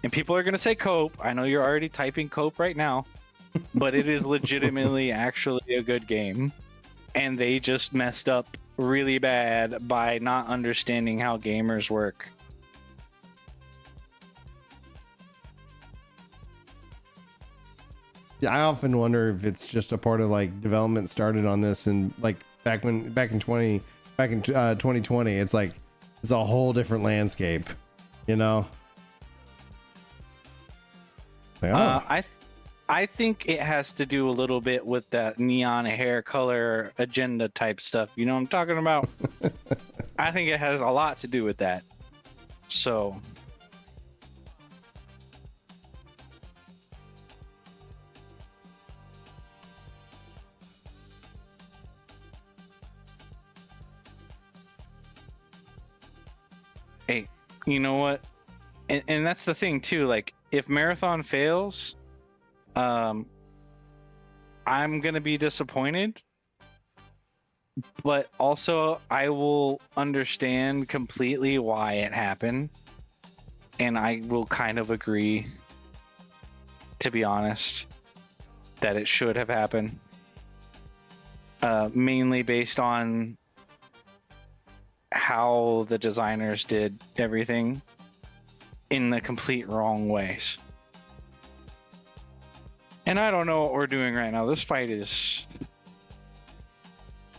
and people are going to say cope. I know you're already typing cope right now, but it is legitimately actually a good game. And they just messed up really bad by not understanding how gamers work.
Yeah, I often wonder if it's just a part of like development started on this and like back in 2020, it's like it's a whole different landscape, you know. Like, oh.
I think it has to do a little bit with that neon hair color agenda type stuff. You know what I'm talking about? I think it has a lot to do with that. So hey, you know what? And that's the thing too, like if Marathon fails, I'm gonna be disappointed, but also I will understand completely why it happened, and I will kind of agree, to be honest, that it should have happened, mainly based on how the designers did everything in the complete wrong ways. And I don't know what we're doing right now. This fight is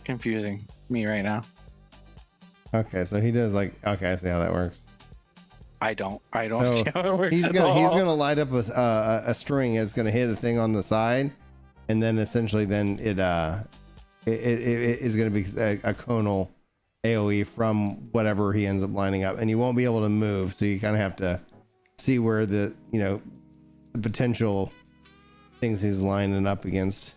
confusing me right now.
Okay, so he does like, okay, I see how that works.
I don't
So
see how it works
he's
at
gonna
all.
light up a string that's gonna hit a thing on the side, and then essentially then it is gonna be a conal AoE from whatever he ends up lining up, and you won't be able to move, so you kind of have to see where the the potential things he's lining up against.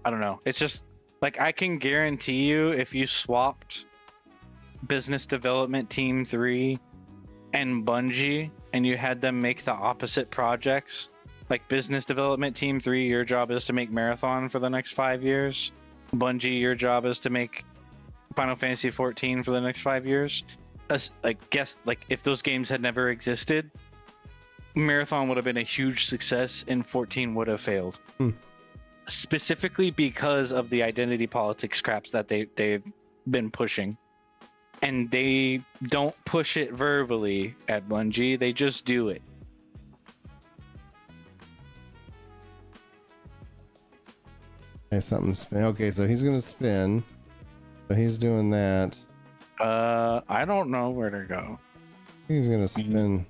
I don't know. It's just like I can guarantee you if you swapped Business Development Team 3 and Bungie and you had them make the opposite projects, like Business Development Team 3, your job is to make Marathon for the next 5 years. Bungie, your job is to make Final Fantasy XIV for the next 5 years. Like if those games had never existed, Marathon would have been a huge success and 14 would have failed. Specifically because of the identity politics scraps that they've been pushing. And they don't push it verbally at Bungie, they just do it.
Okay, something spin. Okay, so he's gonna spin. So he's doing that.
I don't know where to go.
He's gonna spin.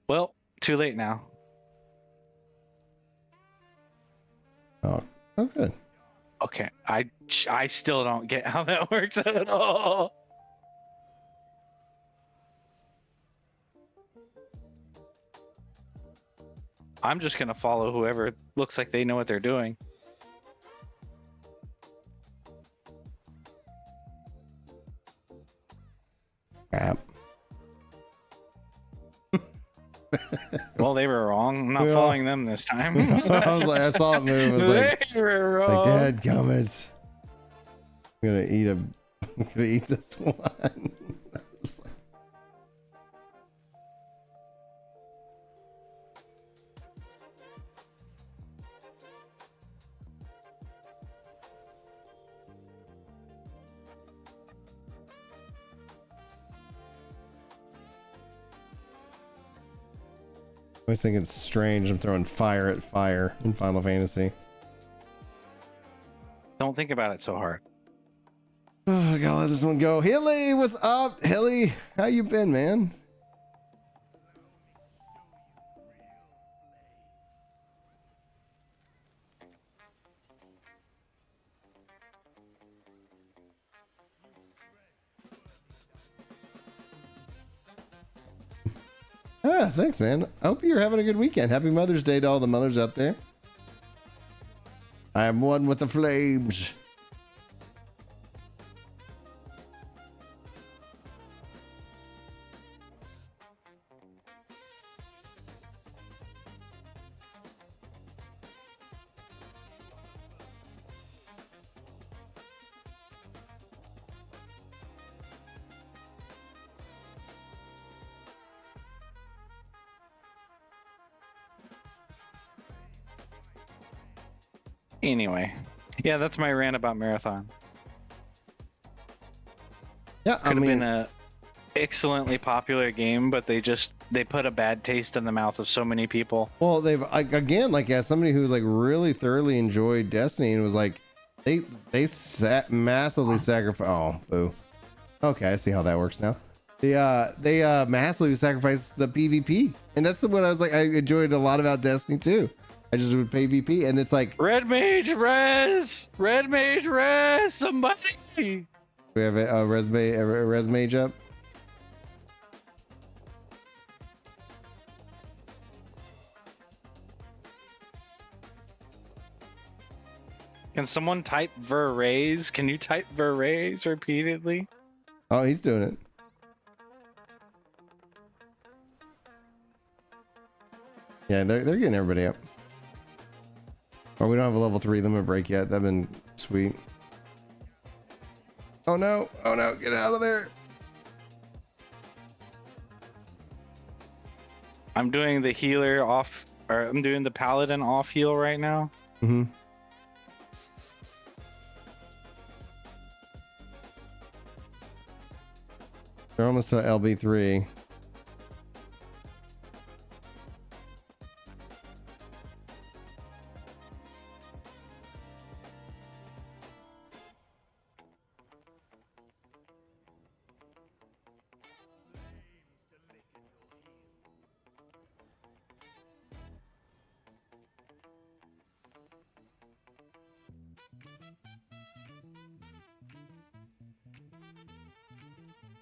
Well, too late now.
Oh, good.
Okay, I still don't get how that works at all. I'm just gonna follow whoever looks like they know what they're doing.
Crap.
Well, they were wrong. I'm not
Yeah.
following them this time.
I was like, I saw it move. I was like,
they were wrong.
Dad gummits. I'm gonna eat a I'm gonna eat this one. Just like- I always think it's strange I'm throwing fire at fire in Final Fantasy.
Don't think about it so hard.
Oh, I gotta let this one go. Hilly, what's up? Hilly, how you been, man? Ah, thanks, man. I hope you're having a good weekend. Happy Mother's Day to all the mothers out there. I am one with the flames.
Anyway, yeah, that's my rant about Marathon.
Yeah,
Could have been a excellently popular game, but they put a bad taste in the mouth of so many people.
well, they've again, like as somebody who like really thoroughly enjoyed Destiny and was like, they massively sacrifice. Oh, boo. Okay, I see how that works now. They massively sacrificed the PvP, and that's what I was like. I enjoyed a lot about Destiny too. I just would pay VP, and it's like
Red Mage res, somebody.
we have a res mage up.
Can someone type Verraise? Can you type Verraise repeatedly?
Oh, he's doing it. Yeah, they're getting everybody up. Oh, we don't have a level 3 limit break yet. That'd been sweet. Oh no! Oh no! Get out of there!
I'm doing the healer off, or I'm doing the paladin off heal right now.
Mm-hmm. They're almost to LB3.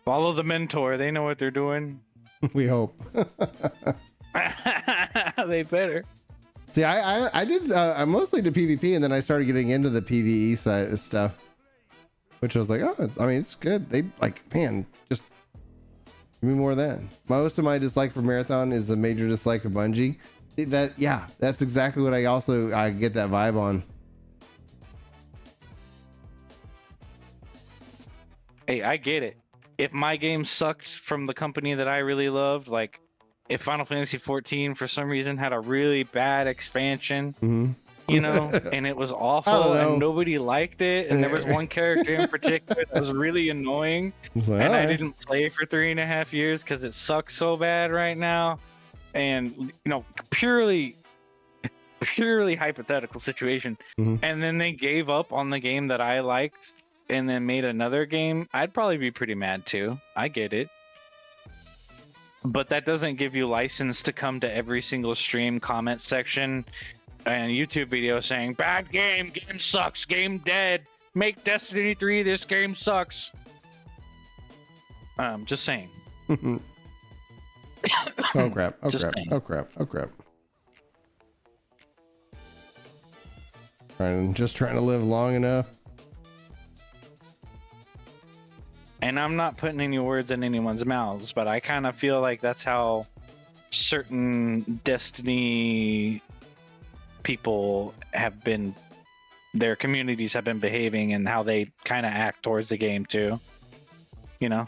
Follow the mentor. They know what they're doing.
We hope.
They better.
See, I did I mostly did PvP, and then I started getting into the PvE side of stuff, which I was like, oh, I mean, it's good. They like, man, just give me more of that. Most of my dislike for Marathon is a major dislike of Bungie. Yeah, that's exactly what I get that vibe on.
Hey, I get it. If my game sucked from the company that I really loved, like if Final Fantasy XIV for some reason had a really bad expansion,
Mm-hmm.
you know, and it was awful and nobody liked it, and there was one character in particular that was really annoying,
Like,
and I
right.
didn't play for 3.5 years because it sucks so bad right now, and you know, purely hypothetical situation,
Mhm.
and then they gave up on the game that I liked and then made another game, I'd probably be pretty mad too. I get it. But that doesn't give you license to come to every single stream comment section and YouTube video saying, bad game sucks, game dead, make Destiny 3, this game sucks. Just saying.
Oh crap! Oh
Just
crap!
saying.
Oh crap! Oh crap! I'm just trying to live long enough.
And I'm not putting any words in anyone's mouths, but I kind of feel like that's how certain Destiny people have been their communities have been behaving and how they kind of act towards the game too. You know?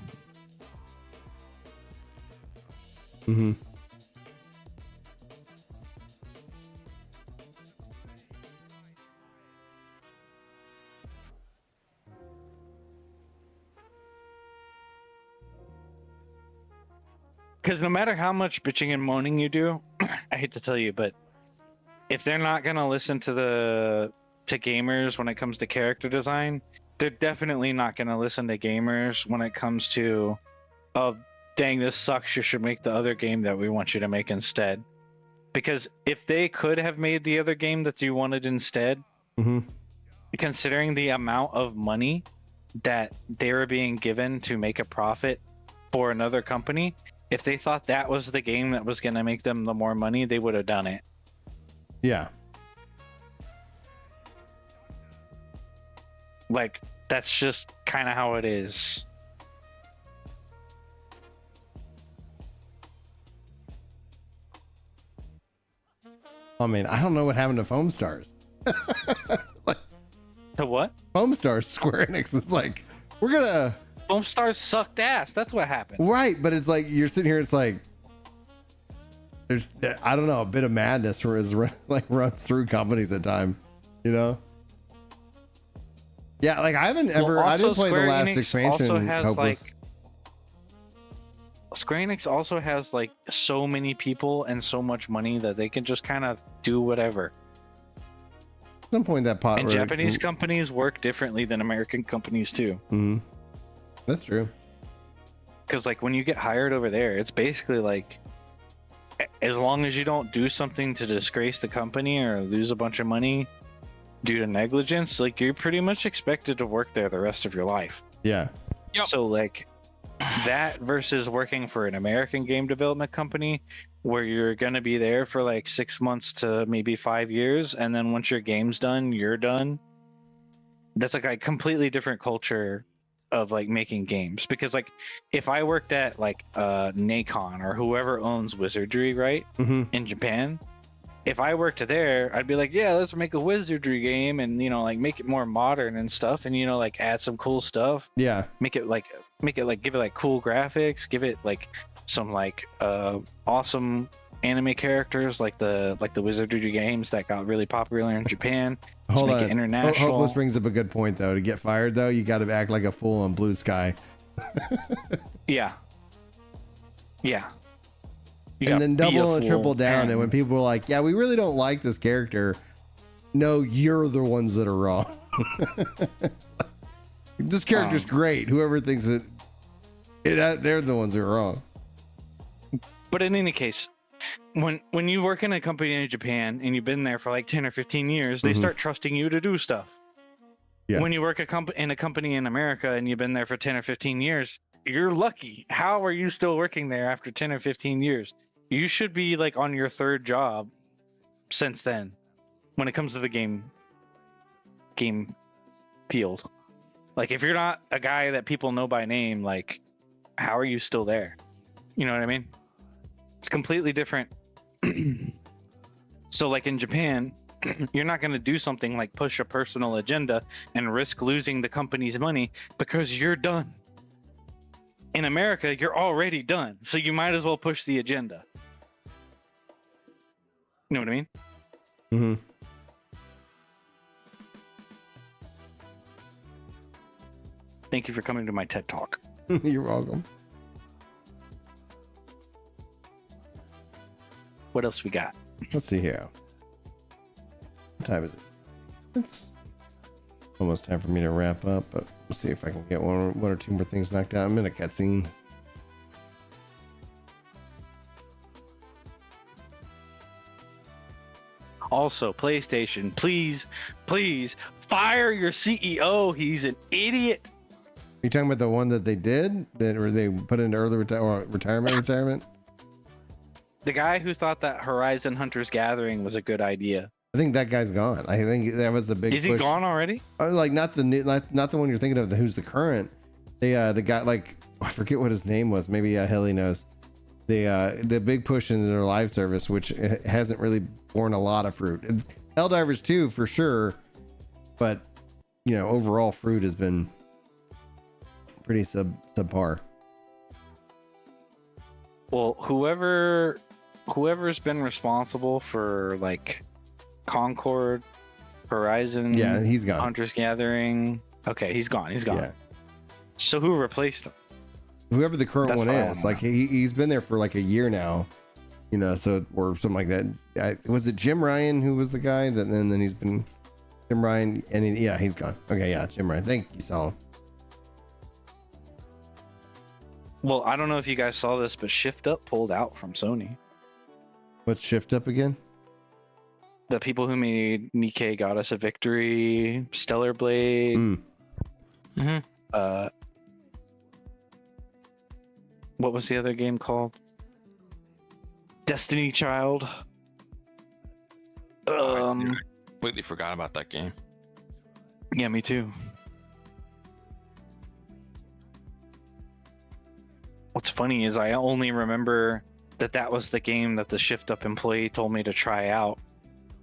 Mm-hmm.
Because no matter how much bitching and moaning you do, I hate to tell you, but if they're not gonna listen to gamers when it comes to character design, they're definitely not gonna listen to gamers when it comes to, oh dang, this sucks, you should make the other game that we want you to make instead. Because if they could have made the other game that you wanted instead, considering the amount of money that they were being given to make a profit for another company, if they thought that was the game that was going to make them the more money, they would have done it.
Yeah.
Like, that's just kind of how it is.
I mean, I don't know what happened to Foam Stars. Like,
To what?
Foam Stars, Square Enix is like, we're gonna.
Foam Stars sucked ass. That's what happened.
Right, but it's like you're sitting here. It's like there's, I don't know, a bit of madness runs through companies at time, you know. Yeah, like I haven't ever.
Well,
I didn't play
Square
the last
Enix
expansion.
also has,
Hopeless.
like, Square Enix also has like so many people and so much money that they can just kind of do whatever.
At some point, that pot.
And Japanese companies work differently than American companies too.
Mm-hmm. That's true.
Because like when you get hired over there, it's basically like, as long as you don't do something to disgrace the company or lose a bunch of money due to negligence, like you're pretty much expected to work there the rest of your life.
Yeah.
Yep.
So like that versus working for an American game development company where you're going to be there for like 6 months to maybe 5 years, and then once your game's done, you're done. That's like a completely different culture of like making games. Because like if I worked at like Nacon or whoever owns Wizardry, right, in Japan, if I worked there, I'd be like, yeah, let's make a Wizardry game and, you know, like make it more modern and stuff, and, you know, like add some cool stuff.
Yeah.
Make it like give it like cool graphics, give it like some like awesome anime characters like the Wizardry games that got really popular in Japan.
Hold
make
on.
it international.
Hopeless brings up a good point though. To get fired though, you got to act like a fool on Blue Sky.
Yeah. Yeah. You
And
gotta
then
be a
double and
fool.
triple down. And when people are like, yeah, we really don't like this character. No, you're the ones that are wrong. This character's great. Whoever thinks they're the ones that are wrong.
But in any case, when you work in a company in Japan and you've been there for like 10 or 15 years, they start trusting you to do stuff.
Yeah.
When you work in a company in America and you've been there for 10 or 15 years, you're lucky. How are you still working there after 10 or 15 years? You should be like on your third job since then when it comes to the game field. Like if you're not a guy that people know by name, like how are you still there? You know what I mean? It's completely different. So like in Japan, you're not going to do something like push a personal agenda and risk losing the company's money because you're done. In America, you're already done. So you might as well push the agenda. You know what I mean?
Mm-hmm.
Thank you for coming to my TED Talk.
You're welcome.
What else we got?
Let's see here. What time is it? It's almost time for me to wrap up, but let's see if I can get one or two more things knocked out. I'm in a cutscene.
Also, PlayStation, please fire your CEO. He's an idiot.
Are you talking about the one that they did or they put into early retirement?
The guy who thought that Horizon Hunters Gathering was a good idea.
I think that guy's gone. I think that was the big.
Is he
push.
gone already?
Like not the new, not the one you're thinking of. Who's the current? The guy, like I forget what his name was. Maybe Hilly knows. The big push into their live service, which hasn't really borne a lot of fruit. And Helldivers 2 for sure but you know, overall fruit has been pretty subpar.
Well, whoever's been responsible for like Concord, Horizon,
Yeah, he's gone.
Hunter's Gathering. Okay, he's gone.
Yeah.
So who replaced him?
Whoever the current
That's
one
what I
is,
wanna
like he's been there for like a year now, you know, so or something like that. Was it Jim Ryan who was the guy that, and then he's been Jim Ryan, and yeah, he's gone. Okay, yeah, Jim Ryan. Thank you, Saul.
Well, I don't know if you guys saw this, but Shift Up pulled out from Sony.
What's Shift Up again?
The people who made Nikkei Goddess of Victory, Stellar Blade, what was the other game called? Destiny Child.
I completely forgot about that game.
Yeah, me too. What's funny is I only remember that was the game that the Shift Up employee told me to try out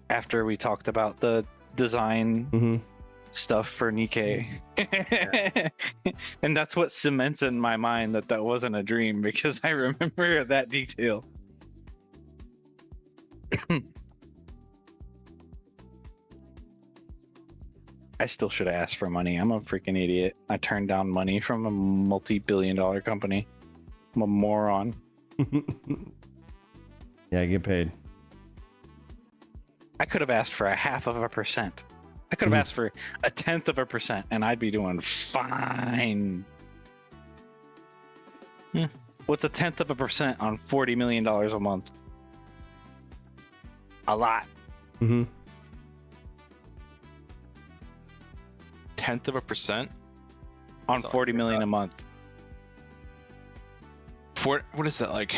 after we talked about the design stuff for Nikkei. And that's what cements in my mind that wasn't a dream, because I remember that detail. I still should have asked for money. I'm a freaking idiot. I turned down money from a multi-billion-dollar company. I'm a moron.
Yeah, get paid.
I could have asked for 0.5%. I could have asked for 0.1%, and I'd be doing fine. What's 0.1% on $40 million a month? A lot.
0.1%
on 40 million a month.
For what is that, like